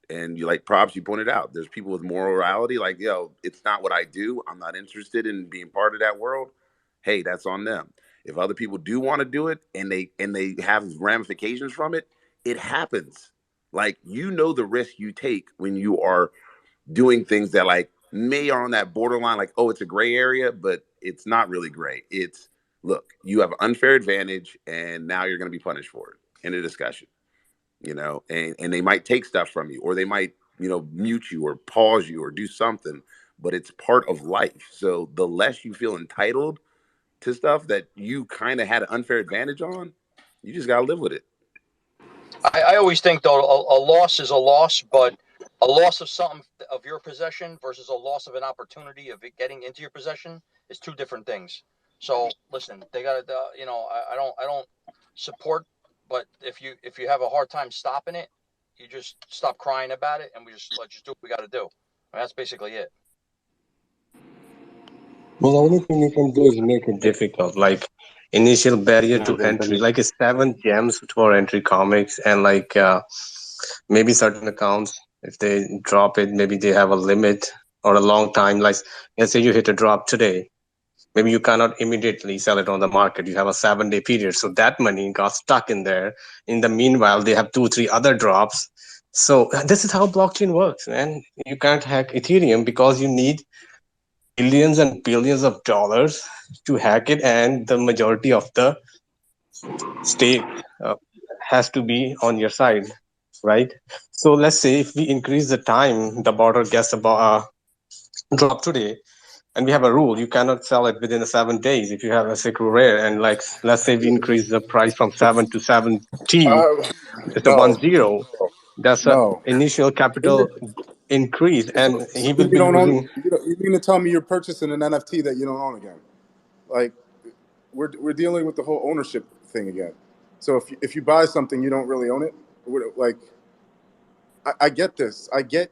And you, like Props, you pointed out, there's people with morality, like, yo, it's not what I do. I'm not interested in being part of that world. Hey, that's on them. If other people do want to do it and they have ramifications from it, it happens. Like, the risk you take when you are doing things that like may are on that borderline, like, oh, it's a gray area, but it's not really gray. It's, look, you have unfair advantage and now you're going to be punished for it in a discussion. And they might take stuff from you, or they might, mute you or pause you or do something, but it's part of life. So the less you feel entitled to stuff that you kind of had an unfair advantage on, you just got to live with it. I always think, though, a loss is a loss, but a loss of something of your possession versus a loss of an opportunity of it getting into your possession is two different things. So listen, they got to, I don't support, but if you have a hard time stopping it, you just stop crying about it, and let's just do what we got to do. That's basically it. Well, the only thing you can do is make it difficult, like initial barrier to entry, like 7 gems for entry comics, and like maybe certain accounts, if they drop it, maybe they have a limit or a long time. Like, let's say you hit a drop today, Maybe you cannot immediately sell it on the market. You have a 7-day period. So that money got stuck in there. In the meanwhile, they have 2-3 other drops. So this is how blockchain works, man. You can't hack Ethereum because you need billions and billions of dollars to hack it, and the majority of the stake has to be on your side, right? So let's say if we increase the time the border gets about drop today, and we have a rule: you cannot sell it within the 7 days if you have a secret rare. And like, let's say we increase the price from 7 to 70, it's a No, 10. That's a no. initial capital increase, and he will You be don't own. losing. You mean to tell me you're purchasing an NFT that you don't own again? Like, we're dealing with the whole ownership thing again. So if you buy something you don't really own it, like, I get this. I get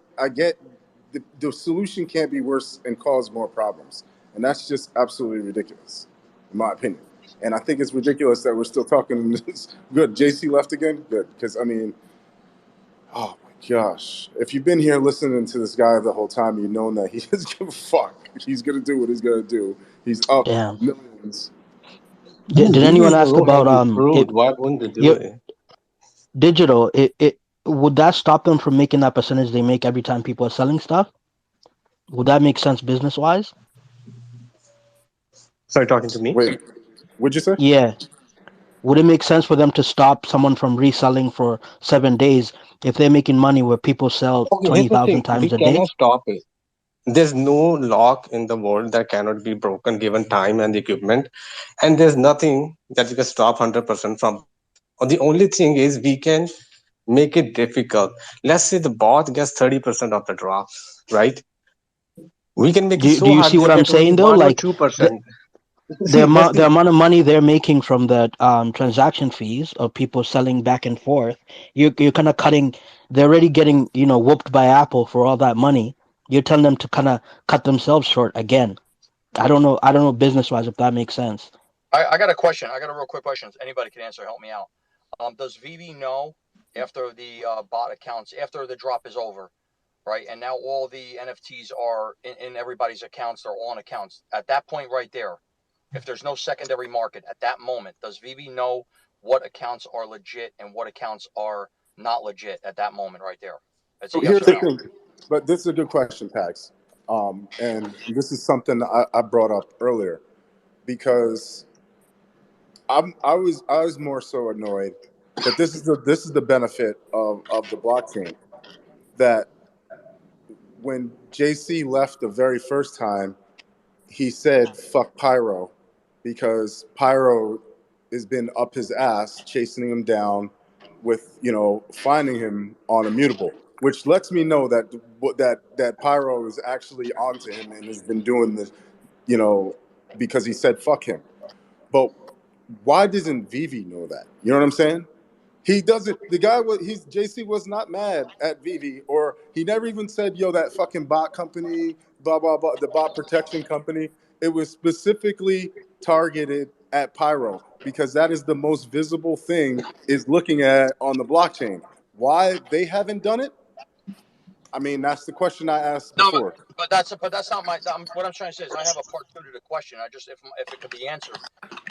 the solution can't be worse and cause more problems, and that's just absolutely ridiculous, in my opinion. And I think it's ridiculous that we're still talking this. Good. JC left again. Good, because I mean, oh my gosh, if you've been here listening to this guy the whole time, you've known that he doesn't give a fuck. He's gonna do what he's gonna do. He's up Damn. millions. Did Vivi anyone is a ask about low-hanging fruit. Why wouldn't they do your it? digital? It would that stop them from making that percentage they make every time people are selling stuff? Would that make sense business wise? Sorry, talking to me? Wait, what'd you say? Yeah. Would it make sense for them to stop someone from reselling for 7 days if they're making money where people sell Okay, here's the 20,000 thing: times we a day? cannot stop it. There's no lock in the world that cannot be broken given time and equipment, and there's nothing that you can stop 100% from. Or the only thing is we can make it difficult. Let's say the bot gets 30% of the drops, right? We can make it Do so you hard see they what I'm get only saying though? 1 or Like the 2%. the See, let's amount the say, amount of money they're making from the transaction fees of people selling back and forth, you're kind of cutting. They're already getting whooped by Apple for all that money. You're telling them to kind of cut themselves short again. I don't know business wise if that makes sense. I got a question. I got a real quick question. Anybody can answer. Help me out. Does Veve know after the bot accounts, after the drop is over, right? And now all the NFTs are in everybody's accounts. They're all on accounts. At that point right there, if there's no secondary market at that moment, does Veve know what accounts are legit and what accounts are not legit at that moment right there? It's a So yes here's or the no. thing, but this is a good question, Pax. And this is something I brought up earlier because I was more so annoyed, but this is the benefit of the blockchain, that when JC left the very first time, he said fuck Pyro because Pyro has been up his ass chasing him down with finding him on Immutable, which lets me know that Pyro is actually onto him and has been doing this, you know, because he said fuck him. But why doesn't Vivi know that? You know what I'm saying? He doesn't. The guy was. He's JC was not mad at Vivi, or he never even said, "Yo, that fucking bot company, blah blah blah, the bot protection company." It was specifically targeted at Pyro because that is the most visible thing is looking at on the blockchain. Why they haven't done it? I mean, that's the question I asked No, before. but that's not my. What I'm trying to say is I have a part two to the question. I just if it could be answered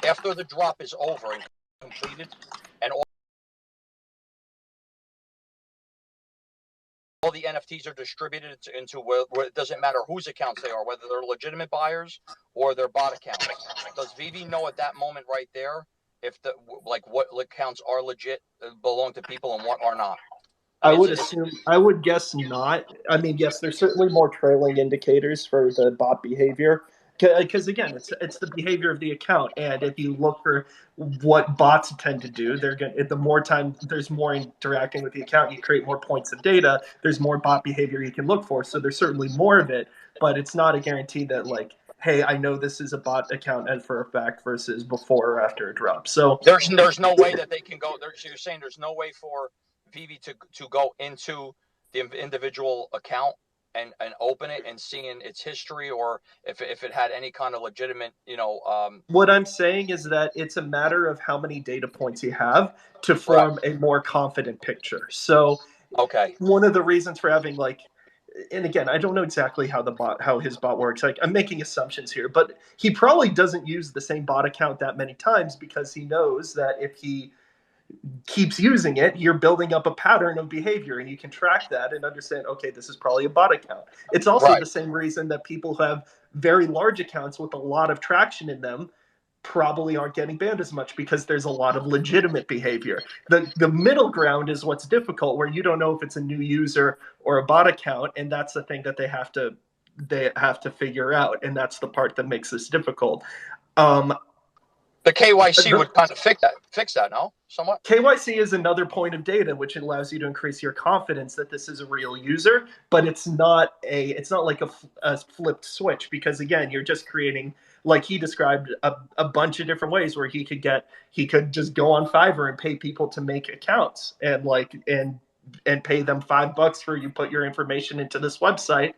after the drop is over and completed, and all the NFTs are distributed into where it doesn't matter whose accounts they are, whether they're legitimate buyers or they're bot accounts. Does Vivi know at that moment right there if the what accounts are legit, belong to people, and what are not? I I mean, would assume, I would guess not. I mean, yes, there's certainly more trailing indicators for the bot behavior because again, it's the behavior of the account, and if you look for what bots tend to do, they're going the more time there's more interacting with the account, you create more points of data. There's more bot behavior you can look for, so there's certainly more of it, but it's not a guarantee that like, hey, I know this is a bot account and for a fact versus before or after a drop. So there's no way that they can go there. So you're saying there's no way for Vivi to go into the individual account and open it and seeing its history, or if it had any kind of legitimate, what I'm saying is that it's a matter of how many data points you have to right. form a more confident picture. So Okay. one of the reasons for having like and again, I don't know exactly how his bot works. Like, I'm making assumptions here, but he probably doesn't use the same bot account that many times because he knows that if he keeps using it, you're building up a pattern of behavior, and you can track that and understand, okay, this is probably a bot account. It's also Right. the same reason that people who have very large accounts with a lot of traction in them probably aren't getting banned as much, because there's a lot of legitimate behavior. The middle ground is what's difficult, where you don't know if it's a new user or a bot account, and that's the thing that they have to figure out, and that's the part that makes this difficult. The KYC would kind of fix that, no? Somewhat. KYC is another point of data which allows you to increase your confidence that this is a real user, but it's not like a flipped switch, because again, you're just creating, like he described, a bunch of different ways where he could just go on Fiverr and pay people to make accounts and pay them $5 for you put your information into this website.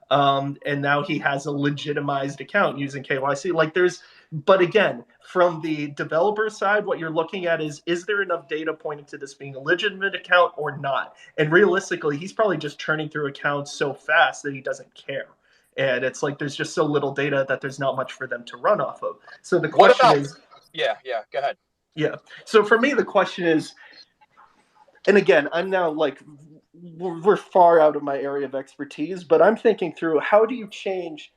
And now he has a legitimized account using KYC. But again, from the developer side, what you're looking at is there enough data pointing to this being a legitimate account or not? And realistically, he's probably just churning through accounts so fast that he doesn't care. And it's like there's just so little data that there's not much for them to run off of. So the question is... Yeah, go ahead. Yeah. So for me, the question is, and again, I'm now like, we're far out of my area of expertise, but I'm thinking through, how do you change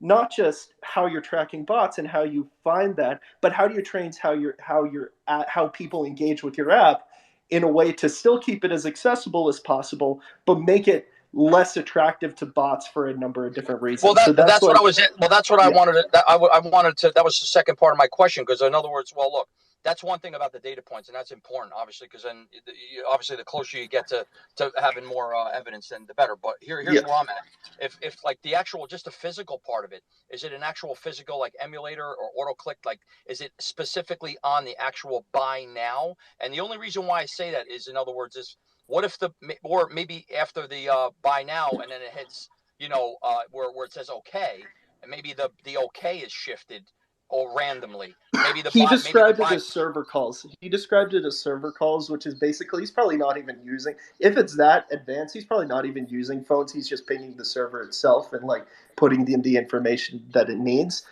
not just how you're tracking bots and how you find that, but how do you change how people engage with your app in a way to still keep it as accessible as possible, but make it less attractive to bots for a number of different reasons. Well, that's what I wanted to. I wanted to. That was the second part of my question, because in other words, well, look, that's one thing about the data points, and that's important, obviously, because then obviously the closer you get to having more evidence, then the better. But here's where I'm at. If like the actual, just the physical part of it, is it an actual physical like emulator or auto click? Like, is it specifically on the actual buy now? And the only reason why I say that is, in other words, is what if or maybe after the buy now, and then it hits, where it says okay, and maybe the okay is shifted or randomly. He described it as server calls. He described it as server calls, which is basically, he's probably not even using, if it's that advanced, he's probably not even using phones. He's just pinging the server itself and like putting in the information that it needs.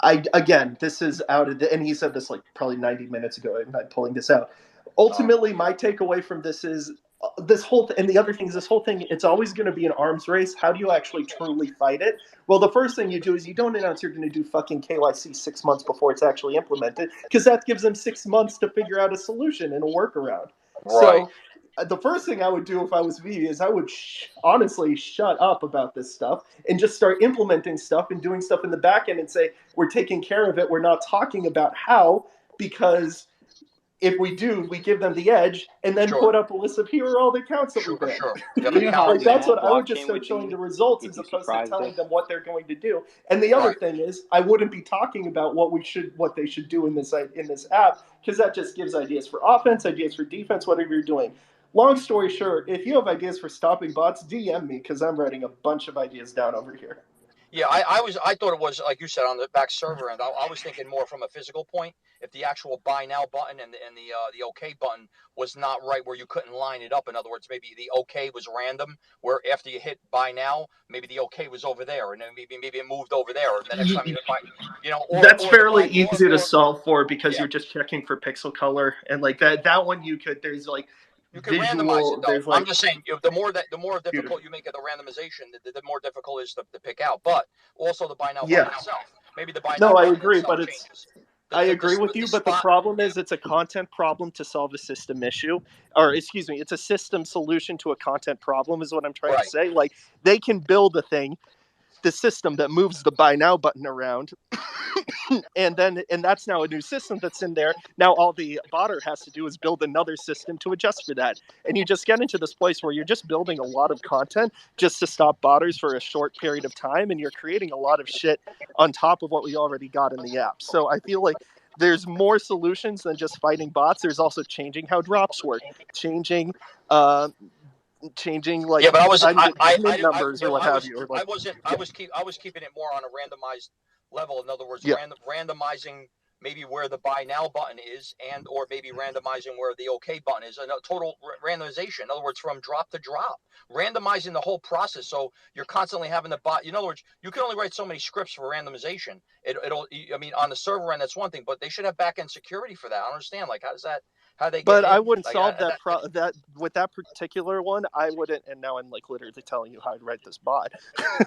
Again, this is out of and he said this like probably 90 minutes ago. I'm not pulling this out. Ultimately, my takeaway from this is this whole and the other thing is, this whole thing, it's always going to be an arms race. How do you actually truly fight it? Well, the first thing you do is you don't announce you're going to do fucking KYC 6 months before it's actually implemented, because that gives them 6 months to figure out a solution and a workaround. Right. So the first thing I would do if I was Veve is I would honestly shut up about this stuff and just start implementing stuff and doing stuff in the back end and say, we're taking care of it. We're not talking about how, because if we do, we give them the edge, and then put up a list of here are all the accounts that we banned. Like, that's what I would just start showing the results as opposed to telling them what they're going to do. And the other thing is, I wouldn't be talking about what they should do in this app, because that just gives ideas for offense, ideas for defense, whatever you're doing. Long story short, if you have ideas for stopping bots, DM me, because I'm writing a bunch of ideas down over here. Yeah, I thought it was, like you said, on the back server, and I was thinking more from a physical point. If the actual buy now button and the OK button was not right, where you couldn't line it up. In other words, maybe the OK was random, where after you hit buy now, maybe the OK was over there, and then maybe it moved over there, and the next time you hit that's fairly easy to solve for, because you're just checking for pixel color, and like that one you could. There's like. You can randomize it, though. I'm just saying, the more difficult you make it, the randomization, the more difficult it is to pick out. But also the buy now button itself. Maybe the buy now button agree, itself but changes. I agree with you, but the problem is it's a content problem to solve a system issue. Or, excuse me, it's a system solution to a content problem is what I'm trying to say. Like, they can build the system that moves the buy now button around, and that's now a new system that's in there. Now all the botter has to do is build another system to adjust for that, and you just get into this place where you're just building a lot of content just to stop botters for a short period of time, and you're creating a lot of shit on top of what we already got in the app. So I feel like there's more solutions than just fighting bots. There's also changing how drops work, changing like but I was numbers or what have you. I was keeping it more on a randomized level. In other words, randomizing maybe where the buy now button is, and or maybe randomizing where the OK button is, and a total randomization. In other words, from drop to drop, randomizing the whole process. So you're constantly having the bot. In other words, you can only write so many scripts for randomization. It'll, I mean, on the server end, that's one thing, but they should have back end security for that. I don't understand. Like, how does that? How they get But in? I wouldn't Like, solve that with that particular one. I wouldn't, and now I'm like literally telling you how I'd write this bot,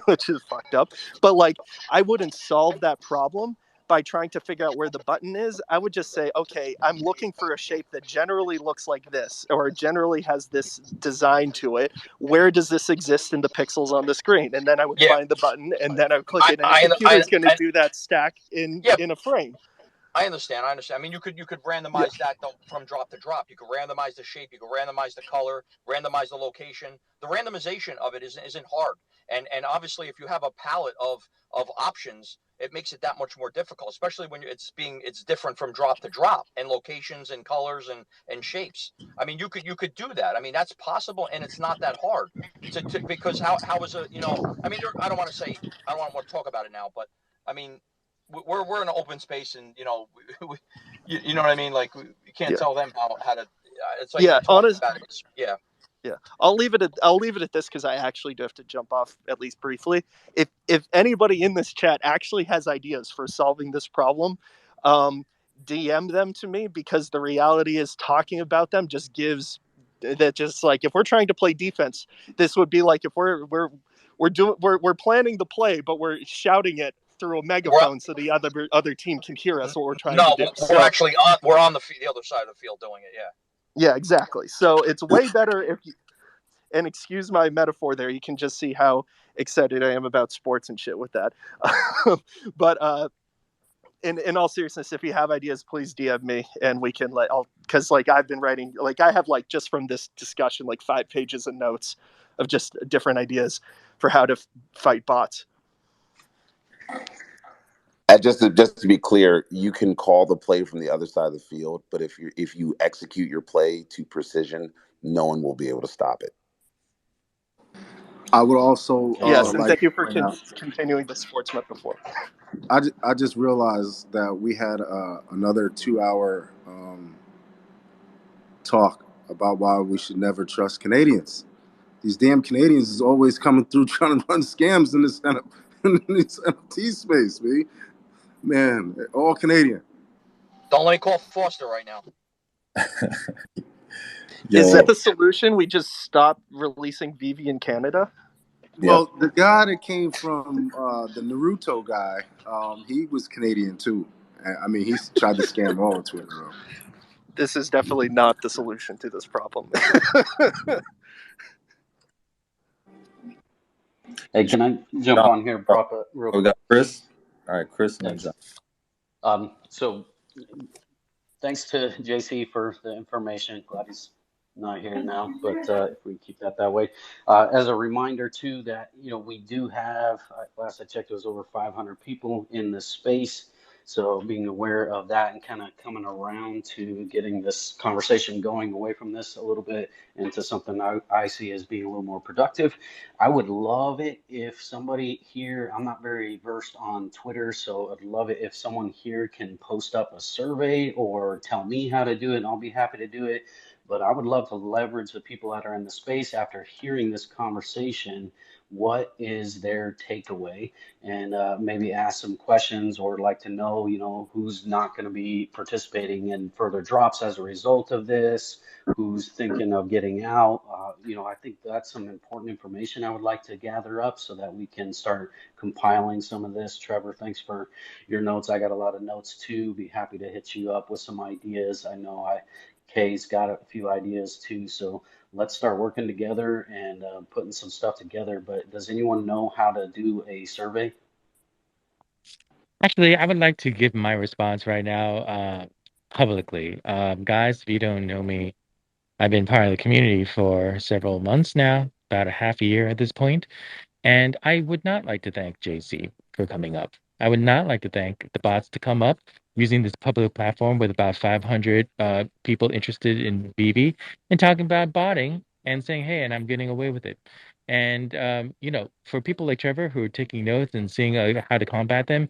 which is fucked up. But like, I wouldn't solve that problem by trying to figure out where the button is. I would just say, okay, I'm looking for a shape that generally looks like this, or generally has this design to it. Where does this exist in the pixels on the screen? And then I would find the button, and then I would click it, and the computer's going to do that stack in a frame. I understand. I mean, you could randomize that from drop to drop. You could randomize the shape. You could randomize the color. Randomize the location. The randomization of it isn't hard. And obviously, if you have a palette of options, it makes it that much more difficult. Especially when it's different from drop to drop, and locations and colors and shapes. I mean, you could do that. I mean, that's possible, and it's not that hard. Because how is a I mean, I don't want to talk about it now, but I mean, we're in an open space, and you know what I mean. Like, you can't tell them how to. It's like honest. Yeah. I'll leave it at this, because I actually do have to jump off at least briefly. If anybody in this chat actually has ideas for solving this problem, DM them to me, because the reality is talking about them just gives that, just like if we're trying to play defense, this would be like if we're planning the play, but we're shouting it through a megaphone so the other team can hear us what we're trying to do. We're actually on the other side of the field doing it. Yeah, exactly. So it's way better if you, and excuse my metaphor there, you can just see how excited I am about sports and shit with that. But in all seriousness, if you have ideas, please DM me, and we can because like I've been writing, like I have like just from this discussion like 5 pages of notes of just different ideas for how to fight bots. Just to be clear, you can call the play from the other side of the field, but if you execute your play to precision, no one will be able to stop it. I would also yes, and thank you for continuing the sports metaphor. I just realized that we had another 2-hour talk about why we should never trust Canadians. These damn Canadians is always coming through trying to run scams in this NFT space, man. All Canadian. Don't let me call Foster right now. Is that the solution? We just stop releasing Veve in Canada? Well, the guy that came from the Naruto guy, he was Canadian too. I mean, he tried to scam all of Twitter. Though. This is definitely not the solution to this problem. Hey, can I jump on here, proper? Real quick? We got Chris. All right, Chris and then John. So, thanks to JC for the information. Glad he's not here now, but if we keep that way. As a reminder too, that we do have, last I checked, it was over 500 people in this space. So being aware of that and kind of coming around to getting this conversation going away from this a little bit into something I see as being a little more productive. I would love it if somebody here, I'm not very versed on Twitter, so I'd love it if someone here can post up a survey or tell me how to do it, and I'll be happy to do it. But I would love to leverage the people that are in the space after hearing this conversation. What is their takeaway? And maybe ask some questions, or like to know, who's not going to be participating in further drops as a result of this, who's thinking of getting out. I think that's some important information I would like to gather up so that we can start compiling some of this. Trevor, thanks for your notes. I got a lot of notes too. Be happy to hit you up with some ideas. I know Kay's got a few ideas too, so let's start working together and putting some stuff together. But does anyone know how to do a survey? Actually, I would like to give my response right now publicly. Guys, if you don't know me, I've been part of the community for several months now, about a half a year at this point. And I would not like to thank JC for coming up. I would not like to thank the bots to come up using this public platform with about 500 people interested in Veve and talking about botting and saying, hey, and I'm getting away with it. And, for people like Trevor who are taking notes and seeing how to combat them,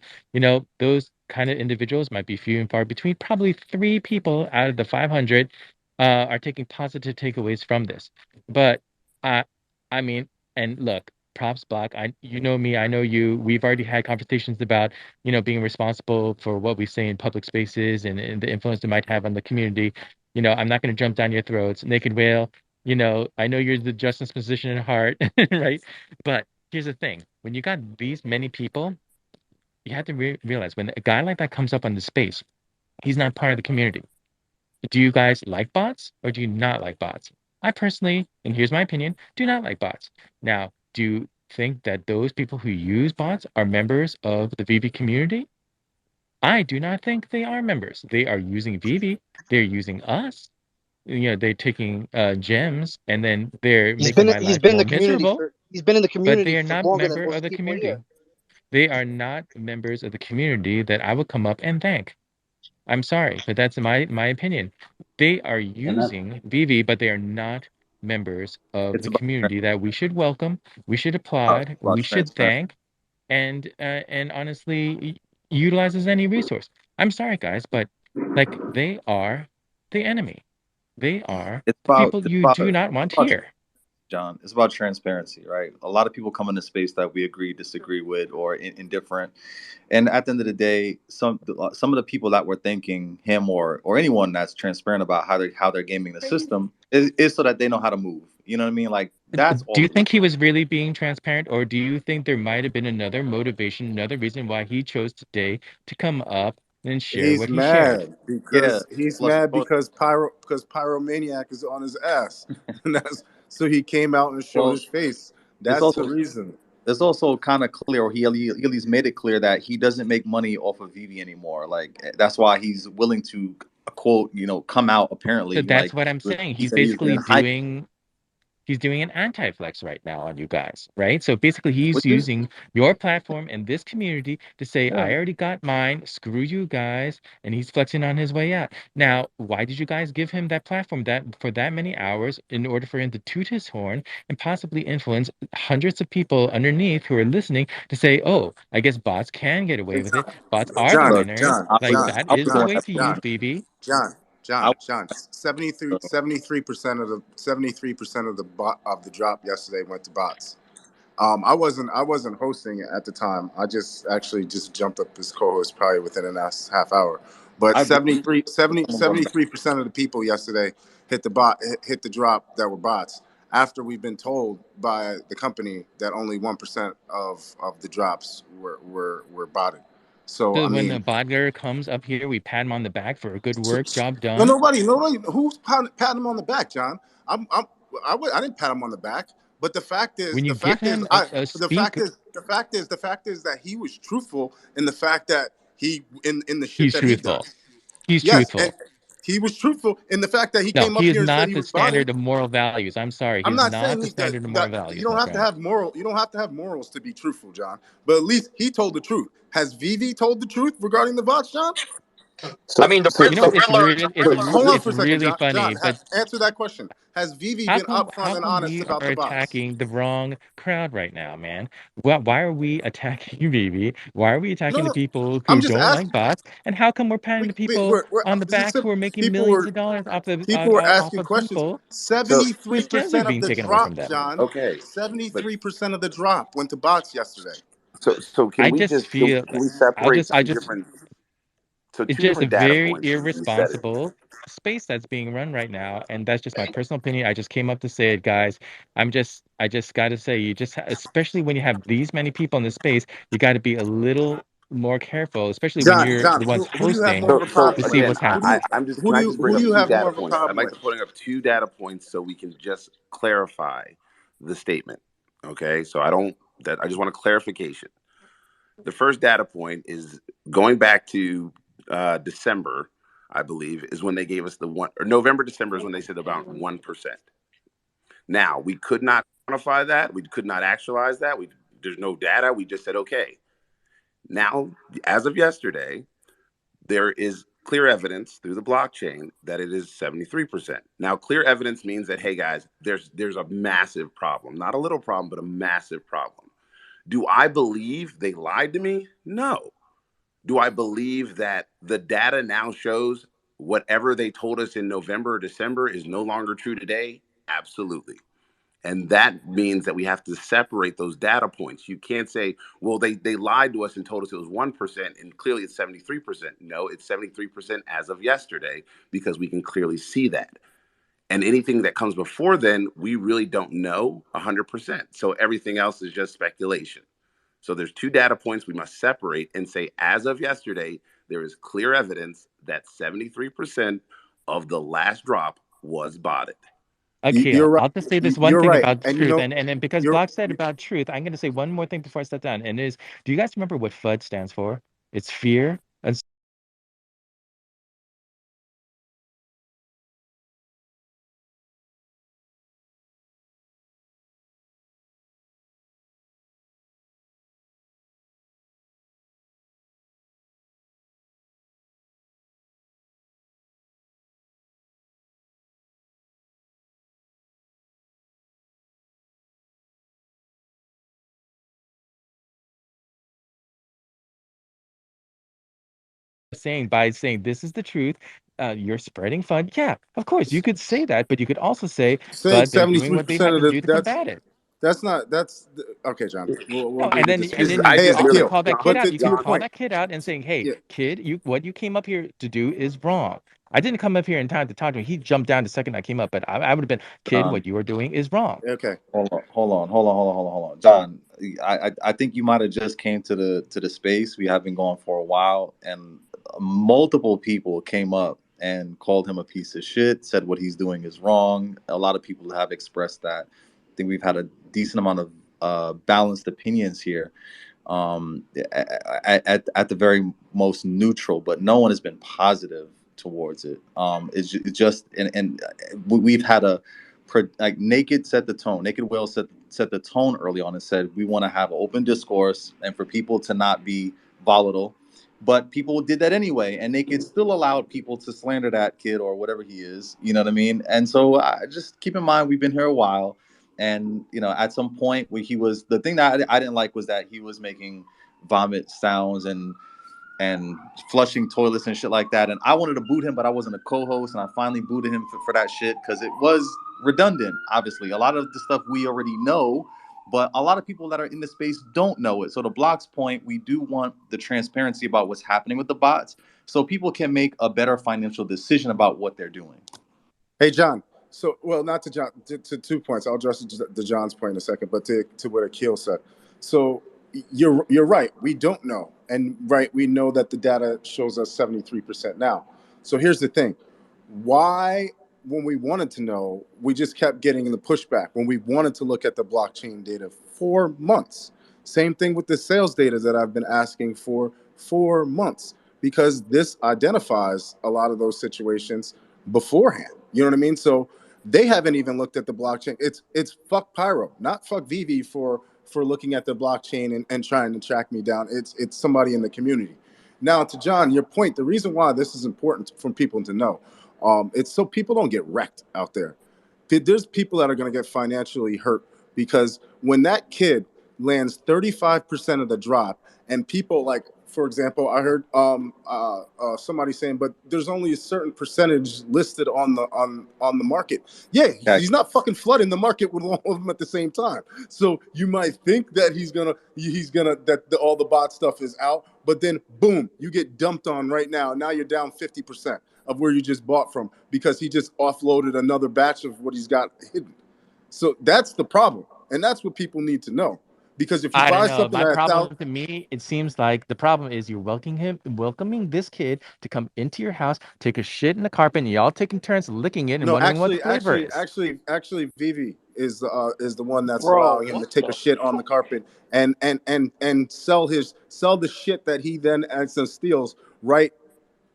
those kind of individuals might be few and far between. Probably 3 people out of the 500 are taking positive takeaways from this. But I, I mean, and look, props Black. You know me, I know you. We've already had conversations about, being responsible for what we say in public spaces and the influence it might have on the community. I'm not going to jump down your throats. Naked Whale, I know you're the justice position at heart, right? But here's the thing: when you got these many people, you have to realize when a guy like that comes up on the space, he's not part of the community. Do you guys like bots or do you not like bots? I personally, and here's my opinion, do not like bots. Now, do you think that those people who use bots are members of the VV community? I do not think they are members. They are using VV. They're using us. They're taking gems and then they're making my He's life been in more the community miserable. for he's been in the But they community are for not longer than member of most the people here. community. They are not members of the community that I would come up and thank. I'm sorry, but that's my opinion. They are And that using VV, but they are not members of It's the about community that we should welcome, we should applaud, we should transparency. thank, and honestly utilize as any resource. I'm sorry, guys, but like they are the enemy. They are the people It's you do not want about here. John. It's about transparency, right? A lot of people come into space that we agree, disagree with, or indifferent. And at the end of the day, some of the people that were thanking him or anyone that's transparent about how they're gaming the system is so that they know how to move. You know what I mean? Like that's Do all you it is. think he was really being transparent, or do you think there might have been another motivation, another reason why he chose today to come up and share He's what he shared? mad Yeah. because he's Plus, mad because Pyromaniac is on his ass, and that's so he came out and showed well, his face. it's That's the also reason. it's also kind of clear, or he at least made it clear that he doesn't make money off of Vivi anymore. Like that's why he's willing to quote, come out So apparently that's like what I'm saying. he He's said he's basically been hiding. doing an anti-flex right now on you guys, right? So basically he's Which is using your platform and this community to say, yeah. I already got mine, screw you guys, and he's flexing on his way out. Now, why did you guys give him that platform that for that many hours in order for him to toot his horn and possibly influence hundreds of people underneath who are listening to say, oh, I guess bots can get away with it. Bots are the John, Look, winners. John, Like John, that I is was the the one John, way that to use John, BB. I John. 73% of the 73% of the drop yesterday went to bots. I wasn't hosting it at the time. I just actually just jumped up as co-host probably within the last half hour. But I believe 73% of the people yesterday hit the drop that were bots. After we've been told by the company that only 1% of the drops were botted. So So I when the mean, botger comes up here, we pat him on the back for a good so, work job no, done. nobody. Who's patting him on the back, John? I didn't pat him on the back. But When you give him a speak, the fact is that he was truthful in the fact that in the shit he's that he truthful. does. He's Yes, and truthful. he was truthful in the fact that he No, came he up is here and said not he the was botting. standard of moral values. I'm sorry. I'm He's not not saying the standard of moral you values, don't my have to friend. have moral. You don't have to have morals to be truthful, John. But at least he told the truth. Has Vivi told the truth regarding the bots, John? I So mean, so You know The what? so Riddler, Wait, hold on It's for a second, really John. funny. John, But answer that question. Has Vivi how been come upfront and honest we about are the bots? attacking the wrong crowd right now, man? Why are we attacking Vivi? Why are we No, attacking the no. people who I'm just don't like asking. bots? And how come we're patting the people We're on the this is back who simple. are making millions of dollars off the People were off asking of questions. people so whose gems are 73% of being the taken away from drop, them? John. okay, but 73% of the drop went to bots yesterday. so can I we just just can, feel can we I separate just I two just different so it's two just a different data very points and you said it. irresponsible space that's being run right now, and that's just my personal opinion. I just came up to say it, guys. I just got to say, especially when you have these many people in the space, you got to be a little more careful, especially when you're John, the ones who do you have more hosting, of a So to problem with? see again, what's Who do happening. you I'm just can I just who bring do up you two have more data of a points? I'd problem like with? to bring up two data points so we can just clarify the statement. Okay, so I just want a clarification. The first data point is going back to December, I believe, is when they gave us the one, or November, December is when they said about 1%. Now, we could not quantify that. We could not actualize that. There's no data. We just said, okay. Now, as of yesterday, there is clear evidence through the blockchain that it is 73%. Now, clear evidence means that, hey, guys, there's a massive problem. Not a little problem, but a massive problem. Do I believe they lied to me? No. Do I believe that the data now shows whatever they told us in November or December is no longer true today? Absolutely. And that means that we have to separate those data points. You can't say, well, they lied to us and told us it was 1%, and clearly it's 73%. No, it's 73% as of yesterday, because we can clearly see that. And anything that comes before then, we really don't know 100%. So everything else is just speculation. So there's two data points we must separate and say, as of yesterday, there is clear evidence that 73% of the last drop was botted. Akil, You're right. I'll just say this one You're thing right. about And truth, and then because you're Glock said about truth, I'm going to say one more thing before I step down, and it is, do you guys remember what FUD stands for? It's fear, saying by saying this is the truth. You're spreading FUD. Yeah, of course you could say that, but you could also say, saying but they're doing what they 73% have of to the do to combat it. that's not okay, John. We'll No, give you this. I you Hey, could also disagree. Akil, call that kid but out. You to could your call point, that kid out and saying, "Hey, yeah, kid, what you came up here to do is wrong." I didn't come up here in time to talk to him. He jumped down the second I came up, but I would have been, "Kid, John, what you are doing is wrong." okay. hold on. John, I think you might have just came to the space. We have been going for a while, and multiple people came up and called him a piece of shit, said what he's doing is wrong. A lot of people have expressed that. I think we've had a decent amount of balanced opinions here, at the very most neutral, but no one has been positive towards it. It's just, and we've had like Naked set the tone. Naked Will set the tone early on and said we want to have open discourse and for people to not be volatile. But people did that anyway, and Naked still allowed people to slander that kid or whatever he is. You know what I mean? And so just keep in mind we've been here a while, and at some point where he was, the thing that I didn't like was that he was making vomit sounds and flushing toilets and shit like that. And I wanted to boot him, but I wasn't a co-host, and I finally booted him for that shit because it was redundant. Obviously, a lot of the stuff we already know, but a lot of people that are in the space don't know it. So to Block's point, we do want the transparency about what's happening with the bots, so people can make a better financial decision about what they're doing. Hey, John. So, well, not to John, to 2 points. I'll address the John's point in a second, but to what Akil said. So, you're right. We don't know, and right, we know that the data shows us 73% now. So here's the thing: why, when we wanted to know, we just kept getting the pushback. When we wanted to look at the blockchain data for months, same thing with the sales data that I've been asking for 4 months, because this identifies a lot of those situations beforehand. You know what I mean? So they haven't even looked at the blockchain. It's fuck Pyro, not fuck Vivi for looking at the blockchain and trying to track me down. It's somebody in the community. Now, to John, your point, the reason why this is important for people to know, it's so people don't get wrecked out there. There's people that are going to get financially hurt because when that kid lands 35% of the drop, and people like, for example, I heard somebody saying, but there's only a certain percentage listed on the market. Yeah, Okay. he's not fucking flooding the market with all of them at the same time. So you might think that all the bot stuff is out, but then boom, you get dumped on right now. Now you're down 50% of where you just bought from because he just offloaded another batch of what he's got hidden. So that's the problem, and that's what people need to know. Because if you I don't buy know. something My at problem, to me, it seems like the problem is you're welcoming this kid to come into your house, take a shit in the carpet, and y'all taking turns licking it and no, wondering what the flavor is. Vivi is the one that's Bro, allowing him to what take a the shit on the carpet and sell the shit that he then steals right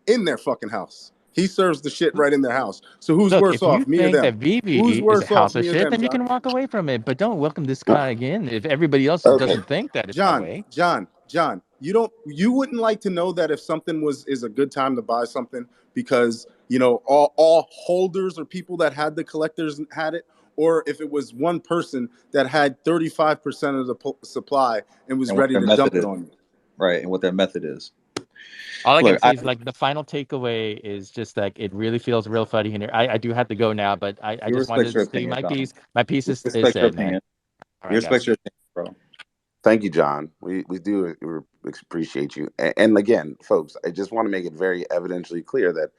in their fucking house. He serves the shit right in their house. So who's Look, worse if you off, me or think them? that Who's VV is a worse off, house of me or shit, them, then you John? can walk away from it. But don't welcome this guy again if everybody else Okay. doesn't think that it's that John, way. John, John, you wouldn't like to know that if something is a good time to buy something because all holders or people that had the collectors had it, or if it was one person that had 35% of the supply and was And what ready their to method dump it is, on you. right? And what their method is. All I Look, can say is like the final takeaway is just like it really feels real funny in here. I do have to go now, but I we just respect wanted to your say opinion, my John. piece. My piece We is respect your said, man. opinion. All We right, respect guys. your opinion, bro. Thank you, John. We do appreciate you. And again, folks, I just want to make it very evidently clear that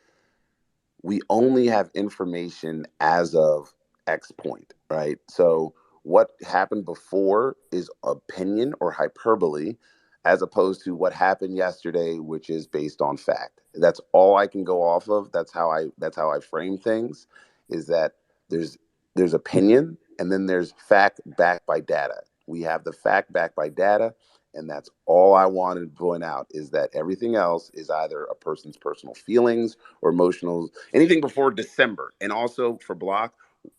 we only have information as of X point, right? So what happened before is opinion or hyperbole, as opposed to what happened yesterday, which is based on fact. That's all I can go off of. That's how I frame things. Is that there's there's opinion and then there's fact backed by data. We have the fact backed by data, and that's all I wanted to point out is that everything else is either a person's personal feelings or emotional, anything before December. And also for Block,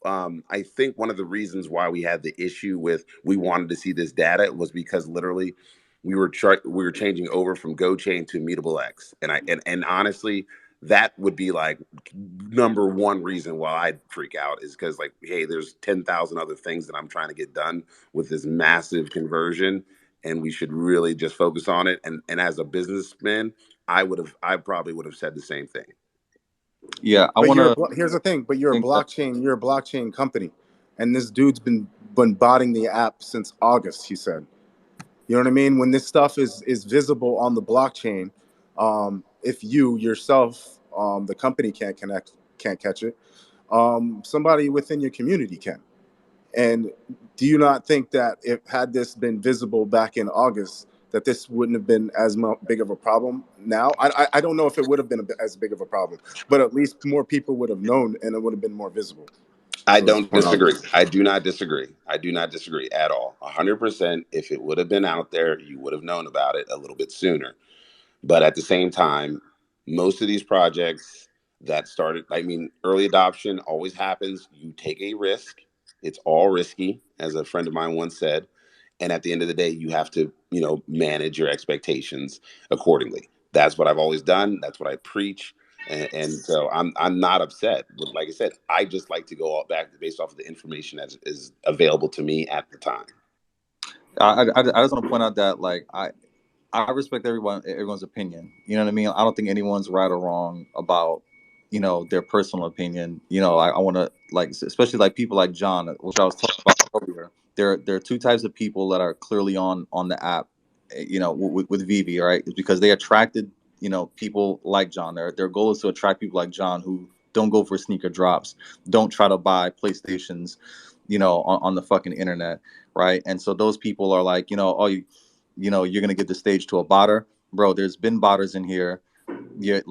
I think one of the reasons why we had the issue with we wanted to see this data was because literally we were changing over from Go Chain to Immutable X, and honestly, that would be like number one reason why I'd freak out is because like, hey, there's 10,000 other things that I'm trying to get done with this massive conversion, and we should really just focus on it. And as a businessman, I probably would have said the same thing. Yeah, I But want to here's the thing. But think that you're a blockchain company, and this dude's been botting the app since August. He said, you know what I mean? When this stuff is visible on the blockchain, if you yourself, the company can't catch it, somebody within your community can. And do you not think that if had this been visible back in August, that this wouldn't have been as big of a problem now? I don't know if it would have been as big of a problem, but at least more people would have known, and it would have been more visible. I so. don't disagree. I do not disagree. I do not disagree at all. 100%. If it would have been out there, you would have known about it a little bit sooner. But at the same time, most of these projects that started, I mean, early adoption always happens. You take a risk. It's all risky, as a friend of mine once said. And at the end of the day, you have to, manage your expectations accordingly. That's what I've always done. That's what I preach. And so I'm not upset. But like I said, I just like to go back based off of the information that is available to me at the time. I just want to point out that like I respect everyone's opinion. You know what I mean? I don't think anyone's right or wrong about their personal opinion. I want to like especially like people like John, which I was talking about earlier. There are two types of people that are clearly on the app. With Veve, right? It's because they attracted people like John. Their goal is to attract people like John who don't go for sneaker drops, don't try to buy PlayStations, on the fucking internet, right? And so those people are like, oh, you're gonna get the stage to a botter, bro. There's been botters in here. There's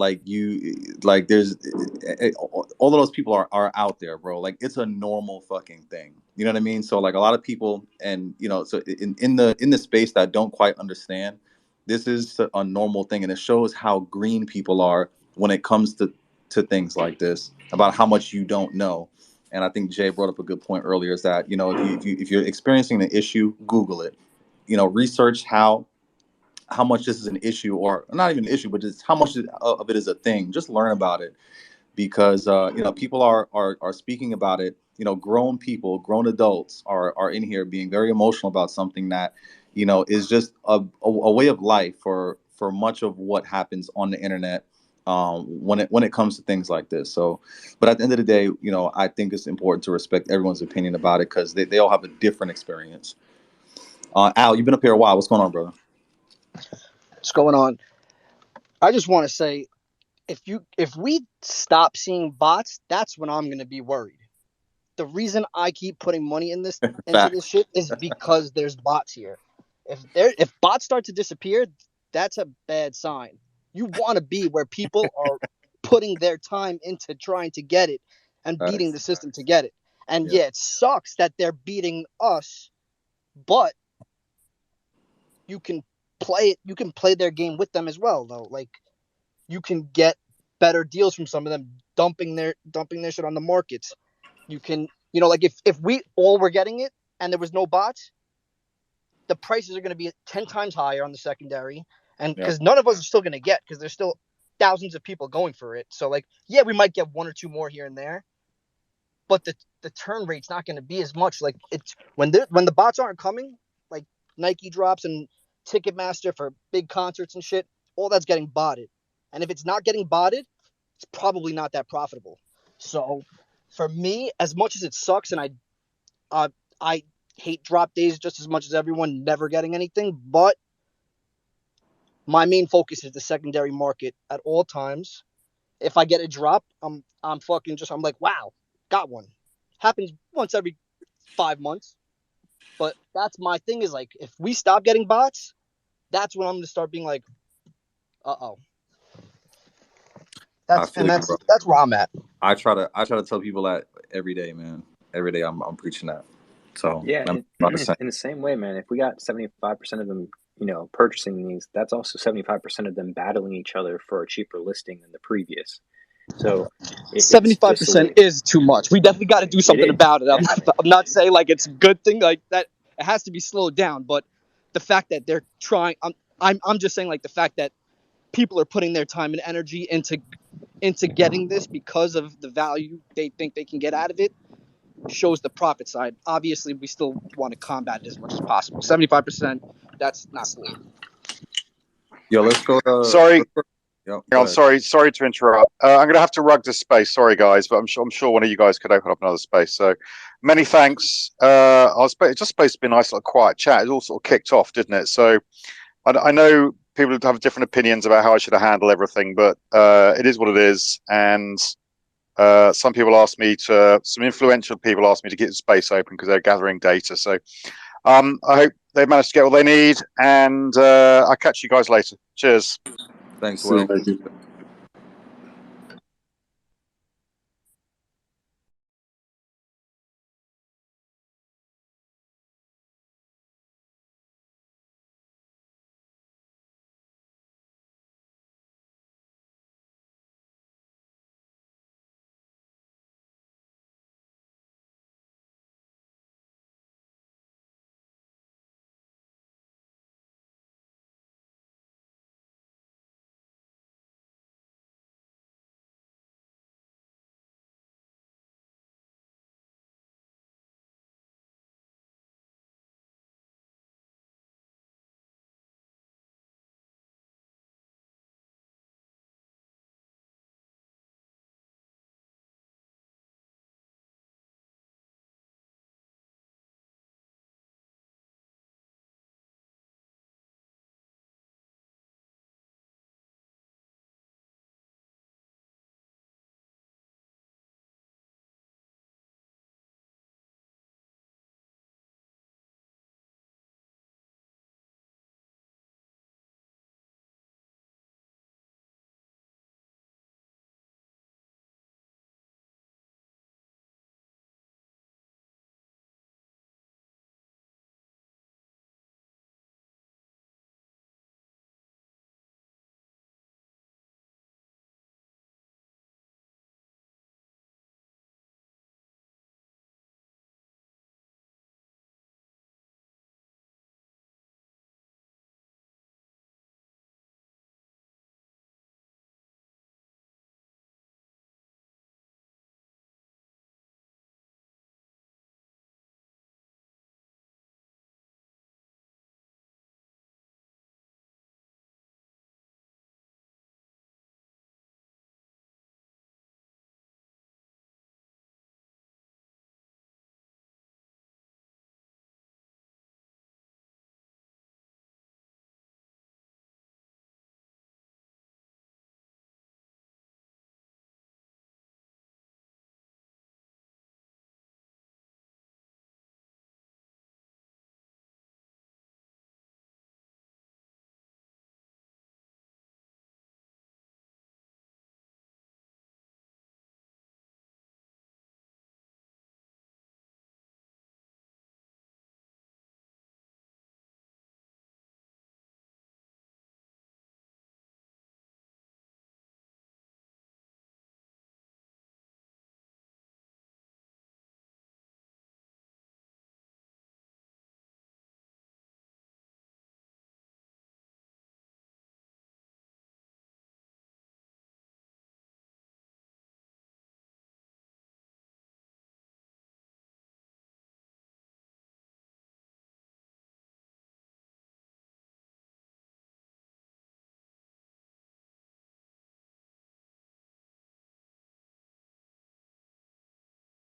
all of those people are out there, bro. Like it's a normal fucking thing. You know what I mean? So like a lot of people, and so in the space that don't quite understand, this is a normal thing, and it shows how green people are when it comes to things like this about how much you don't know. And I think Jay brought up a good point earlier is that if you're experiencing an issue, Google it. Research how much this is an issue, or not even an issue, but just how much of it is a thing. Just learn about it because people are speaking about it. Grown people, grown adults are in here being very emotional about something that is just a way of life for much of what happens on the internet when it comes to things like this. So, but at the end of the day, I think it's important to respect everyone's opinion about it because they all have a different experience. Al, you've been up here a while. What's going on, brother? What's going on? I just want to say, if we stop seeing bots, that's when I'm gonna be worried. The reason I keep putting money into Fact. this shit is because there's bots here. If bots start to disappear, that's a bad sign. You want to be where people are putting their time into trying to get it and beating Facts. the system to get it. And Yeah. yeah, it sucks that they're beating us, but you can play it. You can play their game with them as well, though. Like you can get better deals from some of them dumping their shit on the markets. You can, like if we all were getting it and there was no bots, the prices are going to be 10 times higher on the secondary. And Yeah. because none of us are still going to get, because there's still thousands of people going for it. So like, yeah, we might get one or two more here and there, but the turn rate's not going to be as much. Like it's when the bots aren't coming, like Nike drops and Ticketmaster for big concerts and shit, all that's getting botted. And if it's not getting botted, it's probably not that profitable. So for me, as much as it sucks, and I hate drop days just as much as everyone, never getting anything, but my main focus is the secondary market at all times. If I get a drop, I'm fucking just, I'm like, wow, got one. Happens once every 5 months. But that's my thing, is like, if we stop getting bots, that's when I'm gonna start being like, uh-oh. I feel you, bro. That's where I'm at. I try to tell people that every day, man. Every day I'm preaching that. So Yeah, I'm in, about to say. in the same way, man, if we got 75% of them, purchasing these, that's also 75% of them battling each other for a cheaper listing than the previous. So it's just the 75% way is too much. We definitely got to do it something is, about it. definitely. I'm not saying like it's a good thing like that. It has to be slowed down, but the fact that they're trying, I'm just saying, like, the fact that people are putting their time and energy into getting this because of the value they think they can get out of it shows the profit side. Obviously, we still want to combat it as much as possible. 75%, that's not cool. Yo, let's go to. Sorry, Yo, hang go on. ahead. Sorry to interrupt. I'm going to have to rug this space. Sorry, guys, but I'm sure one of you guys could open up another space. So, many thanks. It's just supposed to be a nice little quiet chat. It all sort of kicked off, didn't it? So, I know people have different opinions about how I should have handled everything, but it is what it is. And some influential people asked me to keep the space open because they're gathering data. So, I hope they managed to get what they need, and I'll catch you guys later. Cheers. Thanks, See you, Will. Mikey.